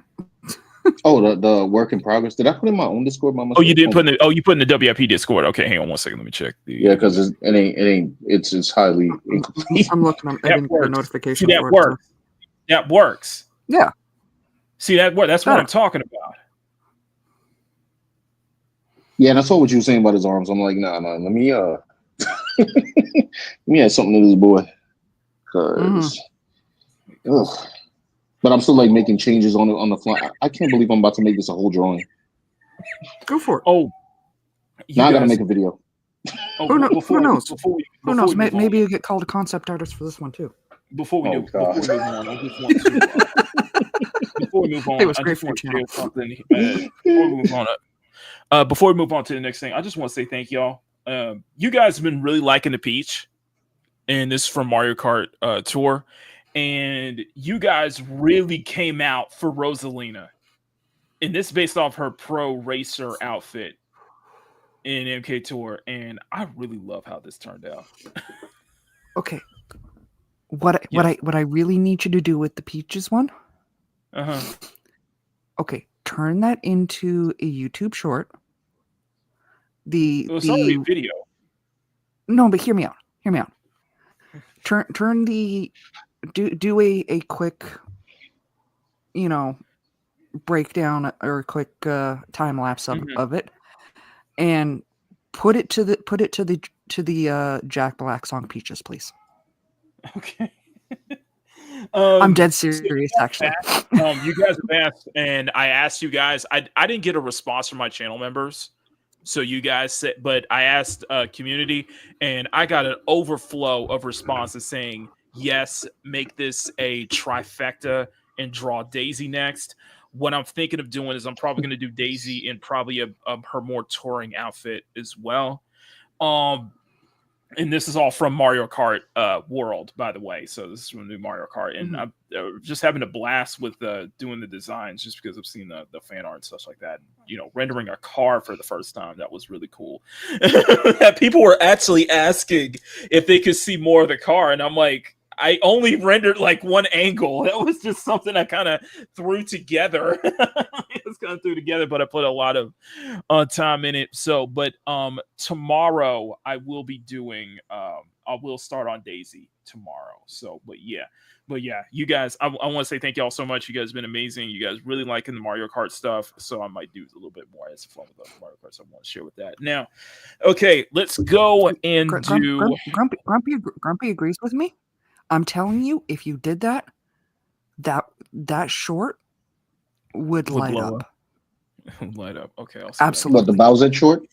Oh, the work in progress. Did I put in my own Discord by myself? Oh, you didn't put in the. Oh, you put in the WIP Discord. Okay, hang on one second. Let me check. Yeah, because it's highly incomplete. I'm looking. I didn't get a notification. See, that works. That works. Yeah. See that work. That's what I'm talking about. Yeah, and I saw what you were saying about his arms. I'm like, nah. Let me let me add something to this boy. Cause, but I'm still like making changes on the fly. I can't believe I'm about to make this a whole drawing. Go for it. Oh, now I gotta make a video. Oh, who knows? Who knows? Maybe you get called a concept artist for this one too. Before we move on, I just want to. Before we move on, It was I great just for want to your share something. Before we move on to the next thing, I just want to say thank y'all. You guys have been really liking the Peach, and this is from Mario Kart Tour, and you guys really came out for Rosalina, and this is based off her pro racer outfit in MK Tour, and I really love how this turned out. Okay, what I really need you to do with the Peaches one? Okay, turn that into a YouTube short. It was already a video. No, but hear me out. Hear me out. Turn the do a quick, breakdown or a quick time lapse of it, and put it to the Jack Black song "Peaches," please. Okay. I'm dead serious, actually. You guys have asked, and I asked you guys. I didn't get a response from my channel members. So you guys said, but I asked community, and I got an overflow of responses saying, yes, make this a trifecta and draw Daisy next. What I'm thinking of doing is I'm probably going to do Daisy in probably her more touring outfit as well. And this is all from Mario Kart World, by the way. So this is from the new Mario Kart, and I'm just having a blast with doing the designs, just because I've seen the fan art and stuff like that. Rendering a car for the first time, that was really cool. People were actually asking if they could see more of the car, and I'm like, I only rendered like one angle. That was just something I kind of threw together. But I put a lot of time in it. So, but tomorrow I will be doing. I will start on Daisy tomorrow. So, but yeah, you guys, I want to say thank y'all so much. You guys have been amazing. You guys really liking the Mario Kart stuff. So I might do a little bit more as fun with the Mario Kart. So I want to share with that. Now, okay, let's go and do. Grumpy agrees with me. I'm telling you, if you did that short would light up. Light up. Okay, I'll absolutely. What, the Bowser short?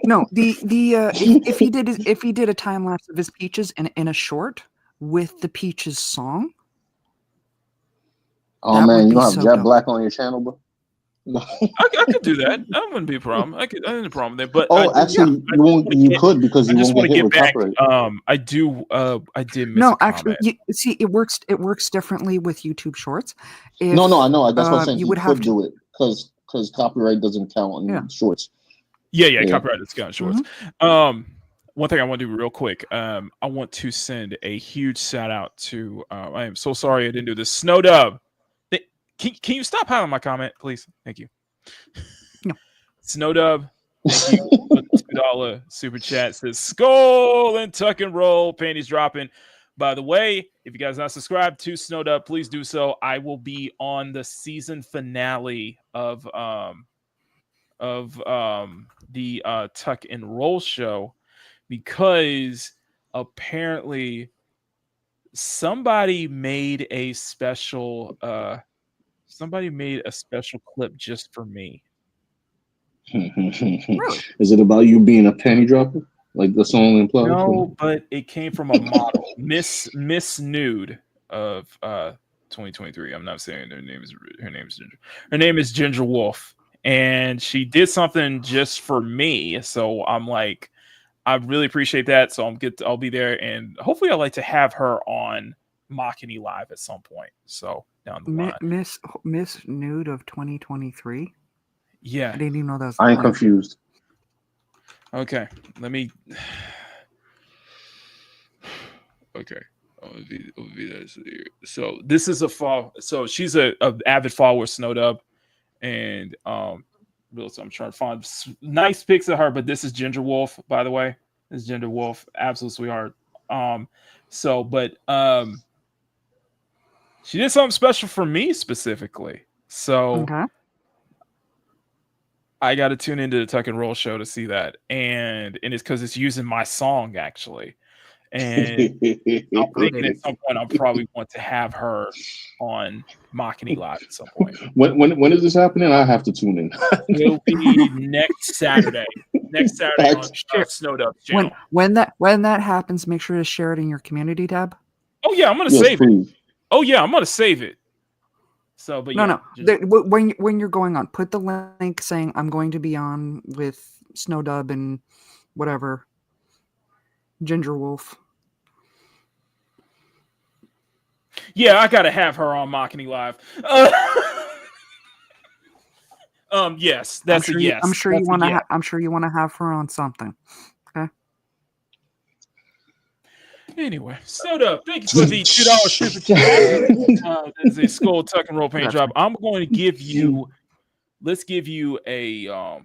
No, if he did a time lapse of his Peaches in a short with the Peaches song. Oh man, you don't have Jet Black on your channel, bro? I could do that. That wouldn't be a problem. I had a problem there. But you could because you won't get hit with copyright. I did miss no, actually, it works differently with YouTube Shorts. No, I know. That's what I'm saying. You would have to do it because copyright doesn't count on shorts. Yeah, copyright doesn't count on shorts. One thing I want to do real quick. I want to send a huge shout out to. I am so sorry I didn't do this. Snow Dub. Can you stop highlighting my comment, please? Thank you. No. Snowdub, thank you. $2 super chat says skull and tuck and roll, panties dropping. By the way, if you guys not subscribed to Snowdub, please do so. I will be on the season finale of the tuck and roll show, because apparently somebody made a special clip just for me. Is it about you being a panty dropper, like the song implies? No, but it came from a model, Miss Nude of 2023. I'm not saying her name is Ginger. Her name is Ginger Wolf, and she did something just for me. So I'm like, I really appreciate that. So I'll be there, and hopefully I'd like to have her on Makini Live at some point. So down the line. Miss Nude of 2023. Yeah, I didn't even know that was. I ain't confused. Okay, let me. Okay, so this is so she's a avid follower of Snowdub, and so I'm trying to find nice pics of her. But this is Ginger Wolf, by the way. This is Ginger Wolf, absolute sweetheart. She did something special for me specifically. So I got to tune into the Tuck and Roll show to see that. And it's because it's using my song, actually. And I'm thinking at some point I'll probably want to have her on Makini Live at some point. When is this happening? I have to tune in. It'll be next Saturday. Next Saturday on Snowdub's channel. When that happens, make sure to share it in your community tab. Oh yeah, I'm gonna save it. Oh yeah, I'm gonna save it. So, but when you're going on, put the link saying I'm going to be on with Snowdub and whatever Ginger Wolf. Yeah, I gotta have her on Makini Live. Yes, that's a yes. I'm sure you want to. I'm sure you want to have her on something. Okay. Anyway, Soda, thank you for the $2 super chat. That is a skull tuck and roll paint job. I'm going to give you. Let's give you a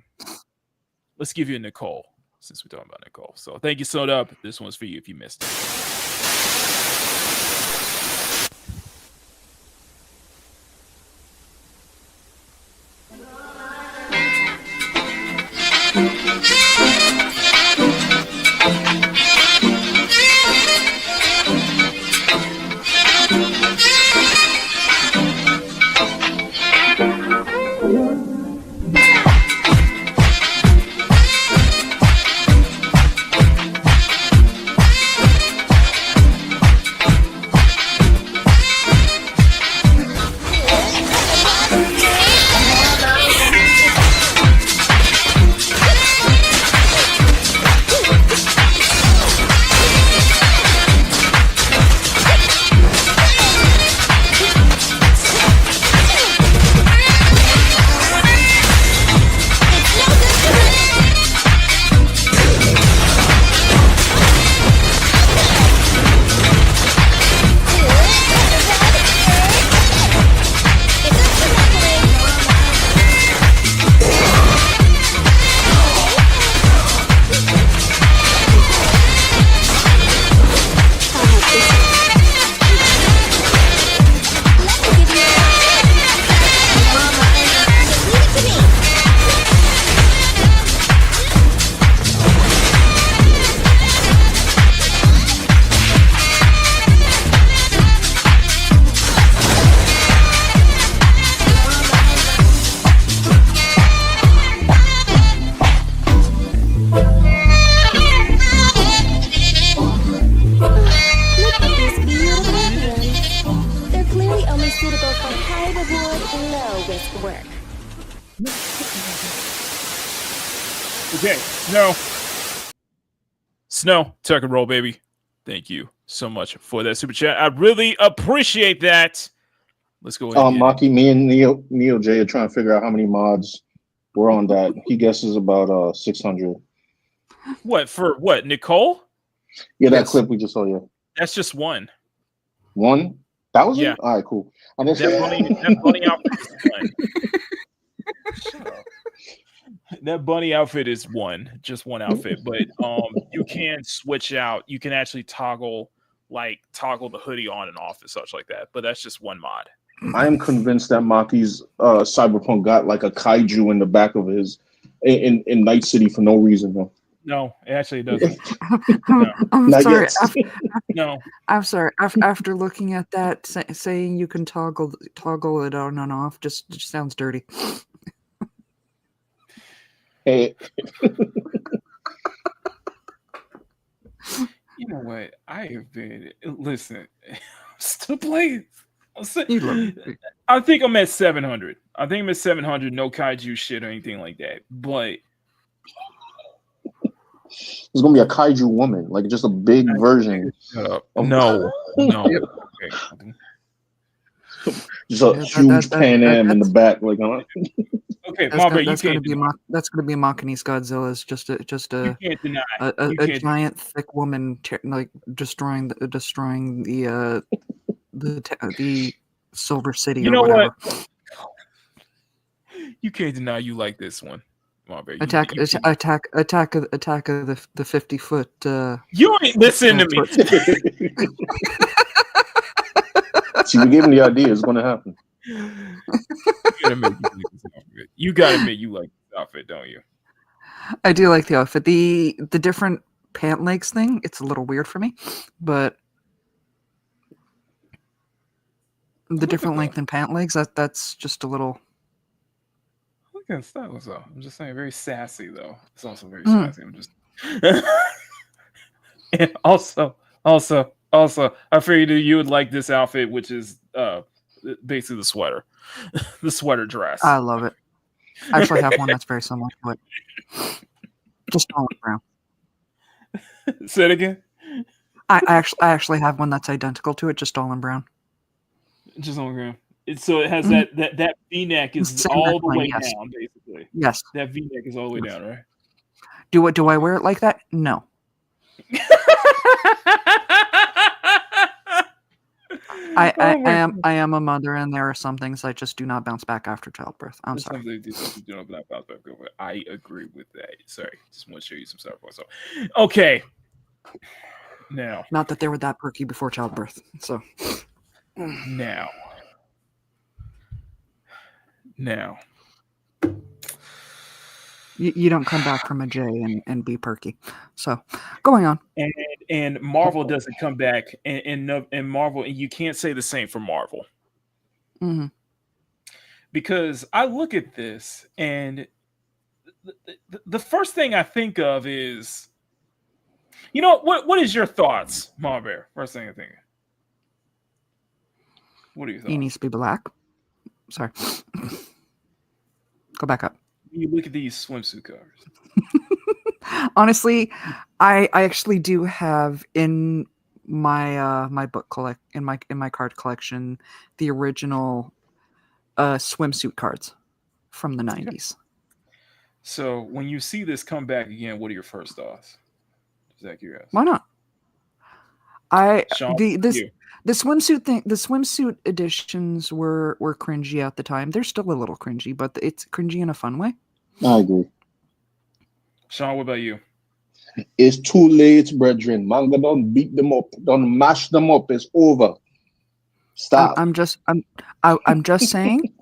Nicole, since we're talking about Nicole. So thank you, Soda. This one's for you if you missed it. low risk work. Okay, Snow, tuck and roll, baby. Thank you so much for that super chat. I really appreciate that. Let's go ahead. Maki, me and Neo J are trying to figure out how many mods were on that. He guesses about 600. What for? What, Nicole? Yeah, that clip we just saw. Yeah, that's just one. One? That was Yeah. it? All right, cool. And That bunny outfit is one. That bunny outfit is just one outfit. But you can switch out. You can actually toggle the hoodie on and off and such like that. But that's just one mod. I am convinced that Maki's Cyberpunk got like a kaiju in the back of his in Night City for no reason though. No, it actually doesn't. I'm Not sorry. yet. No. I'm sorry. After looking at that, saying you can toggle it on and off just sounds dirty. Hey. You know what? I have been listen. Still playing. I think I'm at 700. I think I'm at 700. No kaiju shit or anything like that. But there's gonna be a kaiju woman, like just a big version. No. Okay. Just a huge Pan Am in the back, like. Okay, that's gonna be Makini's Godzilla. It's just a you can't deny. a giant thick woman like destroying the Silver City. You or know whatever. what? You can't deny you like this one. So Attack of the 50-foot. You ain't listen to me. See, we gave him the idea. It's going to happen. You gotta admit you like this outfit, don't you? I do like the outfit. The different pant legs thing, it's a little weird for me, but the different length in pant legs, that's just a little. Look at stylish though. I'm just saying, very sassy though. It's also very sassy. I'm just. And also, I figured you would like this outfit, which is basically the sweater, the sweater dress. I love it. I actually have one that's very similar to it. Just olive brown. Say it again. I actually have one that's identical to it, just all in brown. Just on ground. So it has that V-neck is all the way down, basically. Yes. That V-neck is all the way down, right? Do I wear it like that? No. I am a mother, and there are some things I just do not bounce back after childbirth. I'm sorry. I agree with that. Sorry, just want to show you some stuff. So, okay. Now, not that they were that perky before childbirth. So, now, you don't come back from a J and be perky. So, going on. And Marvel doesn't come back, and Marvel, and you can't say the same for Marvel. Mm-hmm. Because I look at this, and the first thing I think of is, you know, what is your thoughts, Marbear? First thing I think. What are your thoughts? He needs to be black. Sorry. Go back up. You look at these swimsuit covers. Honestly, I actually do have in my my book in my card collection the original swimsuit cards from the 90s. So when you see this come back again, what are your first thoughts? Zach, you guys. Why not? The swimsuit thing, the swimsuit editions were cringy at the time. They're still a little cringy, but it's cringy in a fun way. I agree. Sean, what about you? It's too late, brethren. Manga don't beat them up, don't mash them up. It's over. Stop. I'm just saying.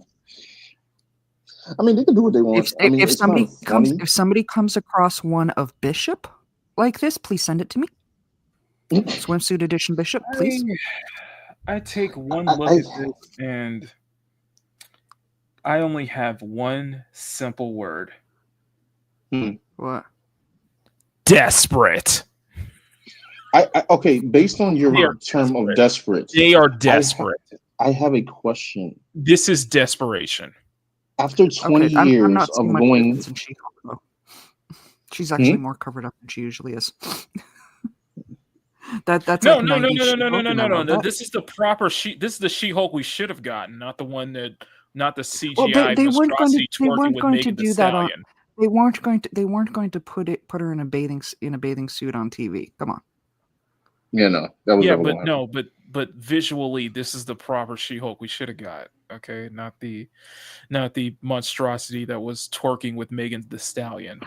I mean, they can do what they want. If somebody comes across one of Bishop like this, please send it to me. Swimsuit edition Bishop, please. I take one look at this, and I only have one simple word. What? Desperate. Okay, based on your term of desperate, they are desperate. I have a question. This is desperation. After 20 I'm years not seeing of much going, difference in She-Hulk, though. She's actually more covered up than she usually is. That's No, like no, no, 90s no, no, no, no, She-Hulk, no, and no, I no, love no. that. This is the proper This is the She-Hulk we should have gotten, not the CGI Well, they weren't going to monstrosity twerking with Megan Thee do that on. Stallion. They weren't going to put her in a bathing suit on TV. Come on. yeah, no, that was Yeah, never but going to happen. no, but visually, this is the proper She-Hulk we should have got. Okay, not the monstrosity that was twerking with Megan Thee Stallion.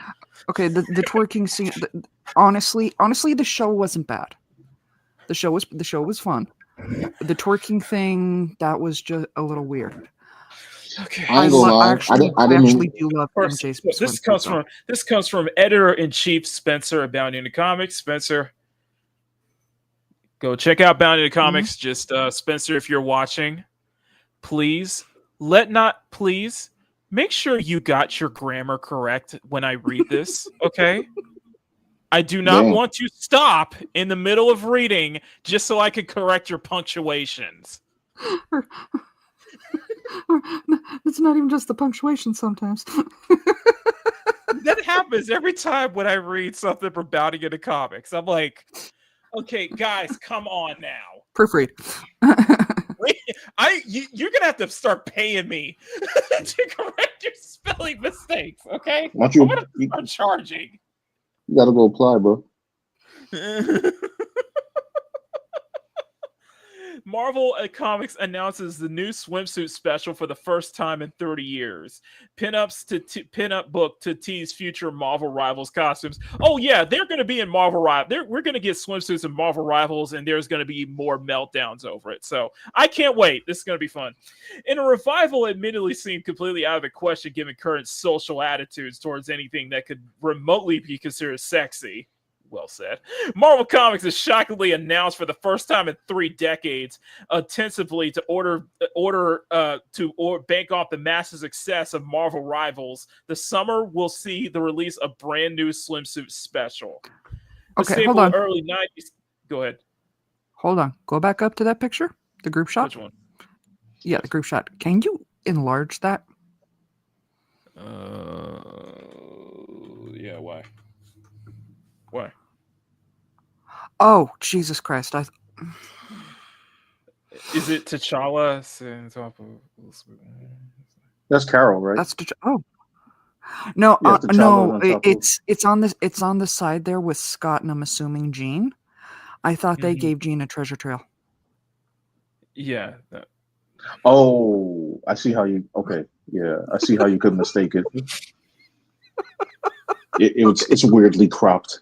Okay, the twerking scene. Honestly, the show wasn't bad. The show was fun. The twerking thing, that was just a little weird. Okay, I ain't gonna lie. I actually do love MJ's this swimsuit, comes from editor-in-chief Spencer of Bounty in the Comics. Spencer, go check out Bounty in the Comics. Just Spencer, if you're watching, please make sure you got your grammar correct when I read this. Okay. I do not want to stop in the middle of reading just so I can correct your punctuations. It's not even just the punctuation sometimes. That happens every time when I read something from Bounty in the Comics. I'm like, okay, guys, come on now. Proofread. You're gonna have to start paying me to correct your spelling mistakes, okay? Why don't you- I'm gonna start charging. You gotta go apply, bro. Marvel Comics announces the new swimsuit special for the first time in 30 years. Pinup book to tease future Marvel Rivals costumes. Oh yeah, they're going to be in Marvel Rivals. We're going to get swimsuits in Marvel Rivals, and there's going to be more meltdowns over it. So I can't wait. This is going to be fun. In a revival, admittedly seemed completely out of the question given current social attitudes towards anything that could remotely be considered sexy. Well said. Marvel Comics has shockingly announced for the first time in 3 decades, ostensibly to bank off the massive success of Marvel Rivals. The summer will see the release of brand new swimsuit special. Okay, hold on. Early 90s. Go ahead. Hold on. Go back up to that picture. The group shot. Which one? Yeah, the group shot. Can you enlarge that? Yeah. Why? Why? Oh, Jesus Christ! Is it T'Challa? That's Carol, right? That's no, Yeah, no. It's on the side there with Scott, and I'm assuming Jean. I thought they gave Jean a treasure trail. Yeah. Oh, I see how you. Okay, yeah, I see how you could mistake it. It's weirdly cropped.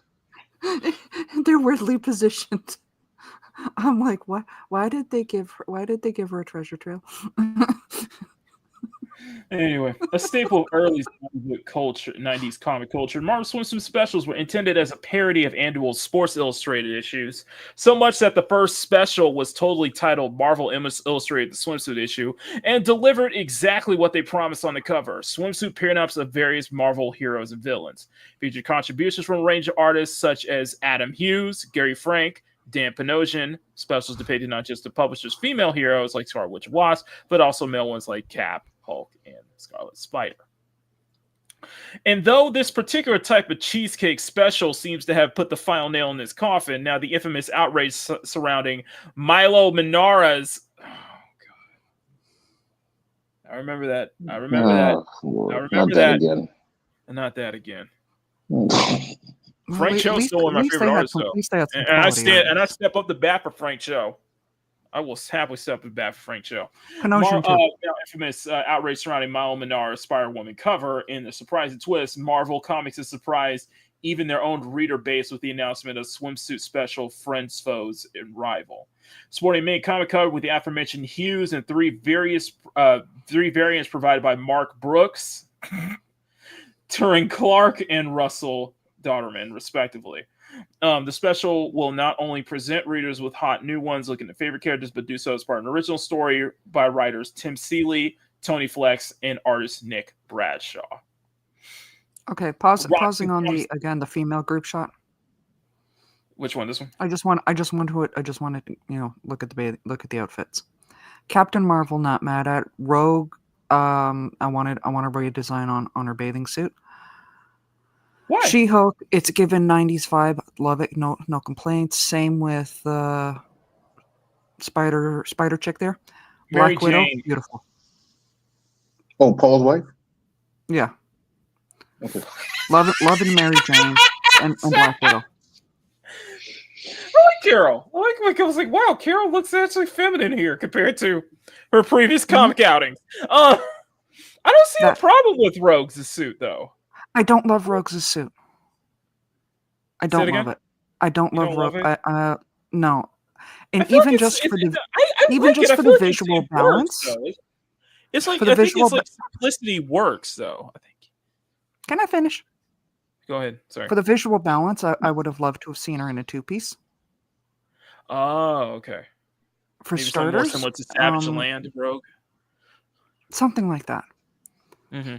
They're weirdly positioned. I'm like, what? Why did they give her a treasure trail? Anyway, a staple of early 90s comic culture, Marvel swimsuit specials were intended as a parody of annual Sports Illustrated issues, so much that the first special was totally titled Marvel Illustrated the Swimsuit Issue, and delivered exactly what they promised on the cover, swimsuit pinups of various Marvel heroes and villains. Featured contributions from a range of artists such as Adam Hughes, Gary Frank, Dan Panosian. Specials depicted not just the publisher's female heroes like Scarlet Witch and Wasp, but also male ones like Cap, Hulk, and Scarlet Spider. And though this particular type of cheesecake special seems to have put the final nail in its coffin, now the infamous outrage surrounding Milo Manara's... Oh, God. I remember that. Lord, I remember not that. again. Not that again. Well, Frank Cho's still one of my favorite artists, though. And I step up the bat for Frank Cho. I will happily step up the bat for Frank Cho. Panosian too. Now infamous outrage surrounding Milo Manara's Spider-Woman cover. In the surprising twist, Marvel Comics has surprised even their own reader base with the announcement of swimsuit special Friends, Foes, and Rival. Sporting a main comic cover with the aforementioned hues and three variants provided by Mark Brooks, Turing Clark, and Russell Dodderman, respectively. The special will not only present readers with hot new ones looking at favorite characters, but do so as part of an original story by writers Tim Seeley, Tony Flex, and artist Nick Bradshaw. Okay, pausing on the female group shot. Which one? This one? I just wanted to look at the outfits. Captain Marvel, not mad at. Rogue, I want a redesign on her bathing suit. Why? She-Hulk, it's given 90s vibe. Love it. No complaints. Same with Spider Chick there. Mary Black Widow, Jane. beautiful. Oh, Paul's wife? Yeah. Okay. Loving Mary Jane and Black Widow. I like Carol. I was like, wow, Carol looks actually feminine here compared to her previous comic outings. I don't see a problem with Rogue's suit though. I don't love Rogue's suit. I don't love it. I don't You love don't love Rogue. No. And I feel even like just for the I even like just it. I for feel the like visual it balance. works, though. It's like For the I think visual it's like simplicity works though. I think. Can I finish? Go ahead. Sorry. For the visual balance, I would have loved to have seen her in a two-piece. Oh, okay. For Maybe something more starters, similar to Savage Land Rogue. something like that. Mm-hmm.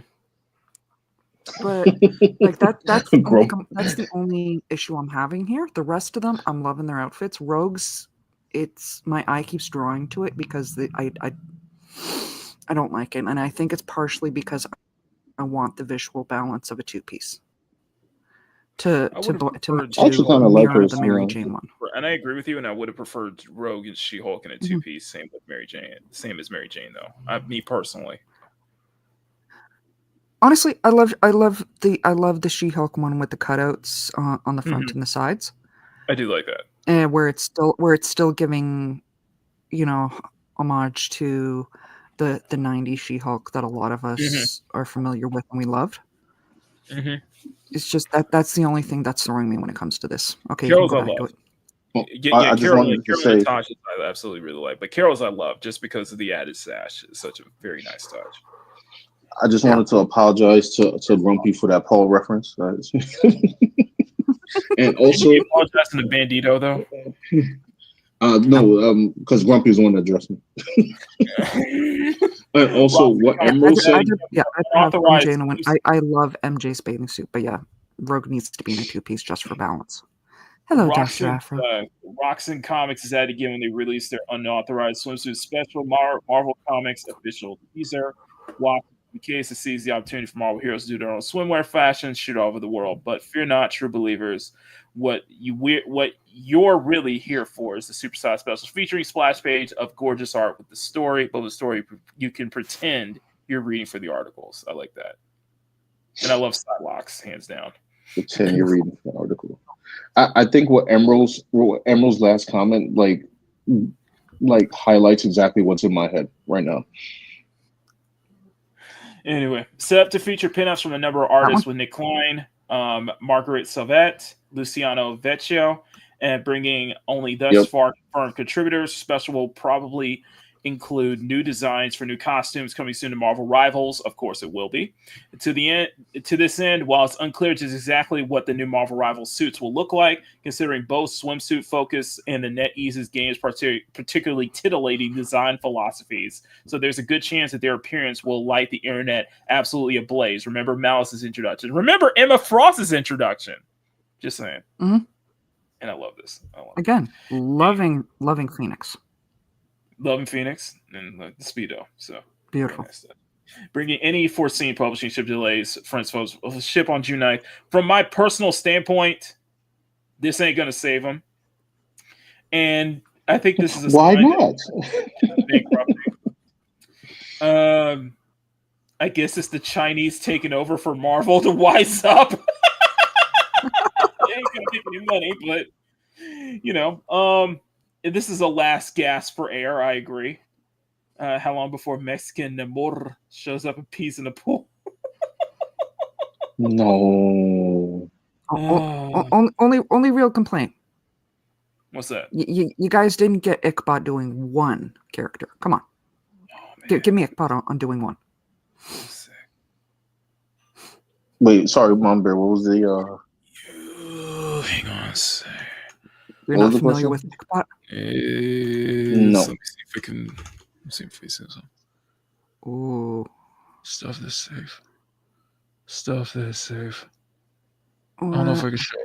But like that's the only issue I'm having here. The rest of them, I'm loving their outfits. Rogues, it's my eye keeps drawing to it because I don't like it, and I think it's partially because I want the visual balance of a two-piece to mirror the Mary Jane one. And I agree with you, and I would have preferred Rogue and She-Hulk in a two-piece. Same with Mary Jane. Same as Mary Jane, though. Me personally. Honestly, I love the She-Hulk one with the cutouts on the front and the sides. I do like that. And where it's still giving, homage to the 90s She-Hulk that a lot of us are familiar with and we loved. Mm-hmm. It's just that's the only thing that's throwing me when it comes to this. Okay, Carol's you I can go back love. to it. Yeah, I just Carol wanted to say, and Natasha I absolutely really like, but Carol's I love just because of the added sash. It's such a very nice touch. I just wanted to apologize to Grumpy for that Paul reference. And also, you apologizing to Bandito though. No, because Grumpy was the one that addressed me. And also, what Emerald said. I love MJ's bathing suit, but yeah, Rogue needs to be in a two-piece just for balance. Hello, Dr. Afro. Roxxon Comics is at again when they released their unauthorized swimsuit special. Marvel Comics official teaser. In case it sees the opportunity for Marvel heroes to do their own swimwear fashion, shoot all over the world. But fear not, true believers. What you're really here for is the Superstar Special featuring splash page of gorgeous art with the story, but the story you can pretend you're reading for the articles. I like that, and I love Psylocke, hands down. Pretend you're reading for the article. I think what Emerald's last comment like highlights exactly what's in my head right now. Anyway, set up to feature pinups from a number of artists with Nick Klein, Margaret Salvette, Luciano Vecchio, and bringing only thus far confirmed contributors. Special will probably include new designs for new costumes coming soon to Marvel Rivals. Of course, it will be. To this end, while it's unclear just exactly what the new Marvel Rivals suits will look like, considering both swimsuit focus and the NetEase's games particularly titillating design philosophies, so there's a good chance that their appearance will light the internet absolutely ablaze. Remember Malice's introduction. Remember Emma Frost's introduction. Just saying. Mm-hmm. And I love this. Again, loving Phoenix. Loving Phoenix and the Speedo. So beautiful. Nice. Bringing any foreseen publishing ship delays, friends, folks, will ship on June 9th. From my personal standpoint, this ain't going to save them. And I think this is a why not? I guess it's the Chinese taking over for Marvel to wise up. They ain't going to make any money, but this is a last gasp for air. I agree. How long before Mexican Namor shows up and pees in the pool? No. Only real complaint. What's that? You guys didn't get Ichabod doing one character. Come on. Give me Ichabod on doing one. Wait, sorry, Mom Bear. What was the? Hang on a sec. You're not familiar with Ichabod? No. Let me see if I can. Let's see if he says something. Ooh. Stuff that's safe. I don't know if I can show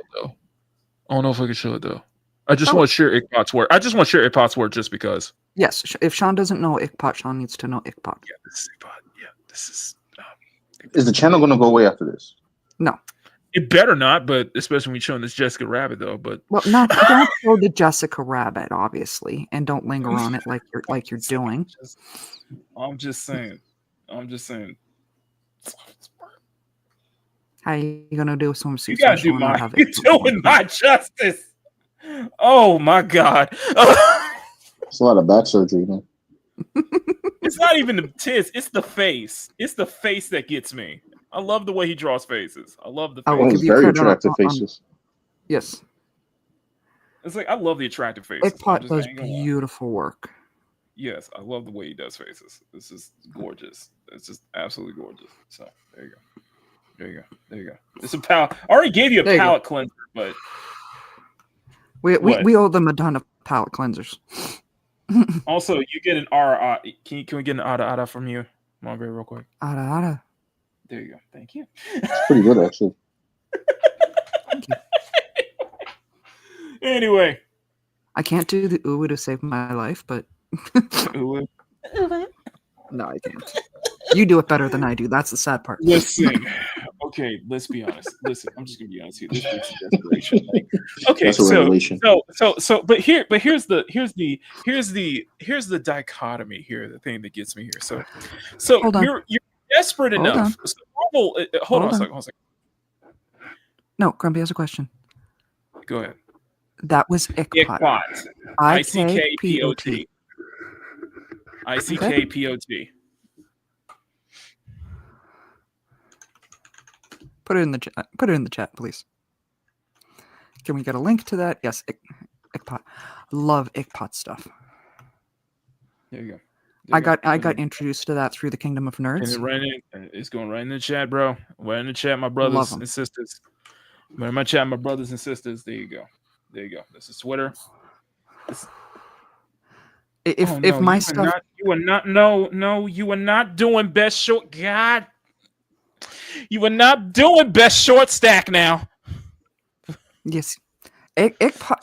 it though. I just want to share Ichabod's word. Just because. Yes, if Sean doesn't know Ickpot, Sean needs to know Ickpot. Yeah, this is Ickpot. Yeah, this is. Is the channel going to go away after this? No. It better not, but especially when you're showing this Jessica Rabbit, though. But Well, not don't show the Jessica Rabbit, obviously, and don't linger on it like you're doing. I'm just saying. How you gonna do some You gotta do my. You're doing my justice. Oh my god. It's a lot of back surgery, man. It's not even the tits. It's the face. It's the face that gets me. I love the way he draws faces. I love the face. I will give you very credit attractive faces. Yes. It's like I love the attractive faces. Ickpot does beautiful work. Yes, I love the way he does faces. It's just gorgeous. It's just absolutely gorgeous. So there you go. There you go. There you go. It's a palette. I already gave you a palette cleanser, but we owe them a ton of palette cleansers. Also, you get an ara. Can we get an ada from you, Margaret, real quick? Ada. There you go. Thank you. It's pretty good, actually. Thank you. Anyway, I can't do the uwu to save my life, but uwu. No, I can't. You do it better than I do. That's the sad part. Listen, okay, let's be honest. Listen, I'm just gonna be honest here. This is desperation. Like, okay, That's a revelation. but here's the dichotomy here. The thing that gets me here. So you're desperate enough. So Marvel, hold on a second. No, Grumpy has a question. Go ahead. That was Ickpot. ICKPOT. ICKPOT. Put it in the chat. Put it in the chat, please. Can we get a link to that? Yes, Ickpot. Love Ickpot stuff. There you go. I got introduced to that through the Kingdom of Nerds. It's going right in the chat, bro. Right in the chat, my brothers and sisters. Right in my chat, my brothers and sisters. There you go. There you go. This is Twitter. If my stuff, you are not doing best short. God, you are not doing best short stack now. Yes, Ickpot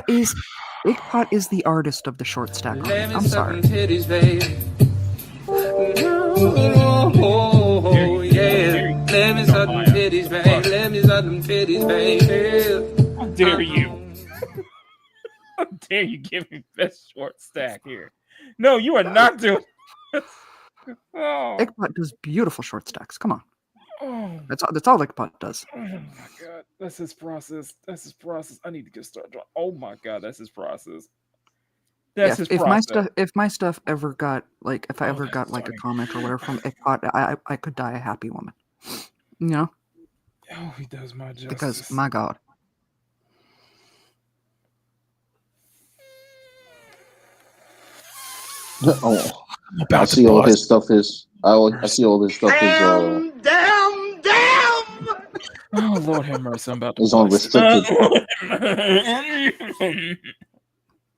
is the artist of the short stack. I'm sorry. How dare you? How dare you give me best short stack here? No, you are not doing. Ickpot does beautiful short stacks. Come on. Oh. That's all Ickpot does. Oh my god, that's his process. That's his process. I need to get started. Oh my god, that's his process. That's his process. If my stuff ever got like, if I ever got like a comment or whatever from Ickpot, I could die a happy woman. You know? Oh, he does my justice. Because my god. Oh, I see all his stuff is. I see all his stuff is. Damn! Oh Lord have mercy! I'm about to. Is on restricted.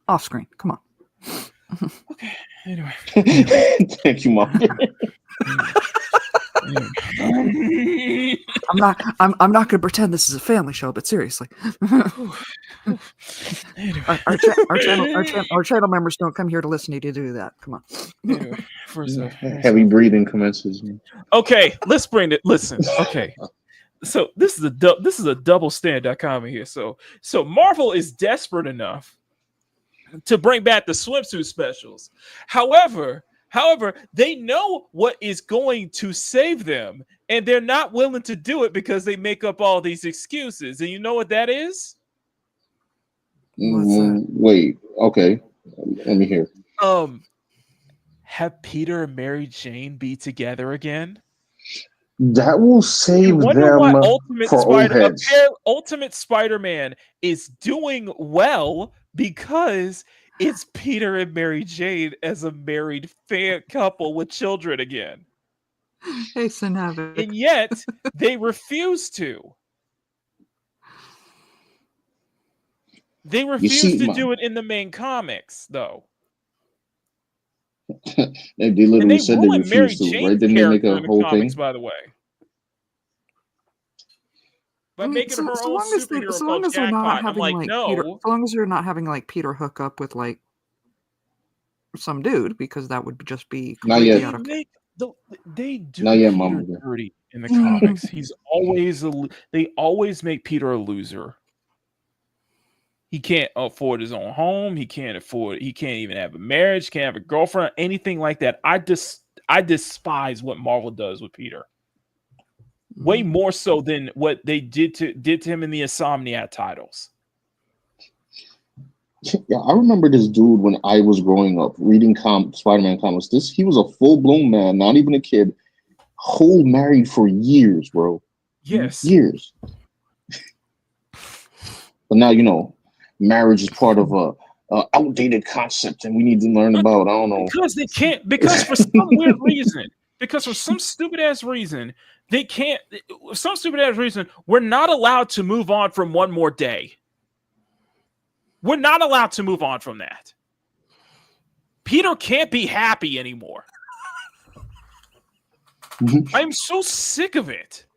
Off screen. Come on. Okay. Anyway. Thank you, Mom. I'm not going to pretend this is a family show, but seriously, our channel members don't come here to listen to you do that. Come on. Anyway, heavy breathing commences. Okay, let's bring it. Listen, okay. So this is a double stand dichotomy here. So Marvel is desperate enough to bring back the swimsuit specials. However, they know what is going to save them, and they're not willing to do it because they make up all these excuses. And you know what that is? Wait, okay. Let me hear. Have Peter and Mary Jane be together again? That will save them for old heads. Ultimate Spider-Man is doing well because it's Peter and Mary Jane as a married fan couple with children again. Hey, Sinavik. And yet, they refuse to. They refuse to do it in the main comics, though. They literally said they refused to, right? Didn't they make a whole thing? By the way. By making her own superhero called Jackpot. I'm like, no. Peter, so long as you're not having like Peter hook up with like some dude, because that would just be Not completely yet. out of. They do Not yet, Peter Mama Bear. dirty in the comics. He's always they always make Peter a loser. He can't afford his own home. He can't even have a marriage, can't have a girlfriend, anything like that. I despise what Marvel does with Peter. Way more so than what they did to him in the Insomniac titles. Yeah, I remember this dude when I was growing up reading Spider-Man comics. He was a full-blown man, not even a kid. Whole married for years, bro. Yes. Years. But now, marriage is part of a outdated concept, and we need to learn about. I don't know. Because they can't. Because for some weird reason. Because for some stupid ass reason, they can't. Some stupid ass reason, we're not allowed to move on from one more day. We're not allowed to move on from that. Peter can't be happy anymore. I'm so sick of it.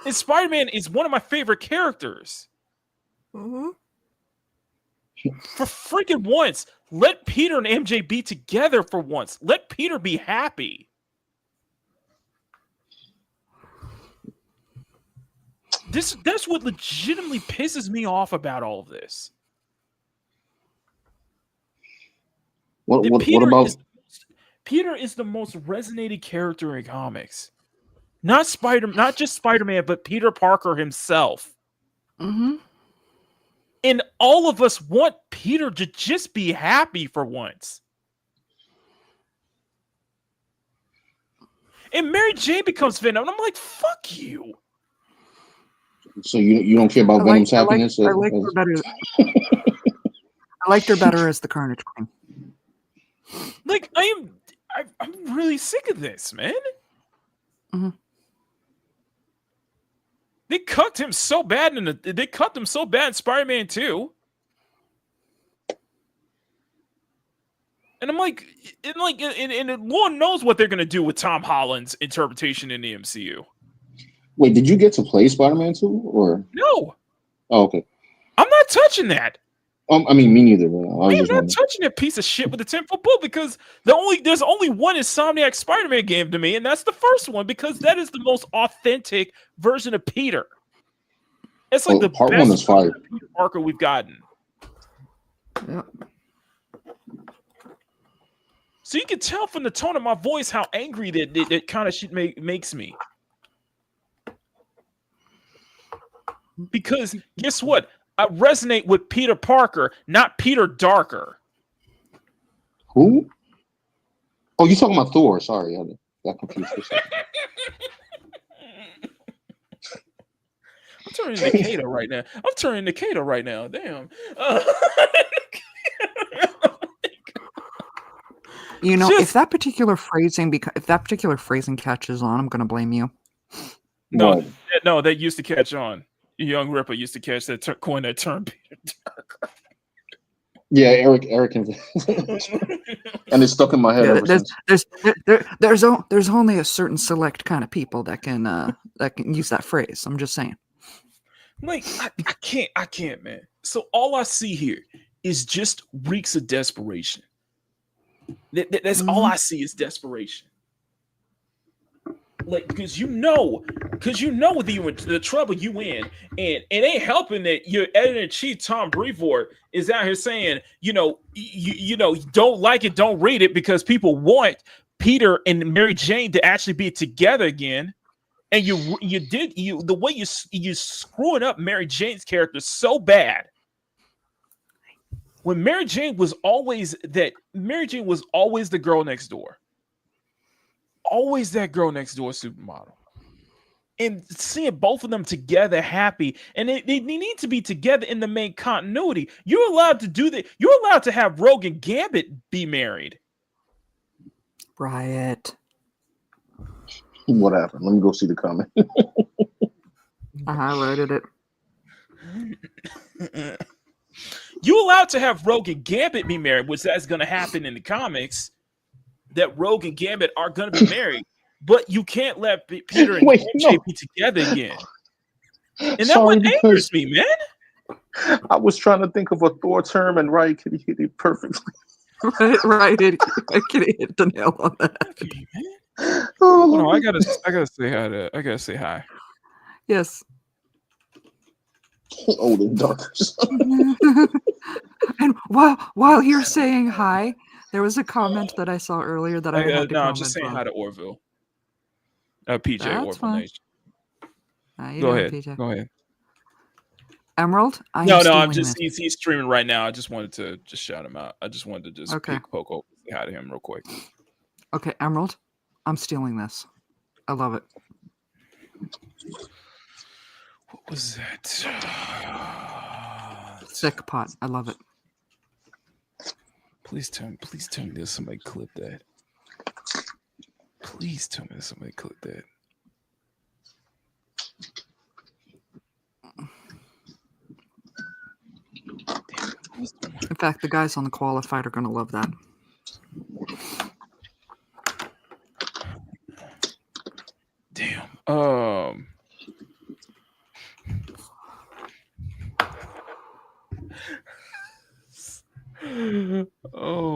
And Spider-Man is one of my favorite characters. For freaking once, let Peter and MJ be together for once. Let Peter be happy. That's what legitimately pisses me off about all of this. What about Peter is the most resonated character in comics. Not just Spider-Man, but Peter Parker himself. And all of us want Peter to just be happy for once. And Mary Jane becomes Venom, and I'm like, fuck you. So you don't care about Venom's happiness? I liked her better. I liked her better as the Carnage Queen. Like, I'm really sick of this, man. They cucked him so bad they cut him so bad in Spider-Man 2. And I'm like, and Lord knows what they're gonna do with Tom Holland's interpretation in the MCU. Wait, did you get to play Spider-Man 2 or no? Oh, okay. I'm not touching that. I mean, me neither. I'm not touching that piece of shit with the 10-foot pole because there's only one Insomniac Spider-Man game to me, and that's the first one because that is the most authentic version of Peter. It's like the part best one is fire. Peter Parker we've gotten. Yeah. So you can tell from the tone of my voice how angry that kind of shit makes me. Because guess what? I resonate with Peter Parker, not Peter Darker. Who? Oh, you're talking about Thor. Sorry, I got confused for a second. I'm turning into Kato right now. Damn. If that particular phrasing catches on, I'm gonna blame you. No, that used to catch on. Young Ripper used to catch that coin that term Peter Darker. Yeah, Eric, and it's stuck in my head ever since. There's only a certain select kind of people that can use that phrase. I'm just saying. Like I can't, man. So all I see here is just reeks of desperation. That's all I see is desperation. Like, because you know the trouble you in, and it ain't helping that your editor-in-chief Tom Brevoort is out here saying, you don't like it, don't read it, because people want Peter and Mary Jane to actually be together again, and the way you screwing up Mary Jane's character so bad. When Mary Jane was always the girl next door. Always that girl next door supermodel. And seeing both of them together happy, and they need to be together in the main continuity. You're allowed to do that. You're allowed to have Rogue and Gambit be married. Riot. What happened? Let me go see the comment. I highlighted it. You allowed to have Rogue and Gambit be married, which that's going to happen in the comics. That Rogue and Gambit are going to be married, but you can't let Peter and MJ be together again. And that one angers me, man. I was trying to think of a Thor term, and Ryan could hit it perfectly. Right. I can hit the nail on that. Hold on, I gotta say hi. Yes. Old and dark. And while you're saying hi, there was a comment that I saw earlier that I had to No, I'm comment just saying on. hi to Orville. PJ That's Orville fine. Nation. How you Go doing, ahead. PJ? Go ahead. Emerald, No, I'm stealing just this. he's streaming right now. I just wanted to just shout him out. I just wanted to just Okay. poke over, say hi to him real quick. Okay, Emerald, I'm stealing this. I love it. What was that? Thick pot. I love it. Please tell me that somebody clipped that. Please tell me that somebody clipped that. In fact, the guys on the qualified are going to love that. Damn. Oh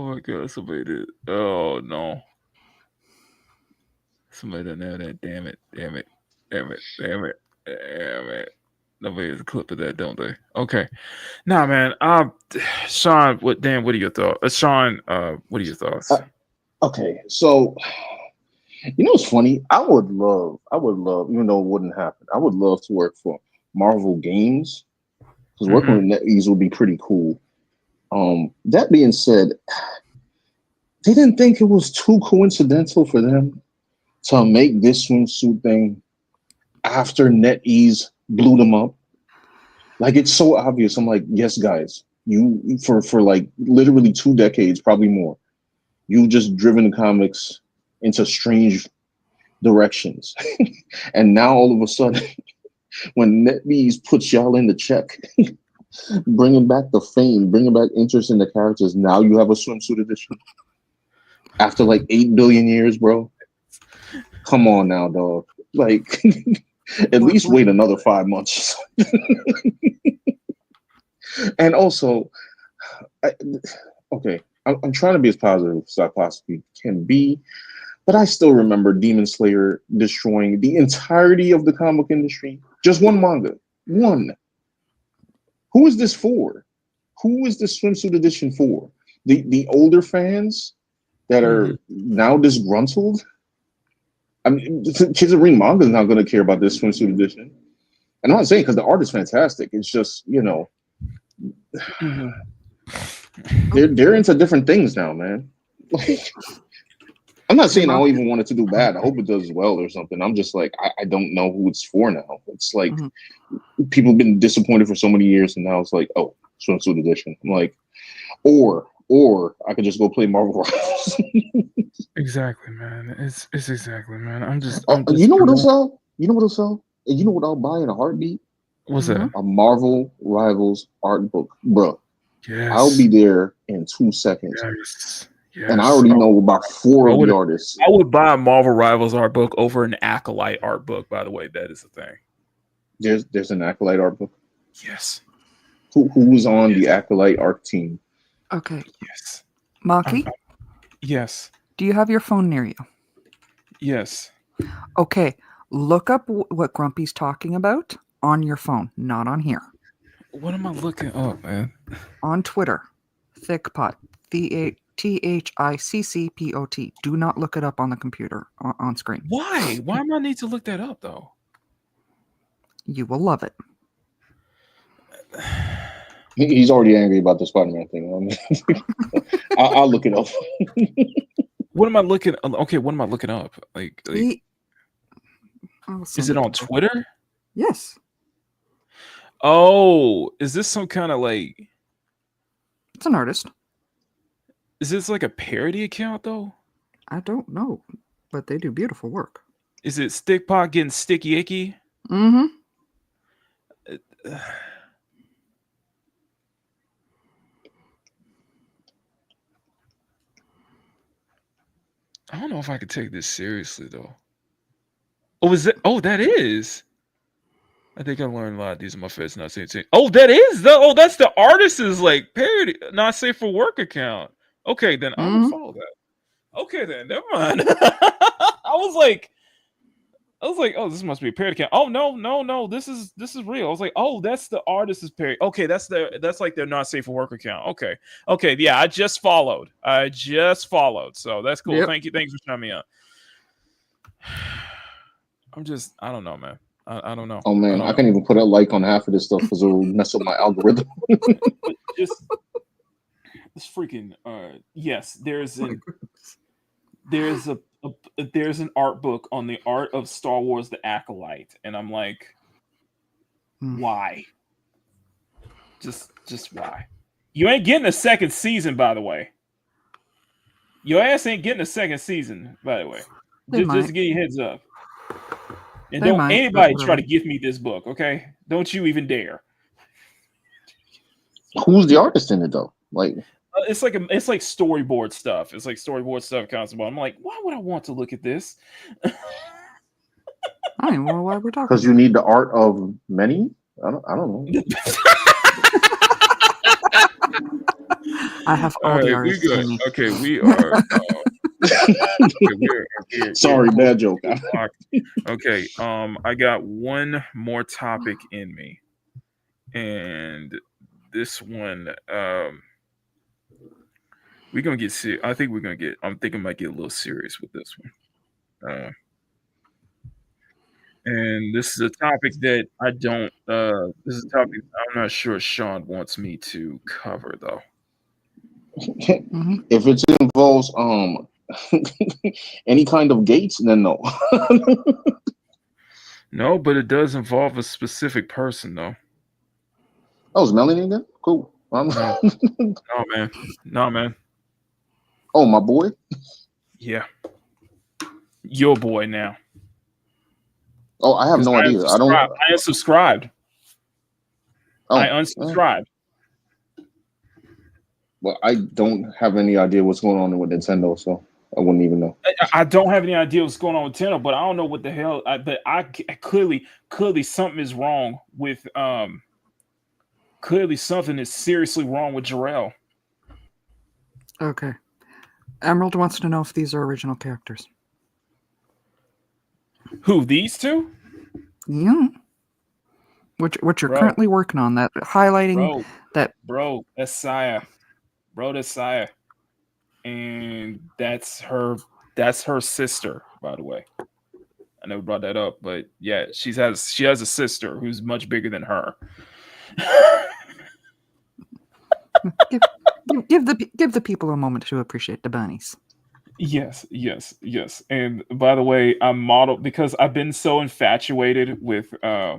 my god, somebody did. Oh no. Somebody didn't have that. Damn it. Nobody has a clip of that, don't they? Okay. Nah, man. Sean, what are your thoughts? Sean, what are your thoughts? Okay, so you know what's funny? I would love, even though it wouldn't happen, I would love to work for Marvel Games because working with NetEase would be pretty cool. That being said, they didn't think it was too coincidental for them to make this swimsuit thing after NetEase blew them up. Like, it's so obvious. I'm like, yes, guys, you for like literally 2 decades, probably more, you just driven the comics into strange directions. And now all of a sudden, when NetEase puts y'all in the check, bringing back the fame, bringing back interest in the characters, now you have a swimsuit edition after like 8 billion years, bro. Come on now, dog. Like, at least wait another 5 months. And also, I'm trying to be as positive as I possibly can be, but I still remember Demon Slayer destroying the entirety of the comic industry. Just one manga. One. Who is this for? Who is this swimsuit edition for? The older fans that are now disgruntled? I mean, kids that read manga is not going to care about this swimsuit edition. And I'm not saying because the art is fantastic. It's just, they're into different things now, man. I'm not saying I don't even want it to do bad. I hope it does well or something. I'm just like, I don't know who it's for now. It's like people have been disappointed for so many years, and now it's like, oh, swimsuit edition. I'm like, or I could just go play Marvel Rivals. Exactly, man. It's exactly, man. I'm just you know what else? You know what else? You know what I'll buy in a heartbeat? What's that? A Marvel Rivals art book, bro. Yes. I'll be there in 2 seconds. Yes. And I already know about 4 of the artists. I would buy a Marvel Rivals art book over an Acolyte art book, by the way. That is the thing. There's an Acolyte art book? Yes. Who's on the Acolyte art team? Okay. Yes. Maki? Yes. Do you have your phone near you? Yes. Okay. Look up what Grumpy's talking about on your phone, not on here. What am I looking up, man? On Twitter. Thickpot. THICCPOT. Do not look it up on the computer on screen. Why? Why am I need to look that up though? You will love it. He's already angry about the Spider-Man thing. I'll look it up. What am I looking? Okay, what am I looking up? Like is it on Twitter? Yes. Oh, is this some kind of like? It's an artist. Is this like a parody account though? I don't know, but they do beautiful work. Is it Stickpot getting sticky icky? Mm-hmm. I don't know if I could take this seriously though. Oh, is it? Oh, that is. I think I learned a lot. These are my face, not safe. Oh, that's the artist's like parody, not safe for work account. Okay, then I will follow that. Okay, then never mind. I was like, oh, this must be a parody account. Oh no, this is real. I was like, oh, that's the artist's parody. Okay, that's like their not safe for work account. Okay, yeah, I just followed. So that's cool. Yep. Thanks for showing me up. I don't know, man. I don't know. Oh man, I can't even put a like on half of this stuff because it'll mess up my algorithm. But just this freaking yes, there's an art book on the art of Star Wars: The Acolyte, and I'm like, why? Just why? You ain't getting a second season, by the way. Your ass ain't getting a second season, by the way. Just to give you a heads up. And don't anybody try to give me this book, okay? Don't you even dare. Who's the artist in it though? Like it's like storyboard stuff. It's like storyboard stuff constantly. I'm like, why would I want to look at this? I don't even know why we're talking. Because you need the art of many. I don't know. I have all the artists. Okay, we are. Sorry, bad joke. Okay, I got one more topic in me, and this one, we're gonna get serious. I think I'm thinking I might get a little serious with this one. And this is a topic that I don't. This is a topic I'm not sure Sean wants me to cover though. If it involves any kind of gates, then no. No, but it does involve a specific person though. Oh, it's Melanie again? Cool. No, man. Oh, my boy? Yeah. Your boy now. Oh, I have no idea. I unsubscribed. Oh, I unsubscribed. Well, I don't have any idea what's going on with Nintendo, so I wouldn't even know. I don't have any idea what's going on with Nintendo, but I don't know what the hell. But I clearly something is wrong with Clearly something is seriously wrong with Jarrell. Okay. Emerald wants to know if these are original characters. Who, these two? Yeah. What you're currently working on, that highlighting that. Bro, that's Saya. That's Saya. And that's her sister, by the way. I never brought that up, but yeah, she has a sister who's much bigger than her. give the people a moment to appreciate the bunnies. Yes. And by the way, I'm modeled because I've been so infatuated with how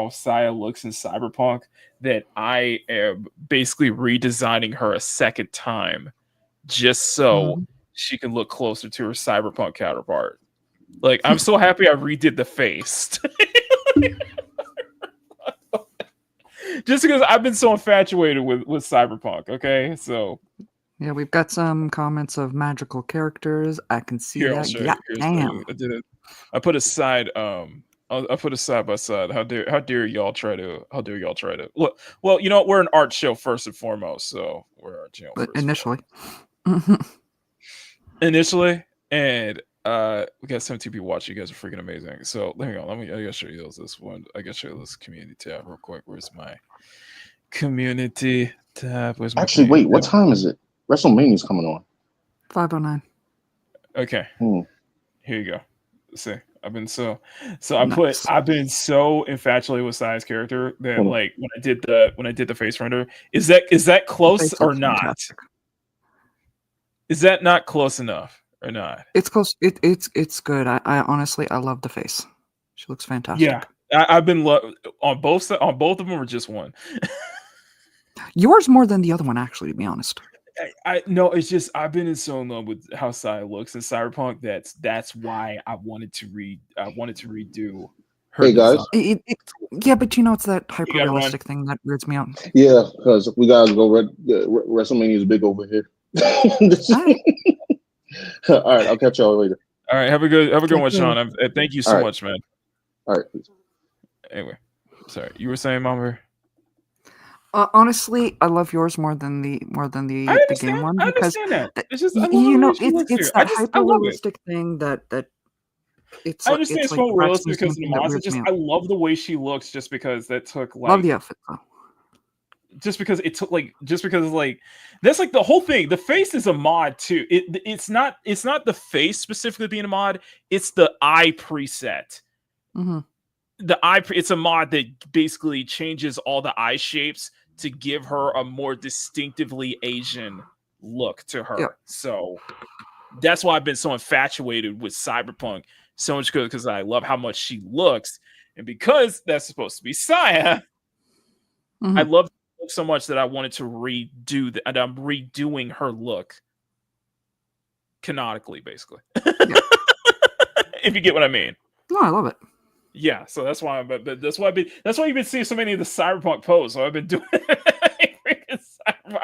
Saya looks in Cyberpunk that I am basically redesigning her a second time just so she can look closer to her Cyberpunk counterpart. Like, I'm so happy I redid the face. Just because I've been so infatuated with Cyberpunk, okay? So yeah, we've got some comments of magical characters. I can see that. Yeah, damn. I put a side I put a side by side. How dare y'all try to look? Well, you know, we're an art show first and foremost, so we're art show. But initially. Initially, and we got 17 people watching. You guys are freaking amazing. So hang on, I gotta show you this one. I gotta show you this community tab real quick. Where's my community tab? Actually, wait, what time is it? WrestleMania's coming on. 5:09. Okay. Here you go. Let's see. I've been so infatuated with Saya's character that like when I did the face render, is that close or not? Fantastic. Is that not close enough or not? It's close. It's good. I honestly love the face. She looks fantastic. Yeah, I've been on both of them or just one. Yours more than the other one, actually, to be honest. I no, it's just I've been so in love with how Saya looks in Cyberpunk. That's why I wanted to redo her. Hey guys, yeah, but you know it's that hyper realistic thing that weirds me out. Yeah, because we gotta go. WrestleMania is big over here. All right, I'll catch y'all later. All right, have a good Take one, care. Sean. Thank you All so right. much, man. All right. Anyway, sorry, you were saying, Mama Bear? Honestly, I love yours more than the I the game understand. one I because understand that. It's just I love you the way know she looks it's here. that I hyper love it. realistic thing that it's I like understand it's like more practicing realistic because of the something that mods. weirds me I out. love the way she looks just because that took Love the like outfit though. just because it took like just because like that's like the whole thing. The face is a mod too. It's not the face specifically being a mod. It's the eye preset. Mm-hmm. It's a mod that basically changes all the eye shapes to give her a more distinctively Asian look to her. Yep. So that's why I've been so infatuated with Cyberpunk so much because I love how much she looks, and because that's supposed to be Saya, Mm-hmm. I love the look so much that I wanted to redo and I'm redoing her look canonically, basically. If you get what I mean. No, I love it. Yeah, so that's why. But that's why you've been seeing so many of the Cyberpunk posts. So I've been doing.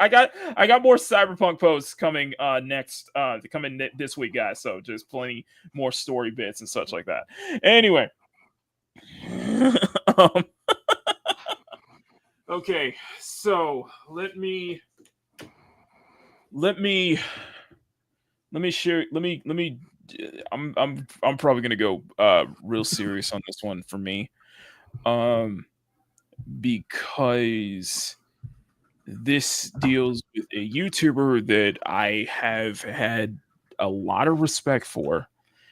I got more Cyberpunk posts coming next coming this week, guys. So just plenty more story bits and such like that. Anyway, okay, so let me share. I'm probably gonna go real serious on this one for me, because this deals with a YouTuber that I have had a lot of respect for,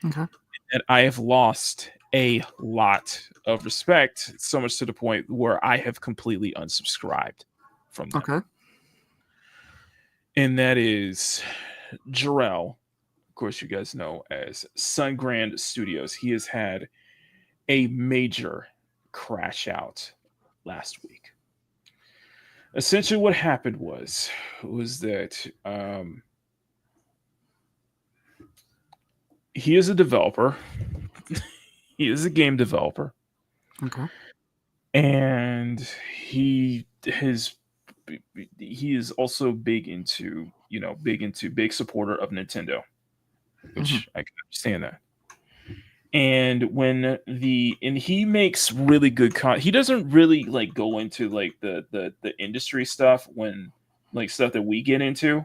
Okay. and I have lost a lot of respect, so much to the point where I have completely unsubscribed from them. Okay. And that is Jarrell. Of course, you guys know as Sungrand Studios. He has had a major crash out last week. Essentially, what happened was that he is a developer. He is a game developer. Okay. And he is also big supporter of Nintendo, which I can understand that. And he makes really good content. He doesn't really like go into like the industry stuff when like stuff that we get into,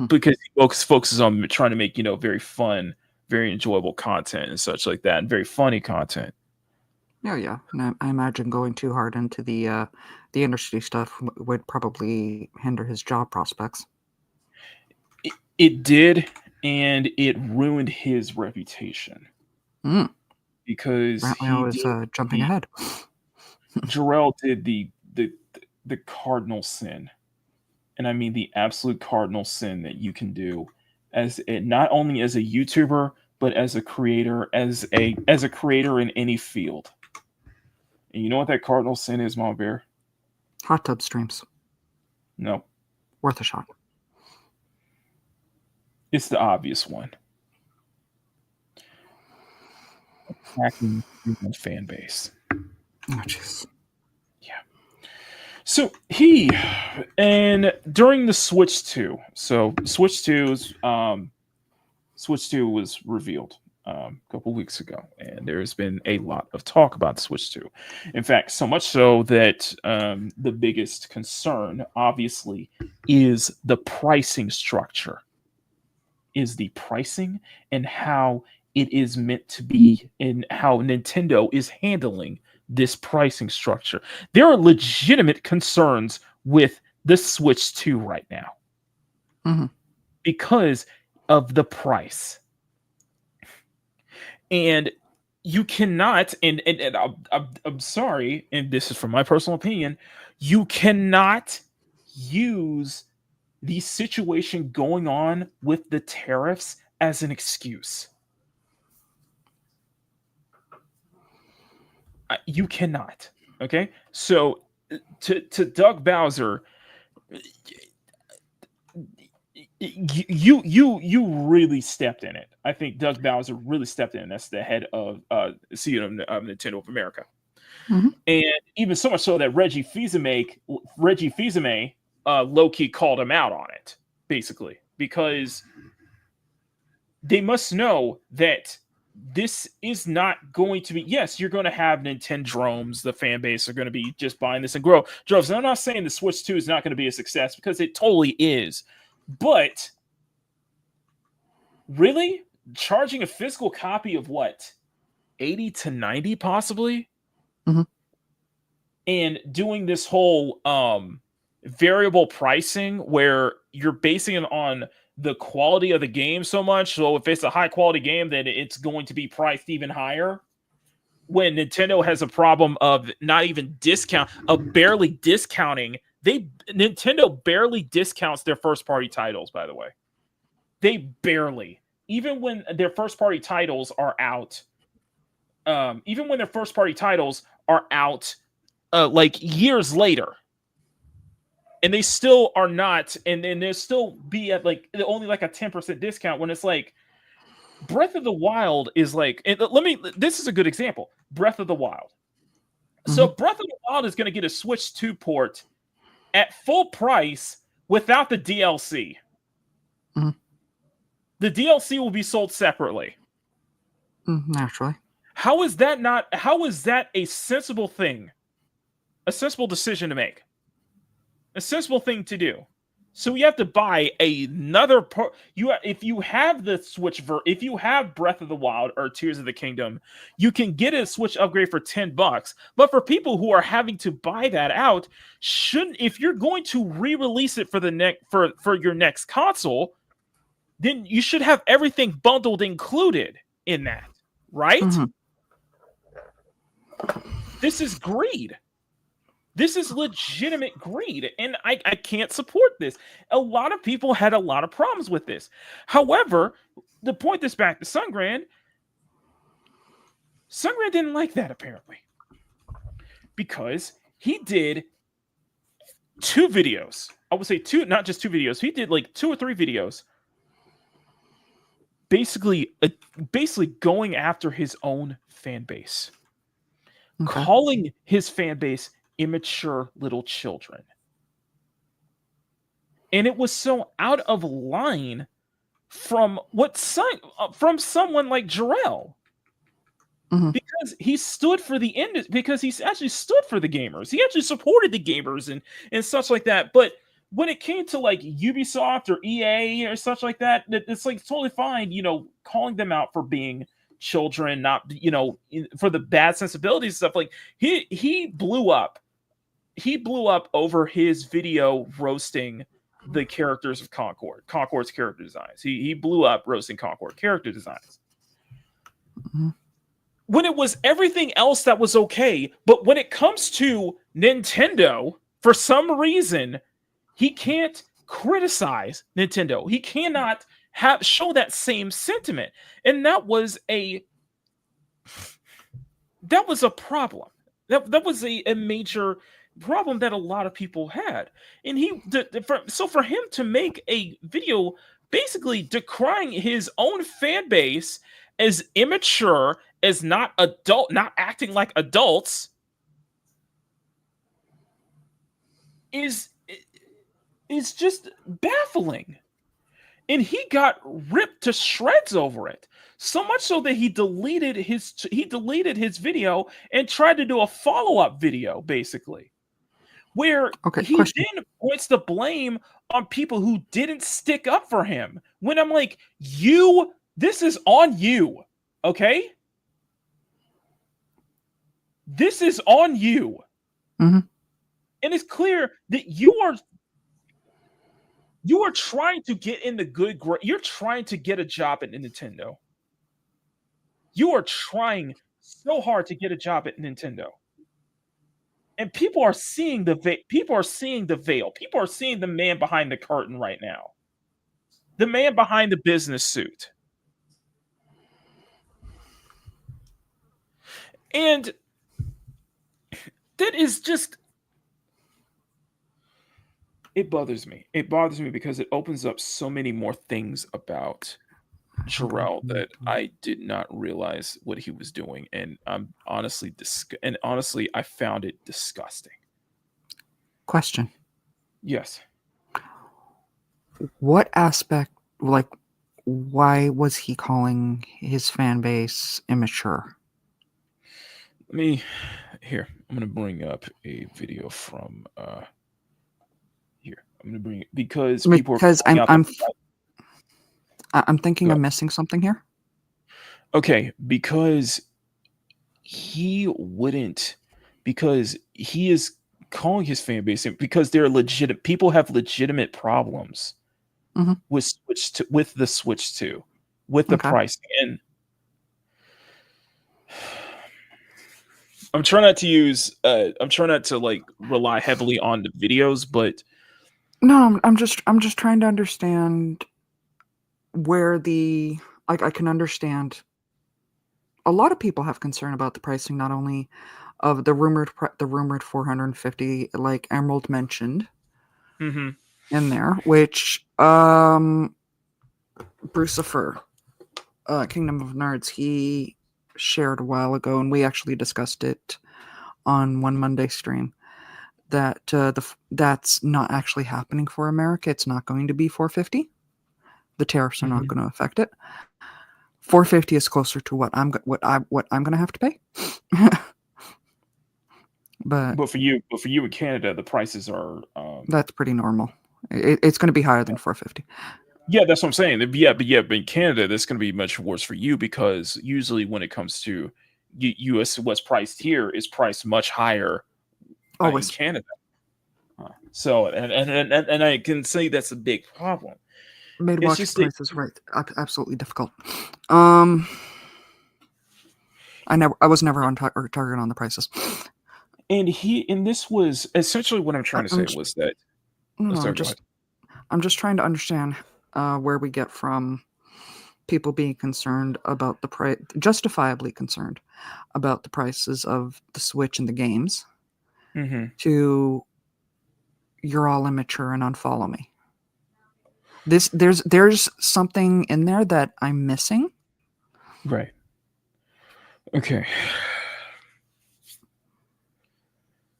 because he focuses on trying to make very fun, very enjoyable content and such like that, and very funny content. Yeah. And I imagine going too hard into the industry stuff would probably hinder his job prospects. It did, and it ruined his reputation. Because apparently I was jumping ahead. Jarrell did the cardinal sin, and I mean the absolute cardinal sin that you can do not only as a YouTuber but as a creator, as a creator in any field. And you know what that cardinal sin is, Mama Bear? Hot tub streams. No. Worth a shot. It's the obvious one. Attacking your fan base. Oh, jeez. Yeah. So during the Switch 2, Switch 2 was revealed a couple weeks ago, and there's been a lot of talk about the Switch 2. In fact, so much so that the biggest concern, obviously, is the pricing structure. Is the pricing and how it is meant to be, and how Nintendo is handling this pricing structure. There are legitimate concerns with the Switch 2 right now because of the price. And you cannot, and I'm sorry, and this is from my personal opinion, you cannot use the situation going on with the tariffs as an excuse. You cannot. Okay, so to Doug Bowser, you really stepped in it. I think Doug Bowser really stepped in. That's the head of CEO of Nintendo of America, and even so much so that Reggie Fils-Aimé low key called him out on it, basically, because they must know that this is not going to be. Yes, you're going to have Nintendromes. The fan base are going to be just buying this and grow droves. And I'm not saying the Switch 2 is not going to be a success, because it totally is. But really, charging a physical copy of what, 80 to 90 possibly, and doing this whole variable pricing where you're basing it on the quality of the game so much. So if it's a high quality game, then it's going to be priced even higher. When Nintendo has a problem of not even barely discounting. Nintendo barely discounts their first party titles, by the way. They barely. Even when their first party titles are out, like years later, and they still are not, and they'll still be at like only like a 10% discount, when it's like Breath of the Wild is like, this is a good example. Breath of the Wild. So Breath of the Wild is going to get a Switch 2 port at full price without the DLC. The DLC will be sold separately. Naturally. How is that a sensible thing? A sensible decision to make? A sensible thing to do. So you have to buy another part. If you have the Switch, if you have Breath of the Wild or Tears of the Kingdom, you can get a Switch upgrade for $10. But for people who are having to buy that out, if you're going to re-release it for your next console, then you should have everything bundled included in that, right? This is greed. This is legitimate greed, and I can't support this. A lot of people had a lot of problems with this. However, to point this back to Sungrand didn't like that, apparently. Because he did 2 videos. I would say 2, not just 2 videos. He did like 2 or 3 videos basically going after his own fan base. Calling his fan base immature little children. And it was so out of line from from someone like Jarrell. Because he stood for the because he actually stood for the gamers. He actually supported the gamers and such like that. But when it came to like Ubisoft or EA or such like that, it's like totally fine, calling them out for being children, not, for the bad sensibilities and stuff. Like he blew up. He blew up over his video roasting the characters of Concord's character designs. He blew up roasting Concord character designs. When it was everything else that was okay, but when it comes to Nintendo, for some reason, he can't criticize Nintendo. He cannot show that same sentiment. And that was a problem. That was a major problem that a lot of people had. And for him to make a video basically decrying his own fan base as immature, as not acting like adults, is just baffling. And he got ripped to shreds over it. So much so that he deleted his video and tried to do a follow-up video, basically. Where he then points the blame on people who didn't stick up for him. When I'm like, this is on you, okay? This is on you. And it's clear that you are trying to get in the good grade. You're trying to get a job at Nintendo. You are trying so hard to get a job at Nintendo. And people are seeing the veil. People are seeing the man behind the curtain right now. The man behind the business suit. And that is just... It bothers me. It bothers me because it opens up so many more things about Jarrell that I did not realize what he was doing, and I'm honestly I found it disgusting. Question. Yes. What aspect, like, why was he calling his fan base immature? Let me here. I'm gonna bring up a video from here. I'm gonna bring it because people are Because calling out the I'm thinking Go I'm ahead. missing something here. Okay, because he wouldn't because he is calling his fan base because they're legit people have legitimate problems Mhm. with the Switch 2, with the Okay. pricing. And I'm trying not to use I'm trying not to like rely heavily on the videos, but No, I'm just trying to understand where the like I can understand a lot of people have concern about the pricing, not only of the rumored 450, like Emerald mentioned Mhm. in there, which Brucifer, Kingdom of Nerds, he shared a while ago, and we actually discussed it on one Monday stream. That that's not actually happening for America. It's not going to be 450. The tariffs are not Mhm. going to affect it. 450 is closer to what I'm going to have to pay. But But for you in Canada, the prices are that's pretty normal. It's going to be higher than 450. yeah, that's what I'm saying. But in Canada, that's going to be much worse for you because usually when it comes to U.S. what's priced here is priced much higher in Always Canada. So and I can say that's a big problem. made It's watching just that prices right absolutely difficult. I was never on target on the prices. and this was essentially what I'm trying to I'm say was that. Oh, no, sorry, go ahead. I'm just trying to understand where we get from people being concerned about the price, justifiably concerned about the prices of the Switch and the games, Mhm. to you're all immature and unfollow me. There's something in there that I'm missing. Right. Okay.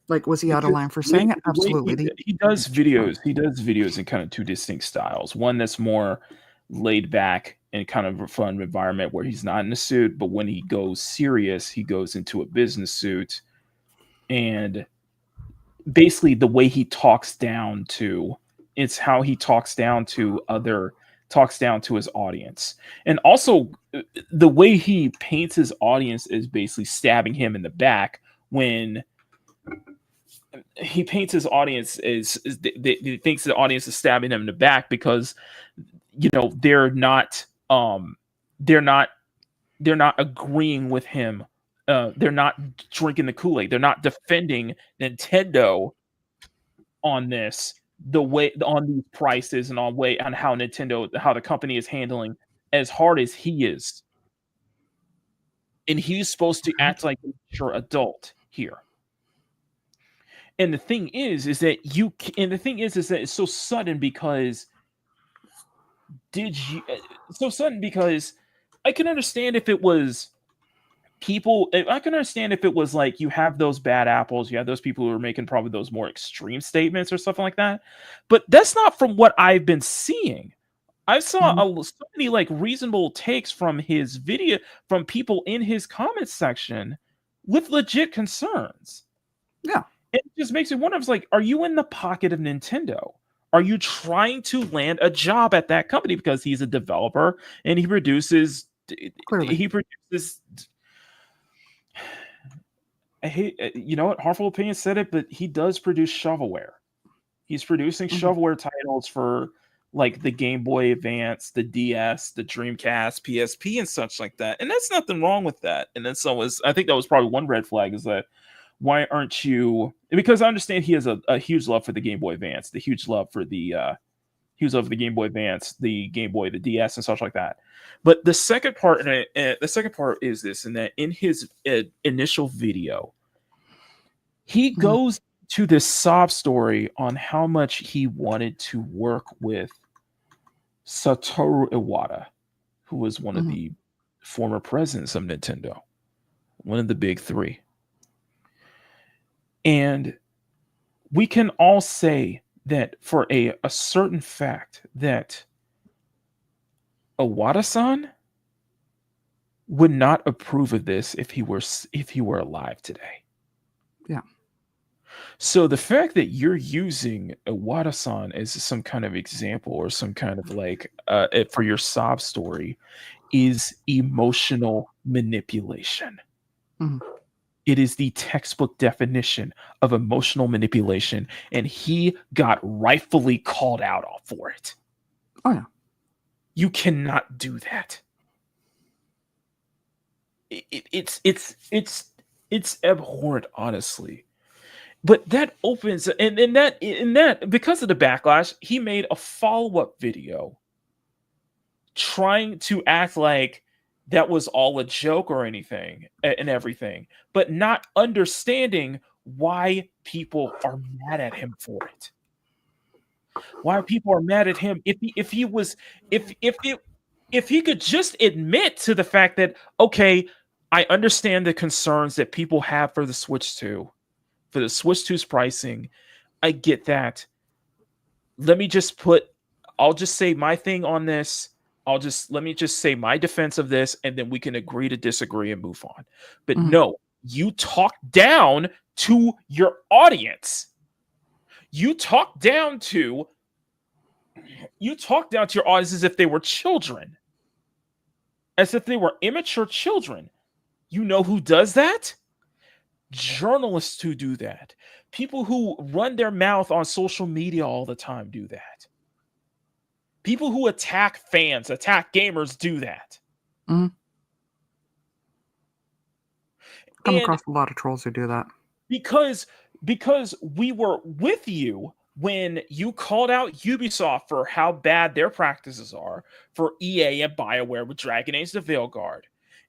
Like, was he out of Because line for saying it? the way Absolutely. he does videos, in kind of two distinct styles. One that's more laid back and kind of a fun environment where he's not in a suit, but when he goes serious, he goes into a business suit. And basically the way he talks down to it's how he talks down to his audience. And also the way he paints his audience is basically stabbing him in the back when he paints his audience is they thinks the audience is stabbing him in the back because they're not they're not they're not agreeing with him. They're not drinking the Kool-Aid. They're not defending Nintendo on this the way on these prices and on how the company is handling as hard as he is. And he's supposed to act like a mature adult here. And the thing is that it's so sudden because so sudden because I can understand if it was I can understand if it was like you have those bad apples, you have those people who are making probably those more extreme statements or something like that. But that's not from what I've been seeing. I saw so many like reasonable takes from his video from people in his comment section with legit concerns. Yeah. It just makes me wonder. It's like, are you in the pocket of Nintendo? Are you trying to land a job at that company because he's a developer and he produces? Clearly. He produces. I hate. You know what? Harmful Opinion said it, but he does produce shovelware. He's producing shovelware titles for like the Game Boy Advance, the DS, the Dreamcast, PSP, and such like that. And that's nothing wrong with that. And then I think that was probably one red flag is that why aren't you? Because I understand he has a huge love for the Game Boy Advance, the huge love for the Game Boy Advance, the Game Boy, the DS, and such like that. But the second part, is this, and that in his initial video, he goes to this sob story on how much he wanted to work with Satoru Iwata, who was one of the former presidents of Nintendo, one of the big three. And we can all say that for a certain fact that Iwata-san would not approve of this if he were alive today. Yeah. So the fact that you're using Iwata-san as some kind of example or some kind of like for your sob story is emotional manipulation. Mhm. It is the textbook definition of emotional manipulation, and he got rightfully called out for it. Oh yeah. You cannot do that. It's abhorrent, honestly. But that opens and in that because of the backlash, he made a follow-up video trying to act like that was all a joke or anything and everything, but not understanding why people are mad at him for it. Why people are mad at him if he could just admit to the fact that, okay, I understand the concerns that people have for the Switch 2, for the Switch 2's pricing. I get that. I'll just say my thing on this. Let me just say my defense of this, and then we can agree to disagree and move on. But no, you talk down to your audience. You talk down to your audience as if they were children. As if they were immature children. You know who does that? Journalists who do that. People who run their mouth on social media all the time do that. People who attack fans, attack gamers do that. Come across a lot of trolls who do that. Because we were with you when you called out Ubisoft for how bad their practices are, for EA and BioWare with Dragon Age the Veilguard.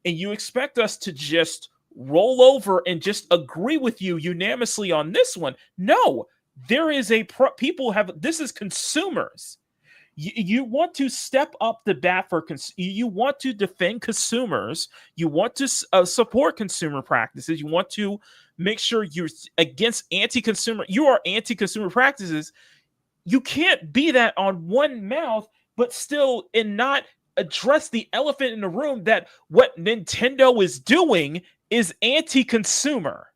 And you expect us to just roll over and just agree with you unanimously on this one. No, there is this is consumers. You want to step up the bat for you want to defend consumers. You want to support consumer practices. You want to make sure you're against anti-consumer. You are anti-consumer practices. You can't be that on one mouth, but still and not address the elephant in the room that what Nintendo is doing is anti-consumer.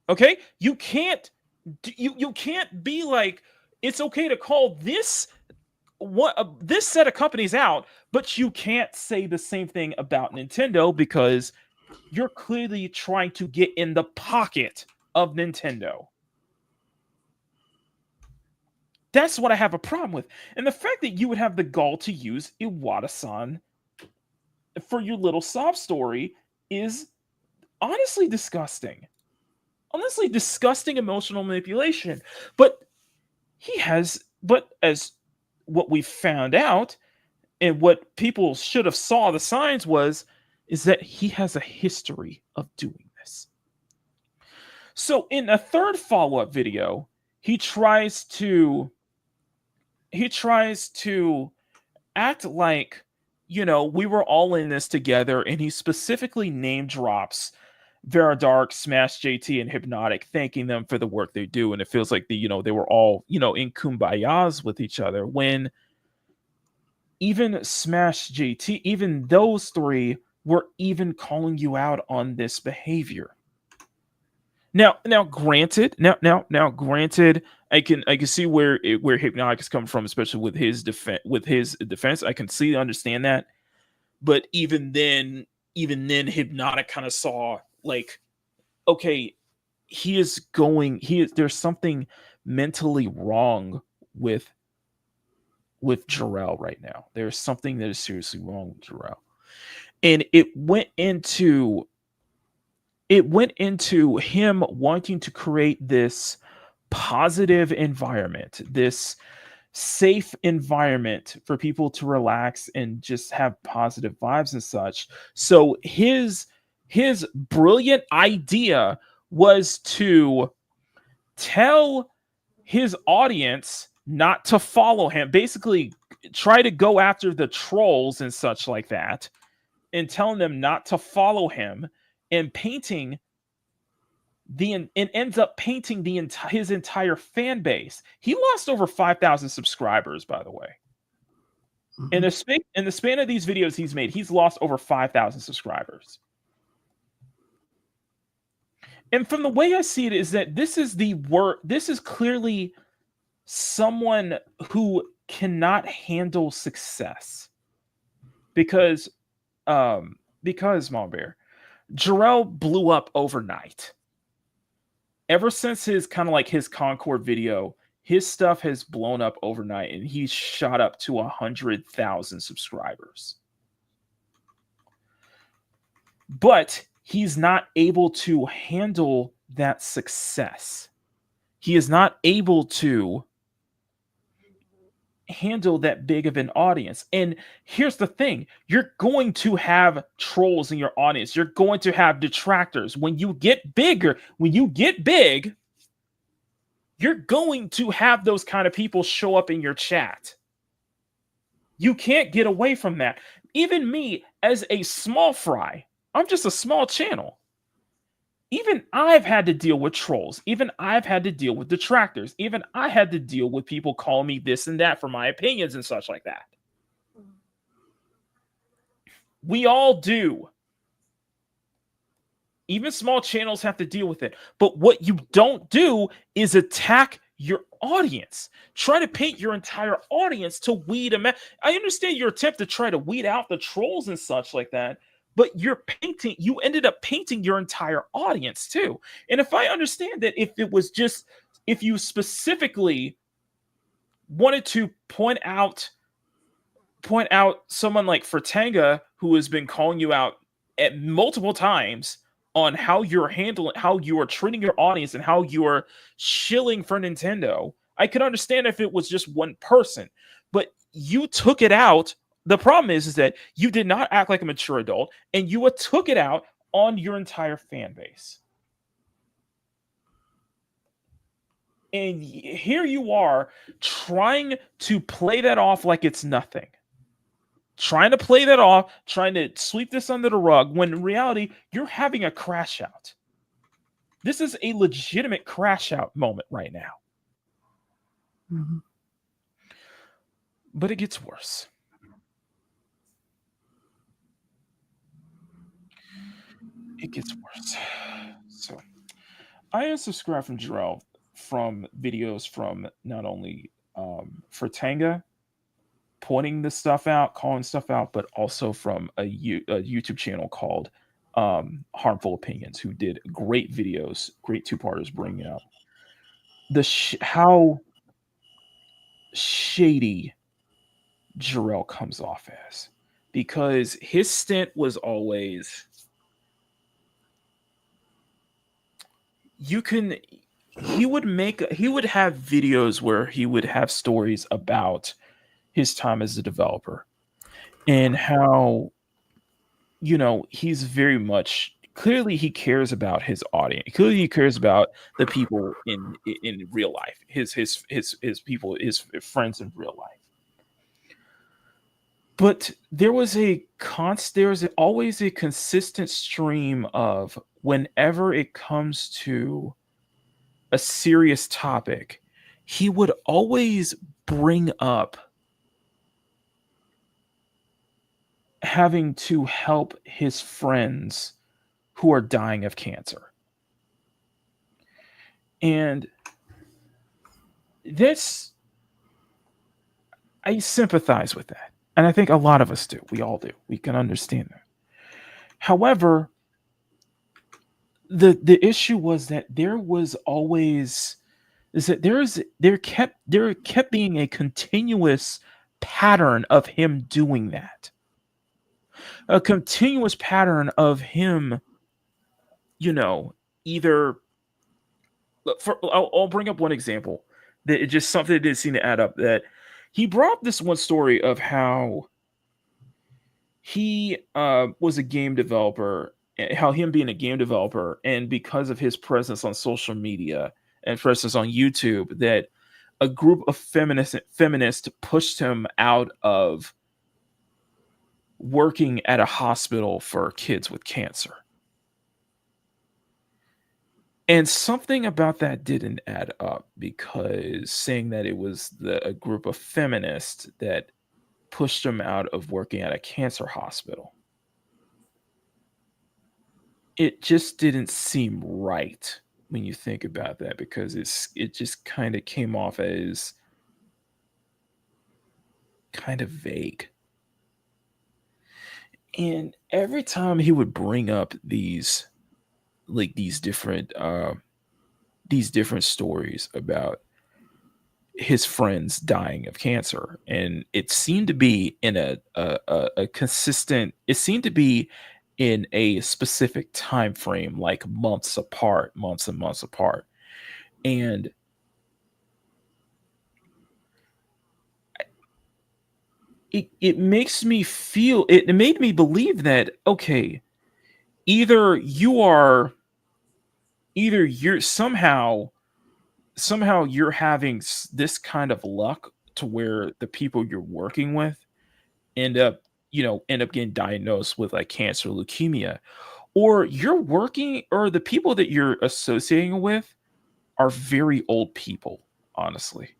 Okay, you can't be like, it's okay to call this set of companies out, but you can't say the same thing about Nintendo because you're clearly trying to get in the pocket of Nintendo. That's what I have a problem with. And the fact that you would have the gall to use Iwata-san for your little sob story is honestly disgusting. Honestly, disgusting emotional manipulation. But as what we found out, and what people should have saw the signs is that he has a history of doing this. So in a third follow-up video, he tries to act like, we were all in this together, and he specifically name drops Veradark, Smash JT, and Hypnotic, thanking them for the work they do, and it feels like they were all in kumbayas with each other, when even Smash JT, even those three were even calling you out on this behavior. Now, granted, I can see where Hypnotic is coming from, especially with his defense. I can understand that, but even then, Hypnotic kind of saw like, okay, there's something mentally wrong with Jarrell right now. There's something that is seriously wrong with Jarrell, and it went into him wanting to create this positive environment, this safe environment for people to relax and just have positive vibes and such. So his brilliant idea was to tell his audience not to follow him, basically try to go after the trolls and such like that, and telling them not to follow him, and painting it ends up painting his entire fan base. He lost over 5,000 subscribers, by the way. In the span of these videos he's made, he's lost over 5,000 subscribers. And from the way I see it is that this is clearly someone who cannot handle success. Because Small Bear, Jarrell blew up overnight. Ever since his Concord video, his stuff has blown up overnight, and he's shot up to 100,000 subscribers. But he's not able to handle that success. He is not able to handle that big of an audience. And here's the thing, you're going to have trolls in your audience. You're going to have detractors. When you get big, you're going to have those kind of people show up in your chat. You can't get away from that. Even me, as a small fry, I'm just a small channel. Even I've had to deal with trolls. Even I've had to deal with detractors. Even I had to deal with people calling me this and that for my opinions and such like that. We all do. Even small channels have to deal with it. But what you don't do is attack your audience. Try to paint your entire audience to weed them out. I understand your attempt to try to weed out the trolls and such like that. But you ended up painting your entire audience too. And if I understand that, if you specifically wanted to point out someone like Fertanga, who has been calling you out at multiple times on how you are treating your audience and how you are shilling for Nintendo, I could understand if it was just one person, but you took it out. The problem is that you did not act like a mature adult, and you took it out on your entire fan base. And here you are trying to play that off like it's nothing. Trying to play that off, trying to sweep this under the rug, when in reality, you're having a crash out. This is a legitimate crash out moment right now. Mm-hmm. But it gets worse. It gets worse. So, I unsubscribed from Jarrell from videos from not only Fertanga pointing this stuff out, calling stuff out, but also from a YouTube channel called Harmful Opinions, who did great videos, great two-parters bringing out how shady Jarrell comes off as. Because his stint was always... he would have videos where he would have stories about his time as a developer and how, he's very much, clearly he cares about his audience. Clearly he cares about the people in real life, his people, his friends in real life. But there was always a consistent stream of, whenever it comes to a serious topic, he would always bring up having to help his friends who are dying of cancer. And this, I sympathize with that. And I think a lot of us do. We all do. We can understand that. However, the issue was that there kept being a continuous pattern of him doing that. A continuous pattern of him, either... I'll bring up one example that it just something that didn't seem to add up. That he brought up this one story of how he was a game developer, how him being a game developer, and because of his presence on social media and presence on YouTube, that a group of feminists pushed him out of working at a hospital for kids with cancer. And something about that didn't add up because saying that it was a group of feminists that pushed him out of working at a cancer hospital. It just didn't seem right when you think about that because it just kind of came off as kind of vague. And every time he would bring up these different stories about his friends dying of cancer, and it seemed to be in a consistent, it seemed to be in a specific time frame, like months apart, months and months apart. And it makes me feel, it made me believe that, okay, either you are, either you're somehow you're having this kind of luck to where the people you're working with end up, end up getting diagnosed with like cancer, leukemia, or you're working, or the people that you're associating with are very old people, honestly.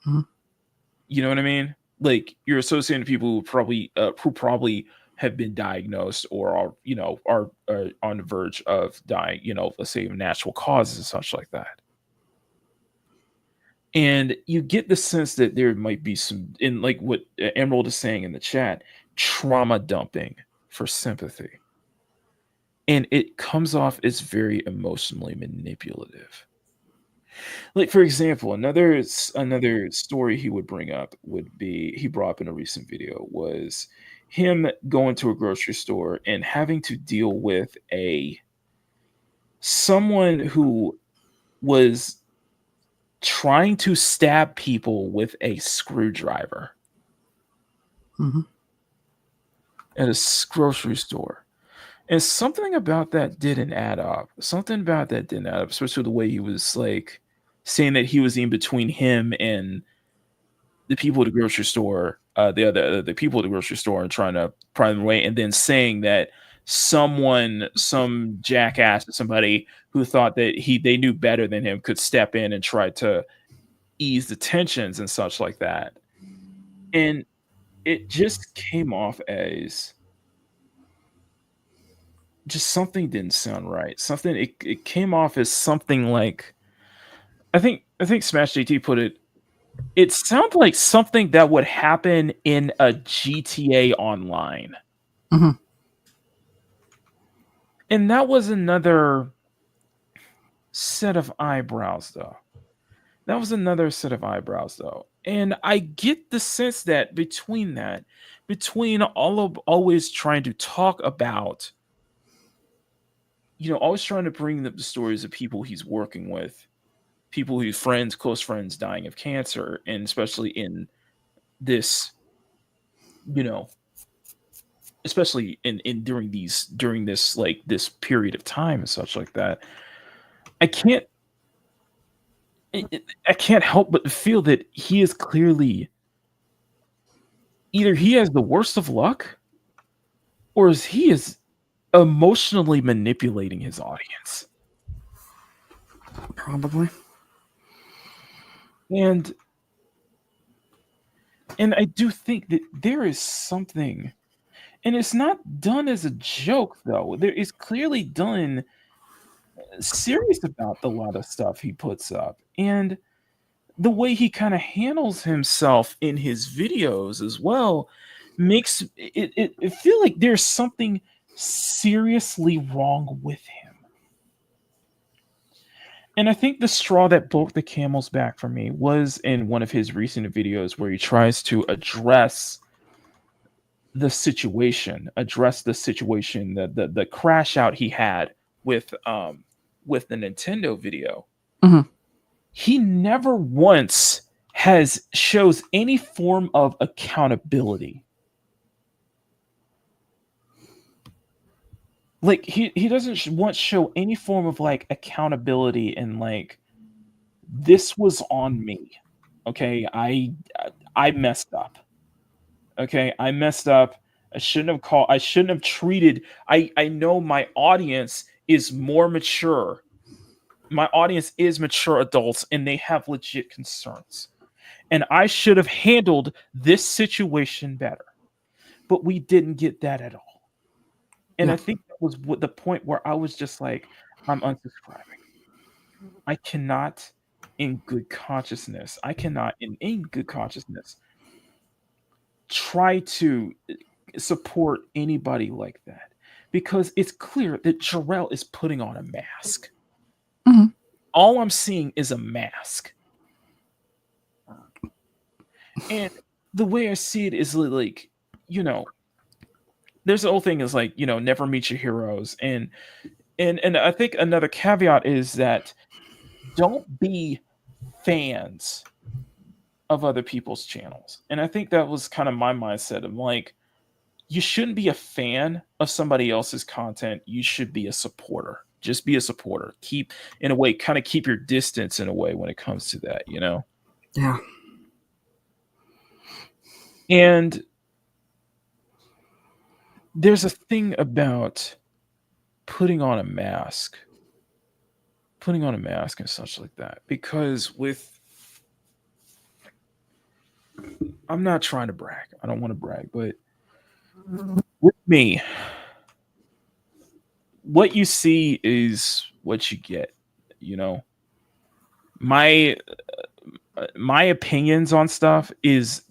Mhm. You know what I mean? Like you're associating people who probably have been diagnosed or are, are on the verge of dying, let's say of natural causes and such like that. And you get the sense that there might be some, in like what Emerald is saying in the chat, trauma dumping for sympathy. And it comes off as very emotionally manipulative. Like for example, another story he would bring up would be, he brought up in a recent video, was him going to a grocery store and having to deal with a someone who was trying to stab people with a screwdriver Mhm. at a grocery store. And something about that didn't add up. Something about that didn't add up, especially the way he was like saying that he was in between him and the people at the grocery store, the people at the grocery store, and trying to pry them away, and then saying that some jackass or somebody who thought that they knew better than him could step in and try to ease the tensions and such like that. And it just came off as just something didn't sound right. Something, it came off as something like, I think Smash JT put it. It sounds like something that would happen in a GTA Online. Mhm. And that was another set of eyebrows, though. That was another set of eyebrows, though. And I get the sense that between all of always trying to talk about, always trying to bring up the stories of people he's working with, people who friends, close friends dying of cancer, and especially in this, you know, especially in during this like this period of time and such like that. I can't I can't help but feel that he is clearly, either he has the worst of luck, or he is emotionally manipulating his audience. Probably. And I do think that there is something, and it's not done as a joke though. There is clearly done serious about a lot of stuff he puts up, and the way he kind of handles himself in his videos as well makes it feel like there's something seriously wrong with him. And I think the straw that broke the camel's back for me was in one of his recent videos where he tries to address the situation, the crash out he had with the Nintendo video. Mhm. He never once shows any form of accountability. Like he doesn't once show any form of like accountability, and like, this was on me. Okay, I messed up. Okay, I messed up. I shouldn't have treated. I know my audience is more mature My audience is mature adults and they have legit concerns. And I should have handled this situation better. But we didn't get that at all. And I think that was the point where I was just like, I'm unsubscribing. I cannot, in good consciousness, try to support anybody like that because it's clear that Jarrell is putting on a mask. Mhm. All I'm seeing is a mask. And the way I see it is like, there's the whole thing is like, never meet your heroes. And I think another caveat is that don't be fans of other people's channels. And I think that was kind of my mindset of like, you shouldn't be a fan of somebody else's content. You should be a supporter. Just be a supporter. Keep your distance in a way when it comes to that, Yeah. And there's a thing about putting on a mask and such like that, because I'm not trying to brag. I don't want to brag, but with me, what you see is what you get, my opinions on stuff is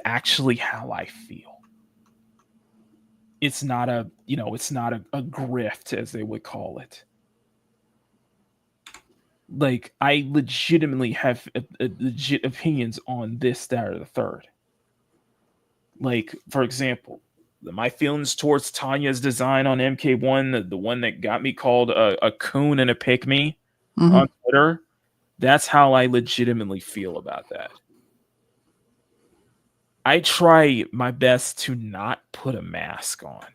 actually how I feel. It's not a grift, as they would call it. Like, I legitimately have legit opinions on this, that, or the third. Like, for example, my feelings towards Tanya's design on MK1, the one that got me called a coon and a pick-me on Twitter, that's how I legitimately feel about that. I try my best to not put a mask on.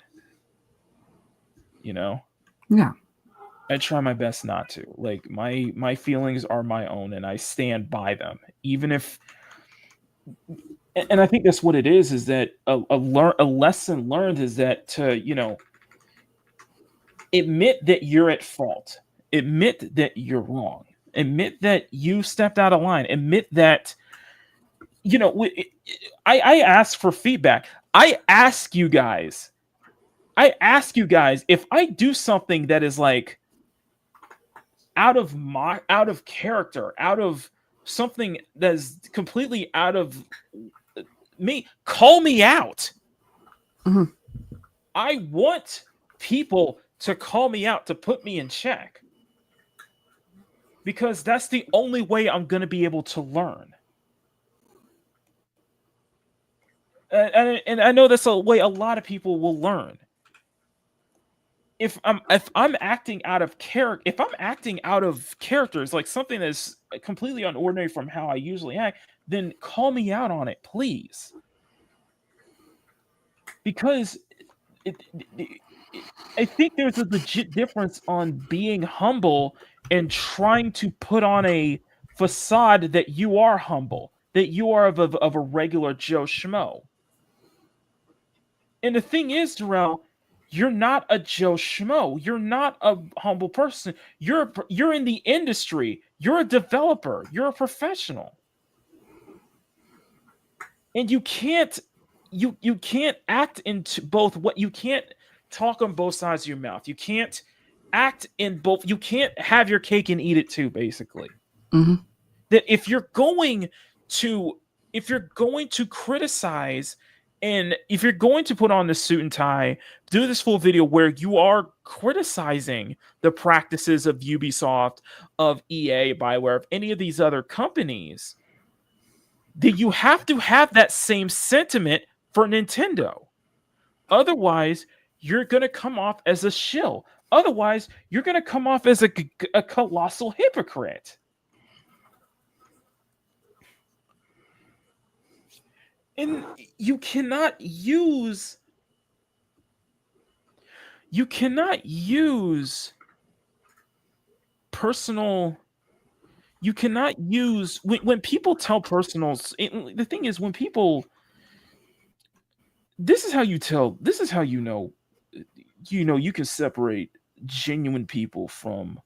Yeah. I try my best not to. Like, my feelings are my own and I stand by them. Even if, and I think that's what it is that a lesson learned is that to, admit that you're at fault. Admit that you're wrong. Admit that you stepped out of line. Admit that, I ask for feedback. I ask you guys if I do something that is like out of character, out of something that's completely out of me, call me out. I want people to call me out, to put me in check, because that's the only way I'm going to be able to learn. And I know that's a way a lot of people will learn. If I'm acting out of character, characters, like something that's completely unordinary from how I usually act, then call me out on it, please. Because I think there's a legit difference on being humble and trying to put on a facade that you are humble, that you are of a regular Joe Schmo. And the thing is, Darrell, you're not a Joe Schmo. You're not a humble person. You're in the industry. You're a developer. You're a professional. And you can't act into both. What you can't talk on both sides of your mouth. You can't act in both. You can't have your cake and eat it too, basically. That if you're going to criticize, and if you're going to put on the suit and tie, do this full video where you are criticizing the practices of Ubisoft, of EA, BioWare, of any of these other companies, then you have to have that same sentiment for Nintendo. Otherwise, you're going to come off as a shill. Otherwise, you're going to come off as a colossal hypocrite. And you cannot use personal. You cannot use when people tell personals. The thing is, when people, this is how you tell. This is how you know you can separate genuine people from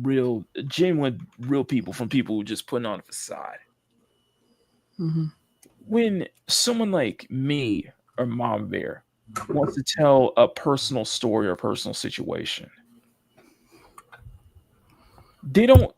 real, genuine, real people from people who just putting on a facade. Mm-hmm. When someone like me or Mom Bear wants to tell a personal story or personal situation, they don't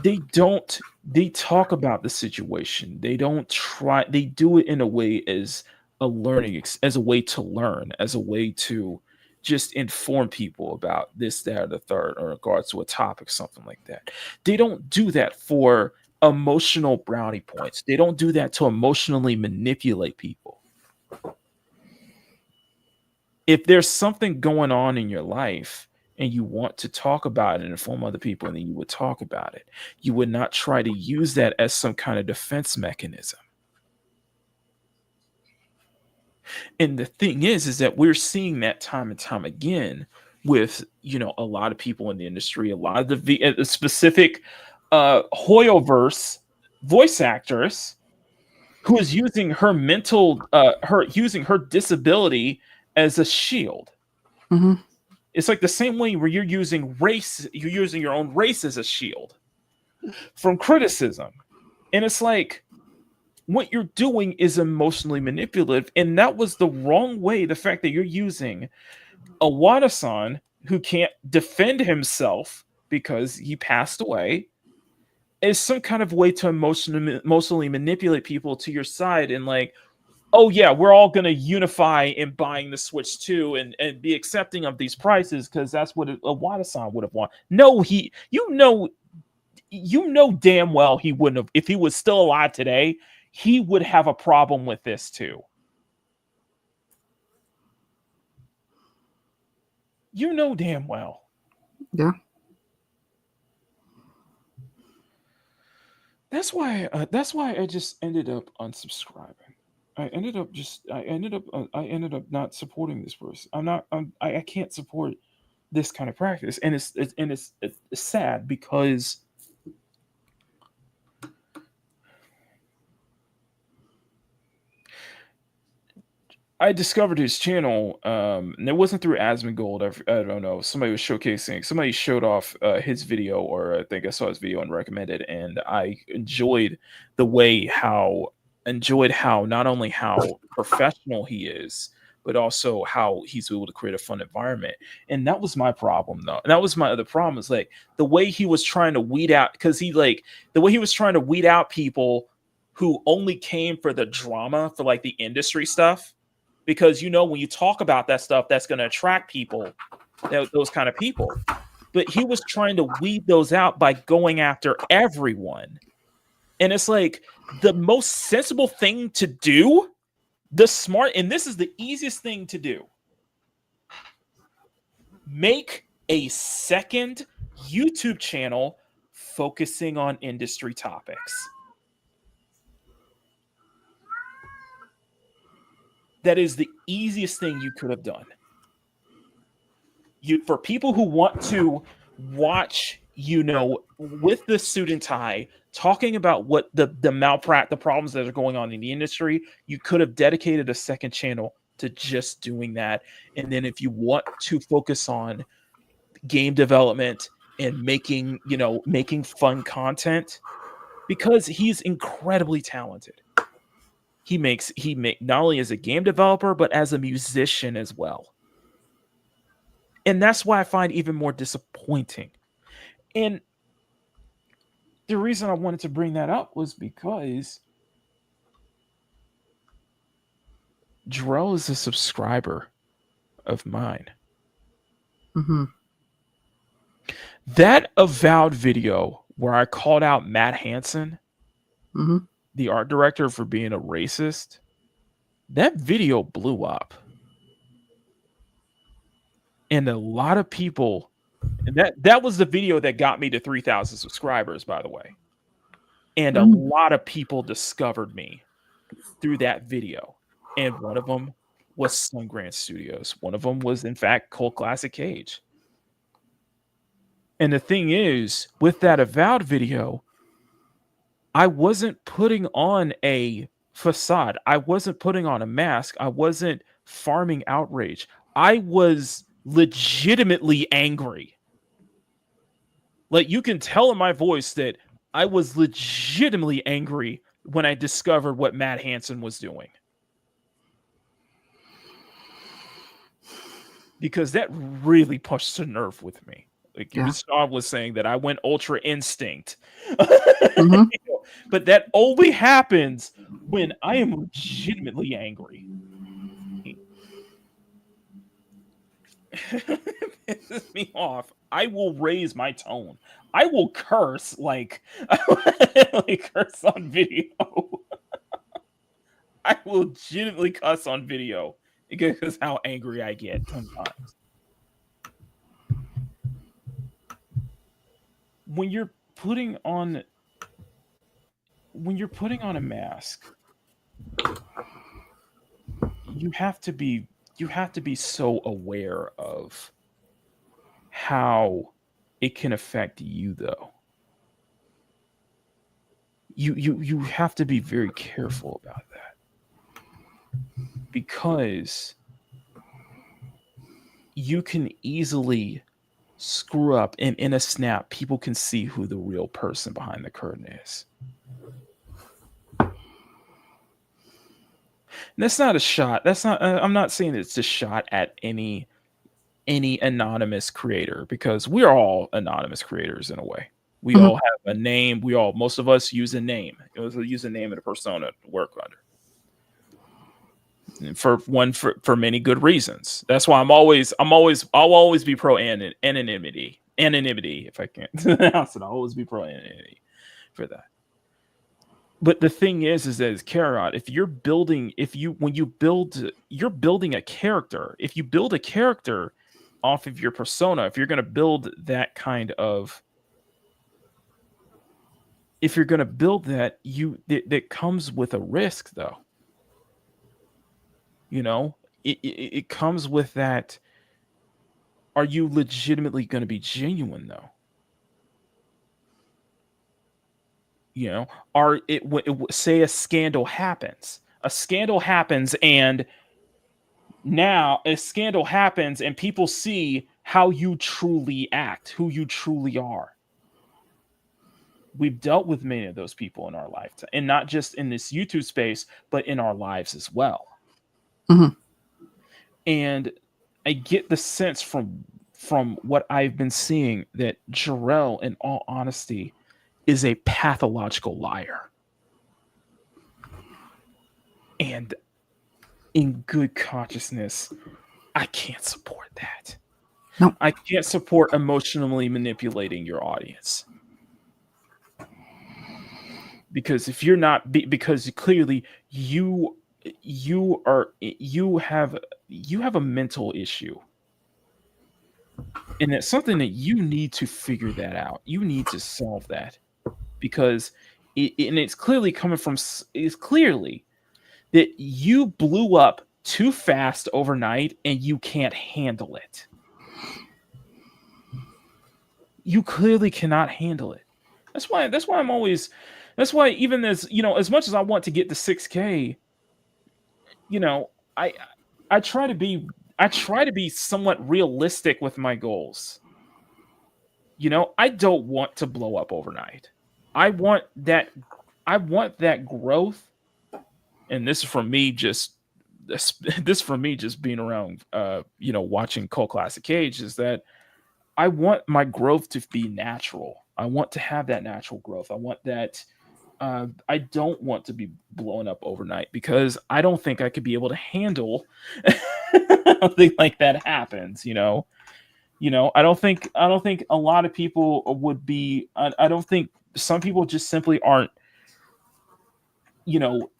they talk about the situation. They don't try, they do it in a way as a as a way to learn, as a way to just inform people about this, that, or the third, or in regards to a topic, something like that. They don't do that for emotional brownie points. They don't do that to emotionally manipulate people. If there's something going on in your life and you want to talk about it and inform other people, and then you would talk about it, you would not try to use that as some kind of defense mechanism. And the thing is that we're seeing that time and time again with, a lot of people in the industry, a lot of the specific Hoyoverse voice actress who is using her using her disability as a shield. Mm-hmm. It's like the same way where you're using your own race as a shield from criticism. And it's like, what you're doing is emotionally manipulative. And that was the wrong way. The fact that you're using a Wada-san who can't defend himself because he passed away is some kind of way to emotionally manipulate people to your side, and like, oh yeah, we're all going to unify in buying the Switch 2 and be accepting of these prices because that's what a Wada-san would have wanted. No, you know damn well he wouldn't have. If he was still alive today, he would have a problem with this too. You know damn well. Yeah. That's why I just ended up unsubscribing. I ended up not supporting this person. I can't support this kind of practice, and it's sad because I discovered his channel, and it wasn't through Asmongold. I don't know. Somebody showed off his video, or I think I saw his video and recommended, and I enjoyed how not only how professional he is, but also how he's able to create a fun environment. And that was my problem, though. And that was my other problem, is like the way he was trying to weed out, because the way he was trying to weed out people who only came for the drama, for like the industry stuff. Because, when you talk about that stuff, that's going to attract people, those kind of people. But he was trying to weed those out by going after everyone. And it's like the most sensible thing to do, and this is the easiest thing to do. Make a second YouTube channel focusing on industry topics. That is the easiest thing you could have done. For people who want to watch, with the suit and tie, talking about what the problems that are going on in the industry, you could have dedicated a second channel to just doing that. And then if you want to focus on game development and making fun content, because he's incredibly talented. He not only as a game developer, but as a musician as well. And that's why I find even more disappointing. And the reason I wanted to bring that up was because Jarrell is a subscriber of mine. Mm-hmm. That Avowed video where I called out Matt Hansen, mm-hmm. the art director, for being a racist, that video blew up. And a lot of people, that was the video that got me to 3,000 subscribers, by the way. And a lot of people discovered me through that video. And one of them was Sungrand Studios. One of them was, in fact, Cult Classic Cage. And the thing is, with that Avowed video, I wasn't putting on a facade. I wasn't putting on a mask. I wasn't farming outrage. I was legitimately angry. Like, you can tell in my voice that I was legitimately angry when I discovered what Matt Hansen was doing. Because that really pushed a nerve with me. Like Gustav was saying that I went ultra instinct. But that only happens when I am legitimately angry. It pisses me off. I will raise my tone. I will curse like curse on video. I will legitimately cuss on video because how angry I get sometimes. When you're putting on a mask, you have to be so aware of how it can affect you, though. You have to be very careful about that, because you can easily screw up, and in a snap, people can see who the real person behind the curtain is. And that's not a shot. That's not. I'm not saying it's a shot at any anonymous creator, because we are all anonymous creators in a way. We all have a name. Most of us use a name. Use a name and a persona to work under. And for many good reasons. That's why I'll always be pro anonymity if I can. I'll always be pro anonymity for that. But the thing is that as Carrot, you're building a character. If you build a character off of your persona, if you're going to build that kind of, if you're going to build that, that comes with a risk, though. You know, it comes with that. Are you legitimately going to be genuine, though? You know, say a scandal happens, and now a scandal happens, and people see how you truly act, who you truly are. We've dealt with many of those people in our lifetime, and not just in this YouTube space, but in our lives as well. And I get the sense from what I've been seeing that Jarrell, in all honesty, is a pathological liar. And in good consciousness, I can't support that. No. I can't support emotionally manipulating your audience. Because if you're not, because clearly you have a mental issue, and it's something that you need to figure that out. You need to solve that, because it's clearly coming from, it's clearly that you blew up too fast overnight and you can't handle it. You clearly cannot handle it. That's why even as, as much as I want to get to 6K, I try to be somewhat realistic with my goals. I don't want to blow up overnight. I want that growth. And this is from me just being around, watching Cult Classic Cage, is that I want my growth to be natural. I want to have that natural growth. I want that. I don't want to be blown up overnight, because I don't think I could be able to handle something like that happens. I don't think a lot of people would be. I don't think some people just simply aren't,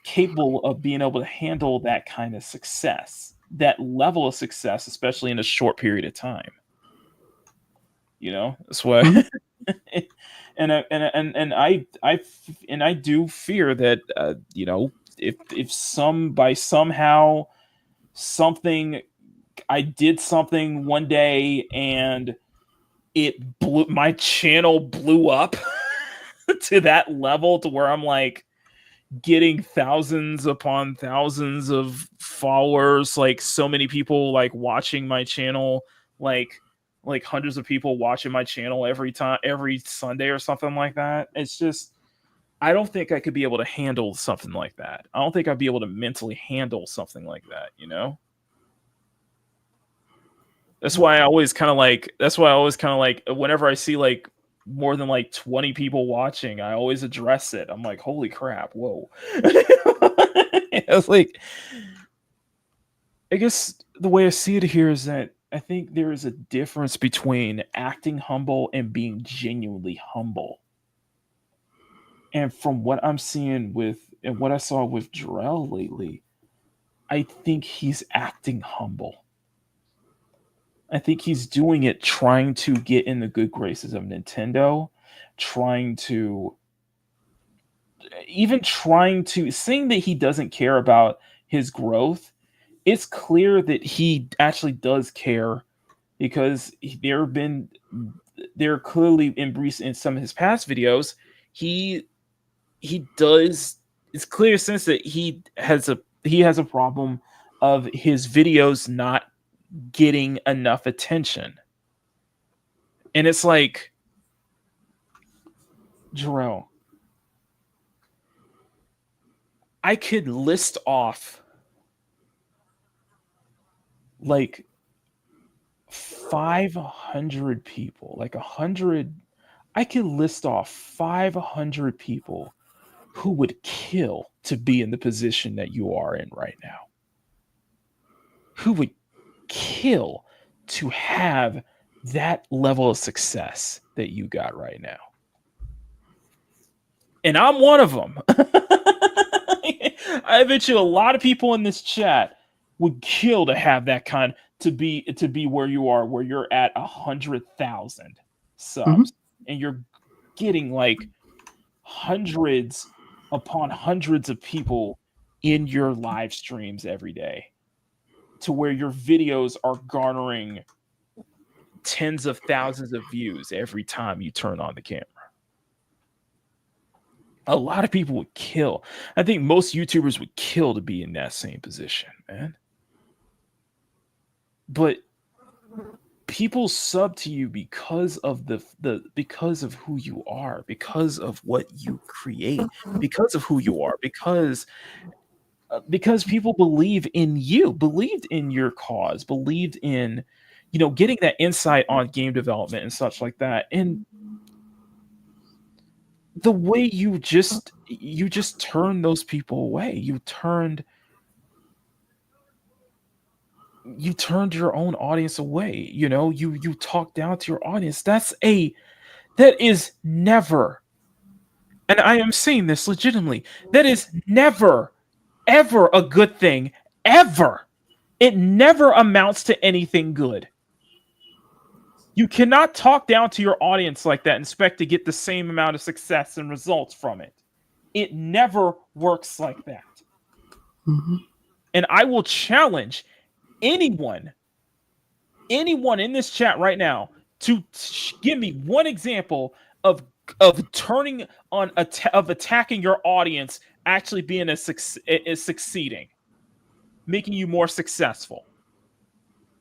capable of being able to handle that kind of success, that level of success, especially in a short period of time. That's why. And I do fear that if somehow something, I did something one day and my channel blew up to that level, to where I'm like getting thousands upon thousands of followers, like so many people like watching my channel, like like hundreds of people watching my channel every Sunday or something like that. It's just, I don't think I could be able to handle something like that. I don't think I'd be able to mentally handle something like that, you know? That's why I always kind of like, whenever I see like more than like 20 people watching, I always address it. I'm like, holy crap, whoa. It's like, I guess the way I see it here is that I think there is a difference between acting humble and being genuinely humble. And from what I'm seeing and what I saw with Jarrell lately, I think he's acting humble. I think he's doing it trying to get in the good graces of Nintendo, trying to saying that he doesn't care about his growth. It's clear that he actually does care, because there clearly in some of his past videos, he does, it's clear sense that he has a problem of his videos not getting enough attention. And it's like, Jarrell, I could list off like 500 people, like 100. I could list off 500 people who would kill to be in the position that you are in right now. Who would kill to have that level of success that you got right now. And I'm one of them. I bet you a lot of people in this chat would kill to have that kind, to be where you are, where you're at 100,000 subs, and you're getting like hundreds upon hundreds of people in your live streams every day, to where your videos are garnering tens of thousands of views every time you turn on the camera. A lot of people would kill. I think most YouTubers would kill to be in that same position, man. But people sub to you because of because of who you are, because of what you create, because of who you are, because people believe in you, believed in your cause, believed in, getting that insight on game development and such like that. And the way you just turned those people away, you turned your own audience away. You talk down to your audience. That is never, and I am saying this legitimately, that is never ever a good thing, ever. It never amounts to anything good. You cannot talk down to your audience like that and expect to get the same amount of success and results from it. It never works like that. Mm-hmm. And I will challenge anyone in this chat right now to give me one example of turning on of attacking your audience actually being succeeding, making you more successful.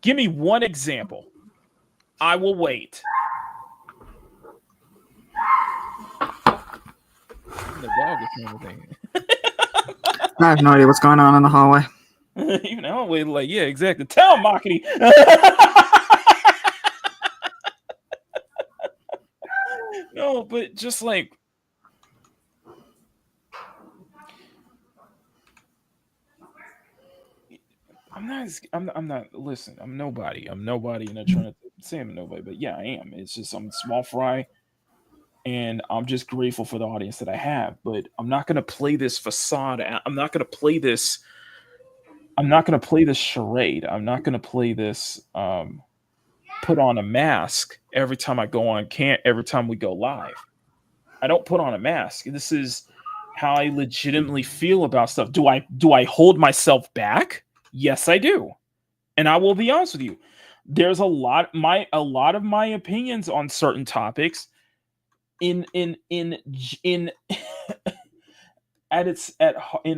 Give me one example. I will wait. The dog is kind of thing. I have no idea what's going on in the hallway. I'm waiting like, yeah, exactly. Tell him, Makini. No, but just like, I'm not, listen, I'm nobody, and I'm not trying to say I'm nobody, but yeah, I am. It's just, I'm small fry, and I'm just grateful for the audience that I have, but I'm not going to play this facade. I'm not going to play this charade. I'm not going to play this, put on a mask every time I go on every time we go live. I don't put on a mask. This is how I legitimately feel about stuff. Do I hold myself back? Yes, I do. And I will be honest with you. There's a lot of my opinions on certain topics in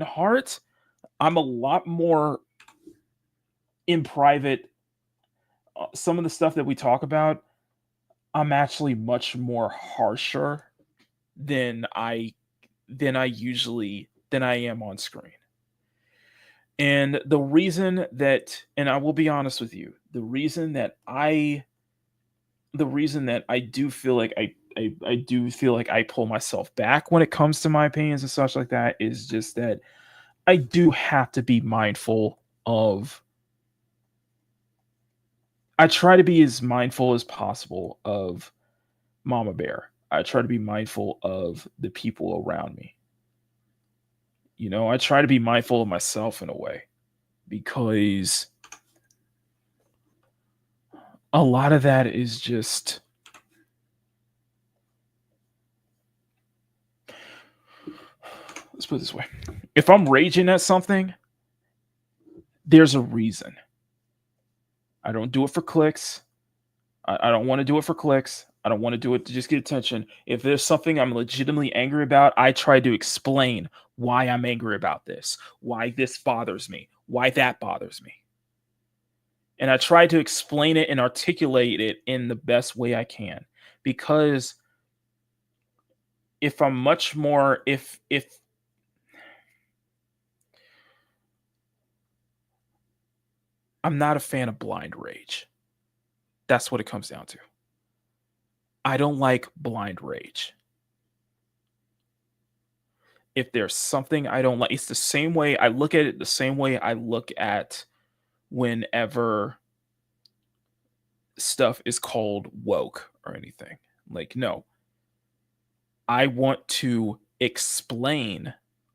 heart, I'm a lot more in private. some of the stuff that we talk about, I'm actually much more harsher than than I am on screen. And I will be honest with you, the reason that I do feel like I do feel like I pull myself back when it comes to my opinions and such like that is just that I do have to be mindful of I try to be as mindful as possible of Mama Bear. I try to be mindful of the people around me. I try to be mindful of myself in a way because a lot of that is just let's put it this way. If I'm raging at something, there's a reason. I don't do it for clicks. I don't want to do it for clicks. I don't want to do it to just get attention. If there's something I'm legitimately angry about, I try to explain why I'm angry about this, why this bothers me, why that bothers me. And I try to explain it and articulate it in the best way I can. Because if I'm much more, if I'm not a fan of blind rage. That's what it comes down to. I don't like blind rage. If there's something I don't like, it's the same way I look at it, the same way I look at whenever stuff is called woke or anything. Like, no, I want to explain,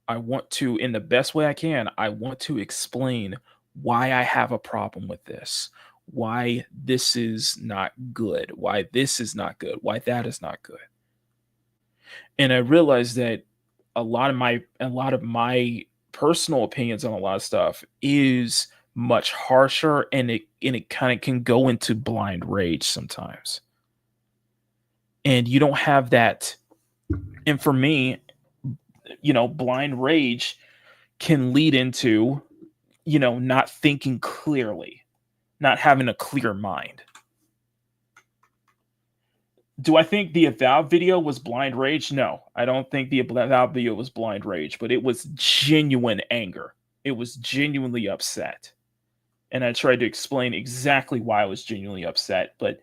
in the best way I can, I want to explain why I have a problem with this, why this is not good, why this is not good, why that is not good. And I realized that a lot of my personal opinions on a lot of stuff is much harsher, and it kind of can go into blind rage sometimes. And you don't have that. And for me, blind rage can lead into, not thinking clearly, not having a clear mind. Do I think the Avowed video was blind rage? No, I don't think the Avowed video was blind rage, but it was genuine anger. It was genuinely upset. And I tried to explain exactly why I was genuinely upset, but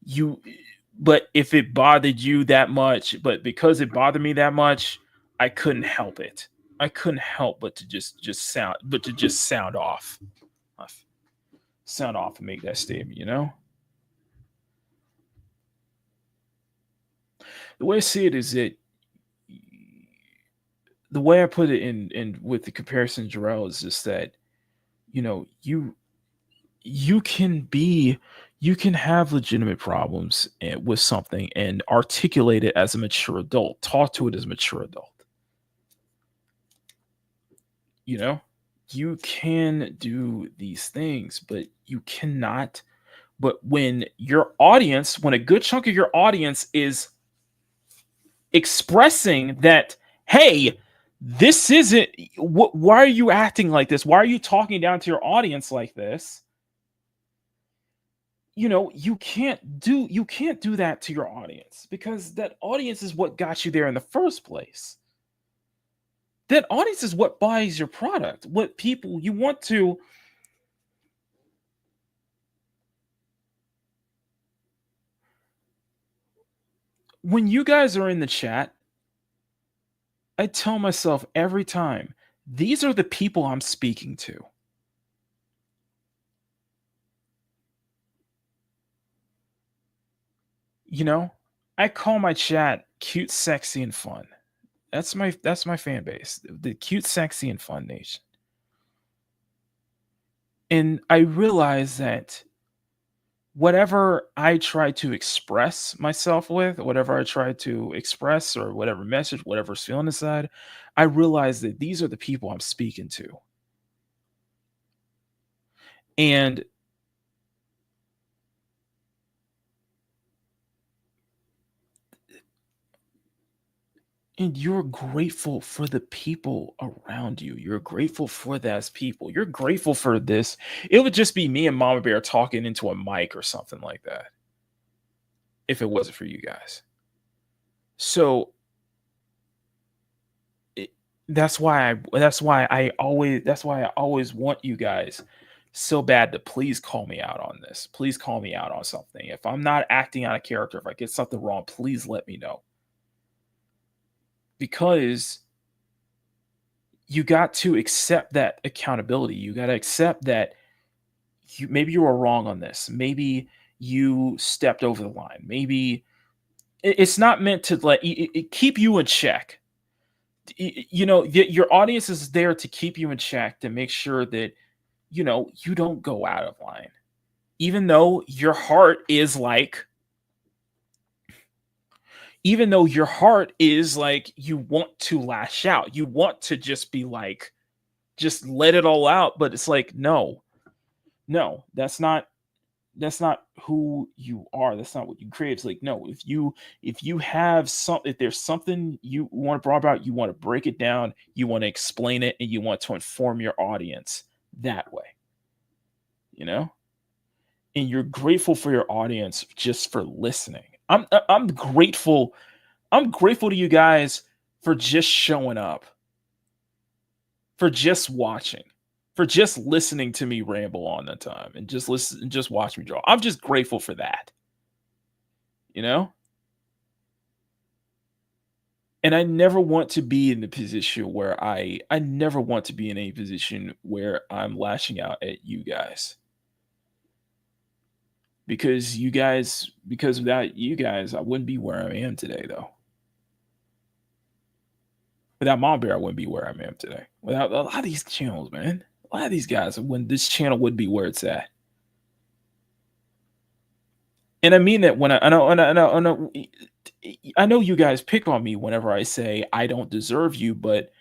if it bothered you that much, but because it bothered me that much, I couldn't help it. I couldn't help but to just sound off. Sound off and make that statement, The way I see it is that the way I put it in with the comparison to Jarrell is just that, you can have legitimate problems with something and articulate it as a mature adult, talk to it as a mature adult. You can do these things, but you cannot. But when a good chunk of your audience is expressing that, hey, this isn't, why are you acting like this? Why are you talking down to your audience like this? You can't do that to your audience, because that audience is what got you there in the first place. That audience is what buys your product. What people you want to. When you guys are in the chat, I tell myself every time, these are the people I'm speaking to. I call my chat cute, sexy, and fun. That's my fan base. The cute, sexy, and fun nation. And I realize that whatever I try to express myself with, whatever I try to express, or whatever message, whatever's feeling inside, I realize that these are the people I'm speaking to. And And you're grateful for the people around you. You're grateful for those people. You're grateful for this. It would just be me and Mama Bear talking into a mic or something like that if it wasn't for you guys. So that's why I always want you guys so bad to please call me out on this. Please call me out on something. If I'm not acting out of character, if I get something wrong, please let me know. Because you got to accept that accountability. You got to accept that maybe you were wrong on this. Maybe you stepped over the line. Maybe it's not meant to keep you in check. Your audience is there to keep you in check, to make sure that you don't go out of line, even though your heart is like you want to lash out, you want to just be like, just let it all out, but it's like, no, that's not who you are. That's not what you crave. It's like, no, if you have something, if there's something you want to bring about, you want to break it down, you want to explain it, and you want to inform your audience that way, and you're grateful for your audience just for listening. I'm grateful to you guys for just showing up, for just watching, for just listening to me ramble on the time and just listen and just watch me draw. I'm just grateful for that. And I never want to be in the position where I never want to be in a position where I'm lashing out at you guys. Because without you guys, I wouldn't be where I am today, though. Without Mom Bear, I wouldn't be where I am today. Without a lot of these channels, man. A lot of these guys, when this channel would be where it's at. And I mean that when I know you guys pick on me whenever I say I don't deserve you, but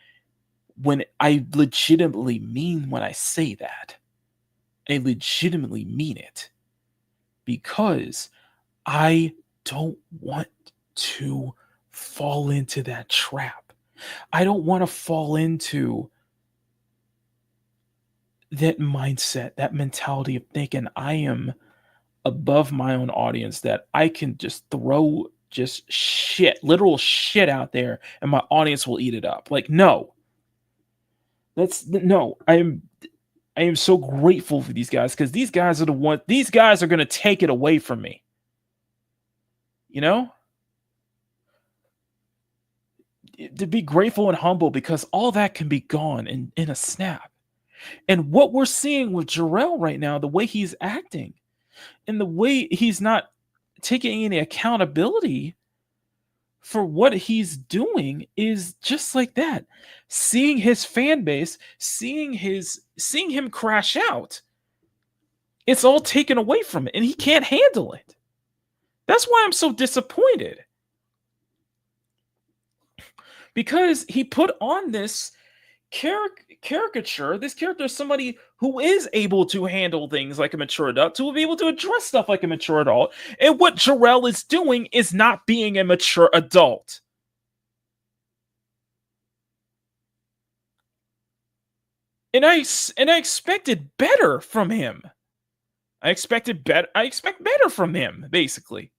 when I legitimately mean when I say that, I legitimately mean it, because I don't want to fall into that trap. I don't want to fall into that mindset, that mentality of thinking I am above my own audience, that I can just throw just shit, literal shit out there and my audience will eat it up. Like, no. I am so grateful for these guys, because these guys are going to take it away from me. To be grateful and humble, because all that can be gone in a snap. And what we're seeing with Jarrell right now, the way he's acting and the way he's not taking any accountability for what he's doing, is just like that. Seeing his fan base, seeing him crash out, it's all taken away from it, and he can't handle it. That's why I'm so disappointed. Because he put on this caricature. This character is somebody who is able to handle things like a mature adult, to be able to address stuff like a mature adult. And what Jarrell is doing is not being a mature adult. And I expected better from him. I expect better from him, basically.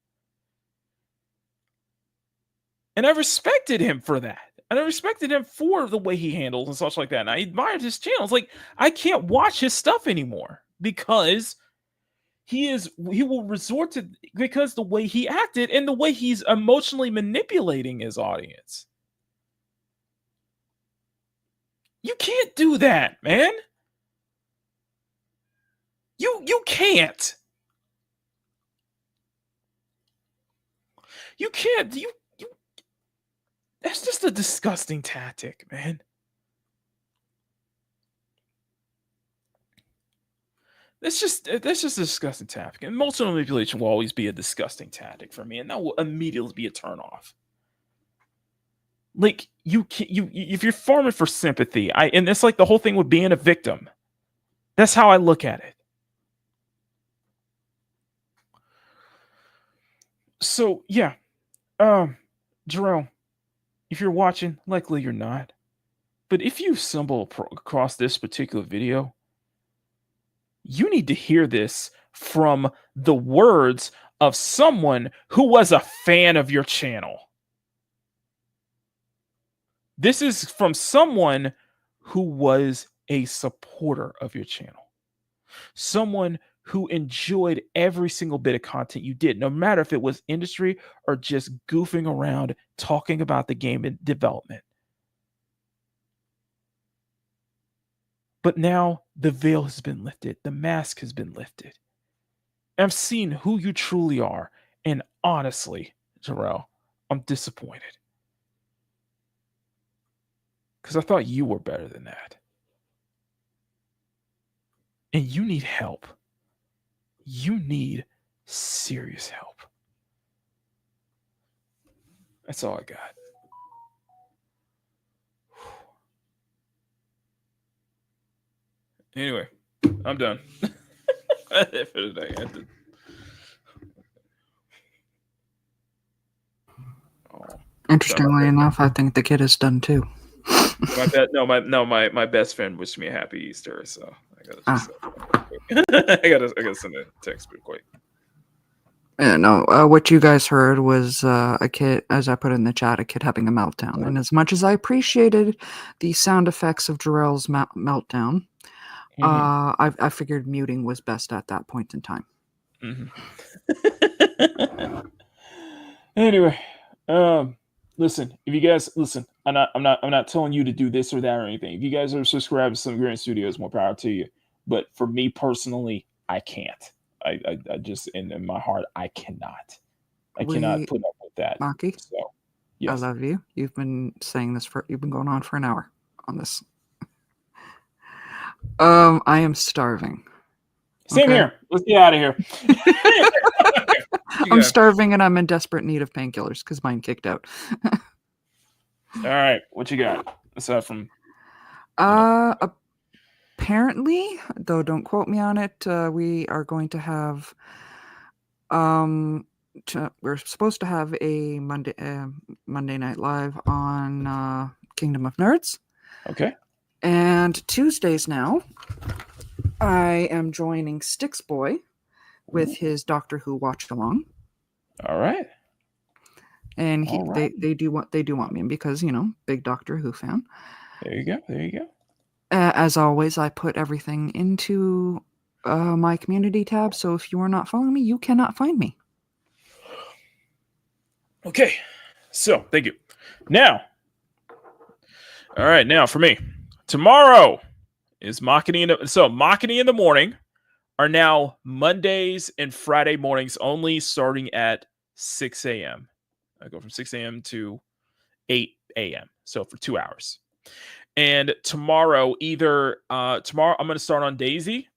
And I respected him for that. And I respected him for the way he handles and such like that. And I admired his channels. Like, I can't watch his stuff anymore because he will resort to, because the way he acted and the way he's emotionally manipulating his audience. You can't do that, man. You can't. You can't. That's just a disgusting tactic, man. That's just a disgusting tactic. And emotional manipulation will always be a disgusting tactic for me, and that will immediately be a turnoff. Like, if you're farming for sympathy, and it's like the whole thing with being a victim. That's how I look at it. So yeah, Jerome, if you're watching, likely you're not. But if you stumble across this particular video, you need to hear this from the words of someone who was a fan of your channel. This is from someone who was a supporter of your channel. Someone who enjoyed every single bit of content you did, no matter if it was industry or just goofing around talking about the game in development. But now the veil has been lifted. The mask has been lifted. I've seen who you truly are. And honestly, Jarrell, I'm disappointed. Because I thought you were better than that. And you need help. You need serious help. That's all I got. Anyway, I'm done. For today. Interestingly enough, I think the kid is done too. My best friend wished me a happy Easter, so I gotta send a text real quick. Yeah, no. What you guys heard was a kid, as I put in the chat, a kid having a meltdown. And as much as I appreciated the sound effects of Jarrell's meltdown, I figured muting was best at that point in time. Anyway, listen. If you guys listen, I'm not telling you to do this or that or anything. If you guys are subscribed to Sungrand Studios, more power to you. But for me personally, I can't. I just in my heart, I cannot. I cannot put up with that. Maki, so, yes. I love you. You've been saying this you've been going on for an hour on this. I am starving. Same here. Let's get out of here. I'm starving and I'm in desperate need of painkillers because mine kicked out. All right, what you got? Aside from apparently, though don't quote me on it, we are going to have we're supposed to have a Monday Night Live on Kingdom of Nerds. Okay. And Tuesdays now, I am joining Styx Boy with his Doctor Who watch along. All right. And they do want me because, you know, big Doctor Who fan. There you go. As always, I put everything into my community tab. So if you are not following me, you cannot find me. Okay. So thank you. Now, all right. Now for me, tomorrow is Makini. Makini in the morning are now Mondays and Friday mornings only, starting at 6 a.m. I go from 6 a.m. to 8 a.m. So for 2 hours. And tomorrow, I'm going to start on Daisy.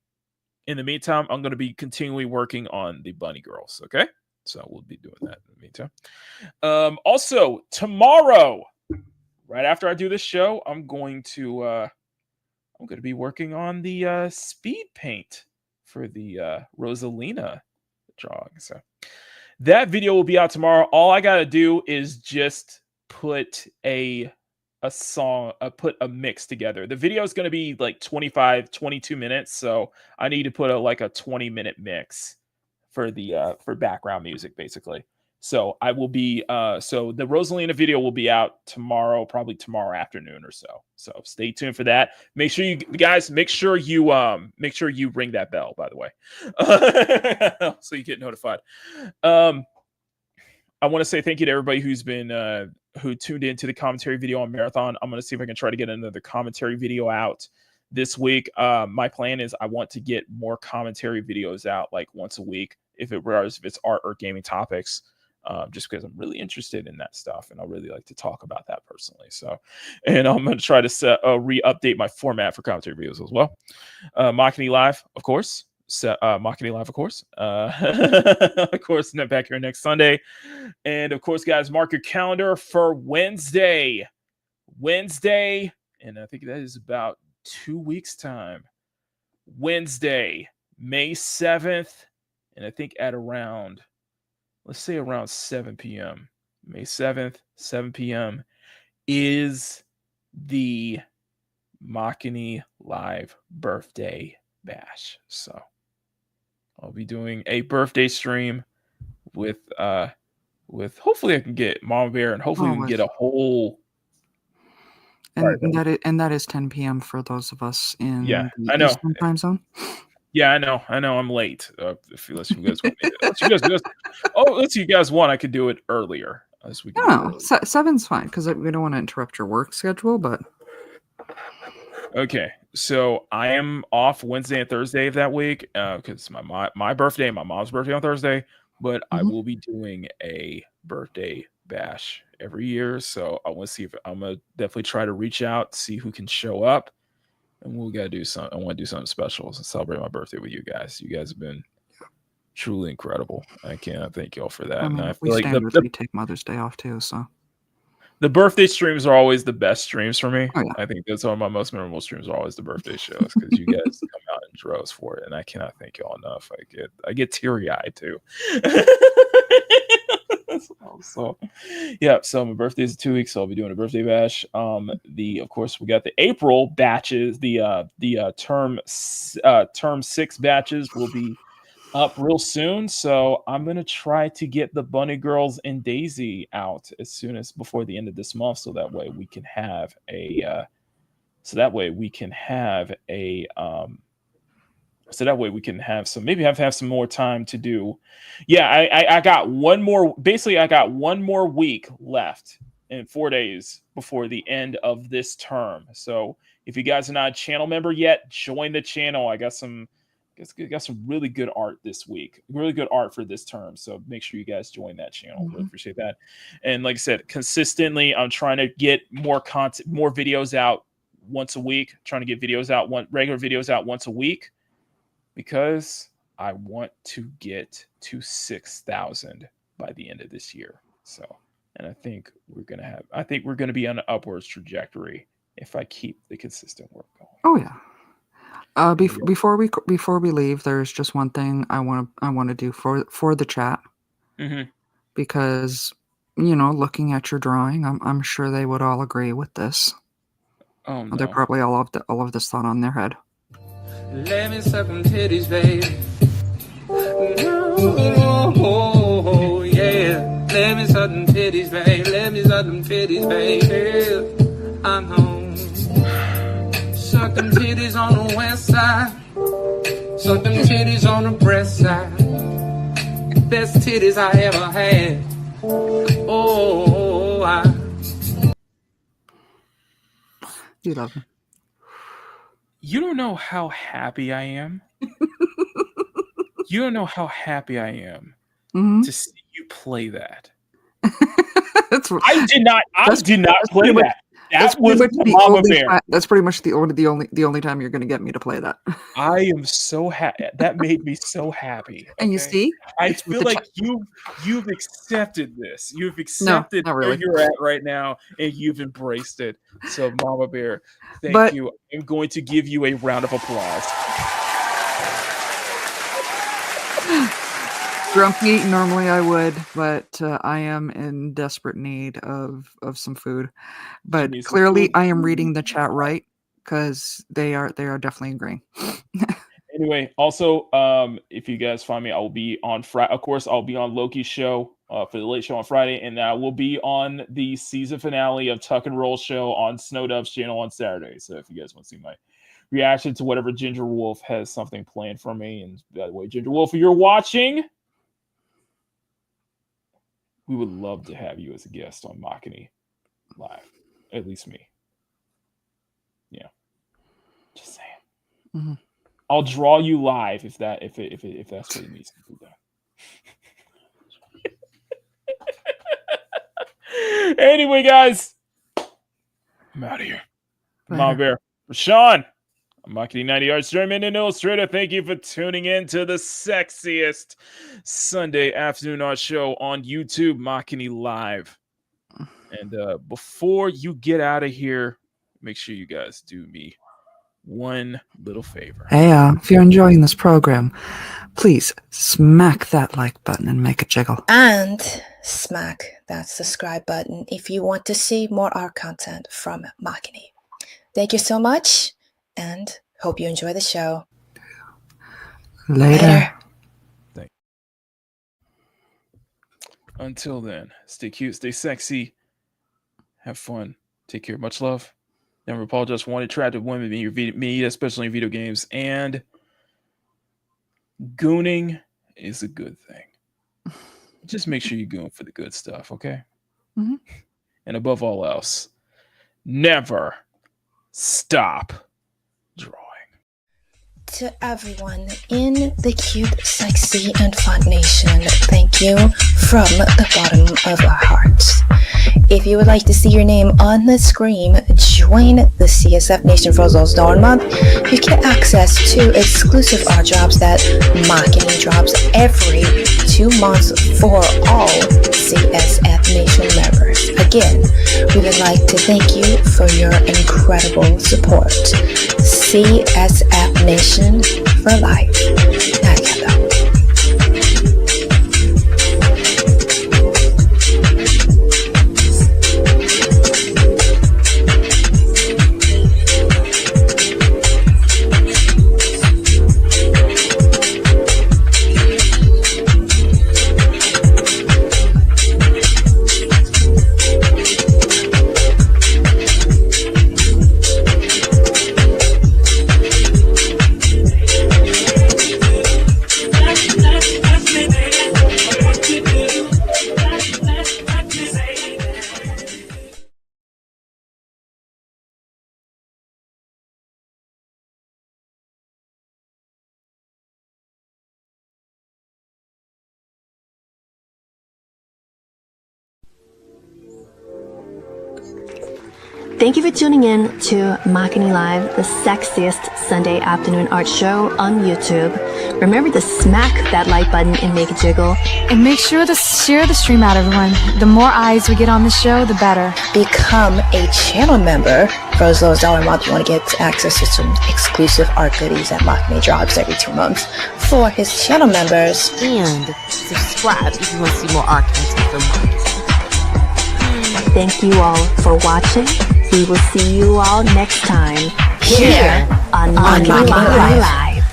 In the meantime, I'm going to be continually working on the Bunny Girls. Okay. So we'll be doing that in the meantime. Also, tomorrow, right after I do this show, I'm going to be working on the speed paint for the Rosalina drawing. So that video will be out tomorrow. All I got to do is just put a mix together. The video is going to be like 22 minutes. So I need to put a 20-minute mix for the for background music, basically. So I will be so the Rosalina video will be out tomorrow, probably tomorrow afternoon or so. So stay tuned for that. Make sure you guys make sure you ring that bell, by the way. So you get notified. I want to say thank you to everybody who's been who tuned into the commentary video on Marathon. I'm going to see if I can try to get another commentary video out this week. My plan is I want to get more commentary videos out like once a week, if it's art or gaming topics, just because I'm really interested in that stuff and I really like to talk about that personally. So, and I'm going to try to re-update my format for commentary videos as well. Makini Live, of course. Makini Live, of course. Of course, back here next Sunday. And of course, guys, mark your calendar for Wednesday. And I think that is about 2 weeks' time. Wednesday, May 7th. And I think at around, let's say around 7 p.m. May 7th, 7 p.m. is the Makini Live birthday bash. So I'll be doing a birthday stream with hopefully I can get Mama Bear, and hopefully we can get a whole. And that is 10 p.m. for those of us in the I know. Eastern time zone. Yeah, I know. I'm late. Unless you guys want me, unless you guys want, I could do it earlier. No, 7's fine because we don't want to interrupt your work schedule. But okay, so I am off Wednesday and Thursday of that week because my birthday and my mom's birthday on Thursday. But I will be doing a birthday bash every year, so I want to see if I'm gonna definitely try to reach out, see who can show up, and we gotta do something. I want to do something special and celebrate my birthday with you guys. You guys have been truly incredible. I cannot thank y'all for that. I mean, and I we feel like standardly take Mother's Day off too, so the birthday streams are always the best streams for me. Oh, yeah. I think that's one of my most memorable streams are always the birthday shows because you guys come out in droves for it, and I cannot thank y'all enough. I get teary eyed too. So my birthday is in 2 weeks, so I'll be doing a birthday bash. Of course we got the April batches, the term 6 batches will be up real soon, so I'm gonna try to get the Bunny Girls and Daisy out as soon as before the end of this month, so that way we can have some more time to do. I got one more. Basically, I got one more week left in 4 days before the end of this term. So if you guys are not a channel member yet, join the channel. I got some really good art this week, really good art for this term. So make sure you guys join that channel. Really appreciate that. And like I said, consistently, I'm trying to get more content, more videos out once a week. Trying to get regular videos out once a week, because I want to get to 6,000 by the end of this year. So, and I think we're gonna be on an upwards trajectory if I keep the consistent work going. Oh yeah. Before we leave, there's just one thing I want to do for the chat, because looking at your drawing, I'm sure they would all agree with this. Oh no. They probably all of this thought on their head. Let me suck them titties, baby. Oh, yeah. Let me suck them titties, baby. Let me suck them titties, baby. I'm home. Suck them titties on the west side. Suck them titties on the breast side. Best titties I ever had. Oh, You love them. You don't know how happy I am. You don't know how happy I am to see you play that. I did not play that. That's pretty much the only time you're going to get me to play that. I am so happy. That made me so happy. Okay? And you see, I feel like you've accepted this. You've accepted where you're at right now, and you've embraced it. So, Mama Bear, thank you. I'm going to give you a round of applause. Grumpy, normally I would, but I am in desperate need of some food. But clearly, I am reading the chat right, because they are definitely agreeing. Anyway, also, if you guys find me, I will be on Friday. Of course, I'll be on Loki's show for the late show on Friday, and I will be on the season finale of Tuck and Roll show on Snowdove's channel on Saturday. So if you guys want to see my reaction to whatever, Ginger Wolf has something planned for me. And by the way, Ginger Wolf, if you're watching, we would love to have you as a guest on Makini Live. At least me. Yeah. Just saying. Mm-hmm. I'll draw you live if that's what it needs to be done. Anyway, guys, I'm out of here. Mama Bear. For Sean, I'm Makini 90 Yards German and Illustrator. Thank you for tuning in to the sexiest Sunday afternoon art show on YouTube, Makini Live. And before you get out of here, make sure you guys do me one little favor. Hey, if you're enjoying this program, please smack that like button and make it jiggle. And smack that subscribe button if you want to see more art content from Makini. Thank you so much, and hope you enjoy the show. Later. Until then, stay cute, stay sexy, have fun, take care, much love. Never apologize for wanting attractive women in your media, especially in video games. And gooning is a good thing. Just make sure you goon for the good stuff, okay? Mm-hmm. And above all else, never stop drawing. To everyone in the cute, sexy, and fun nation, thank you from the bottom of our hearts. If you would like to see your name on the screen, join the CSF Nation for those $1 month. You get access to exclusive art drops that Makini drops every 2 months for all CSF Nation members. Again, we would like to thank you for your incredible support. CSF Nation for life. Arigato. Thank you for tuning in to Makini Live, the sexiest Sunday afternoon art show on YouTube. Remember to smack that like button and make it jiggle. And make sure to share the stream out, everyone. The more eyes we get on the show, the better. Become a channel member for as low as $1 a month. You want to get access to some exclusive art goodies that Makini drops every 2 months for his channel members. And subscribe if you want to see more art content from Makini. Thank you all for watching. We will see you all next time here on Makini Live.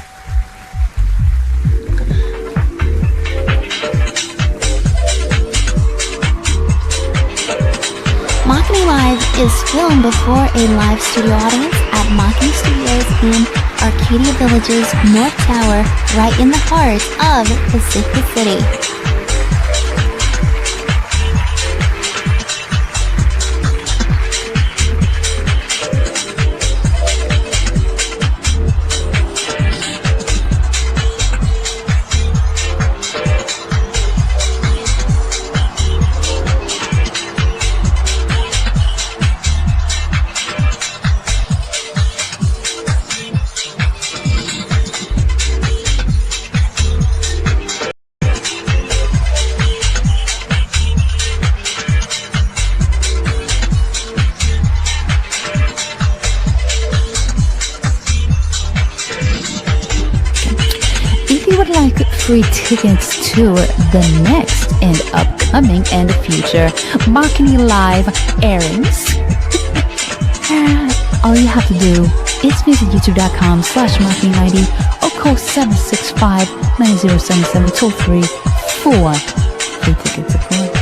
Makini Live is filmed before a live studio audience at Makini Studios in Arcadia Village's North Tower, right in the heart of Pacific City. Free tickets to the next and upcoming and future Makini Live airings. All you have to do is visit youtube.com/Makini90 or call 765-9077 toll free for free tickets, of course.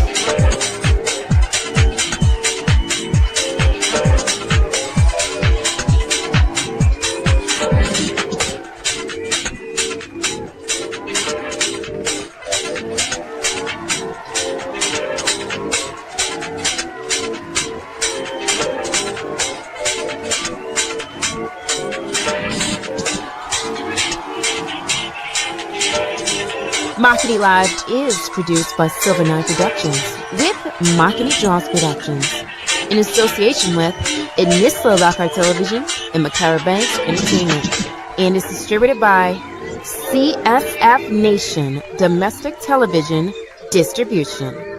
Makini Live is produced by Silver Nine Productions with Makini Draws Productions in association with Inisla Lockhart Television and Makara Banks Entertainment, and is distributed by CSF Nation Domestic Television Distribution.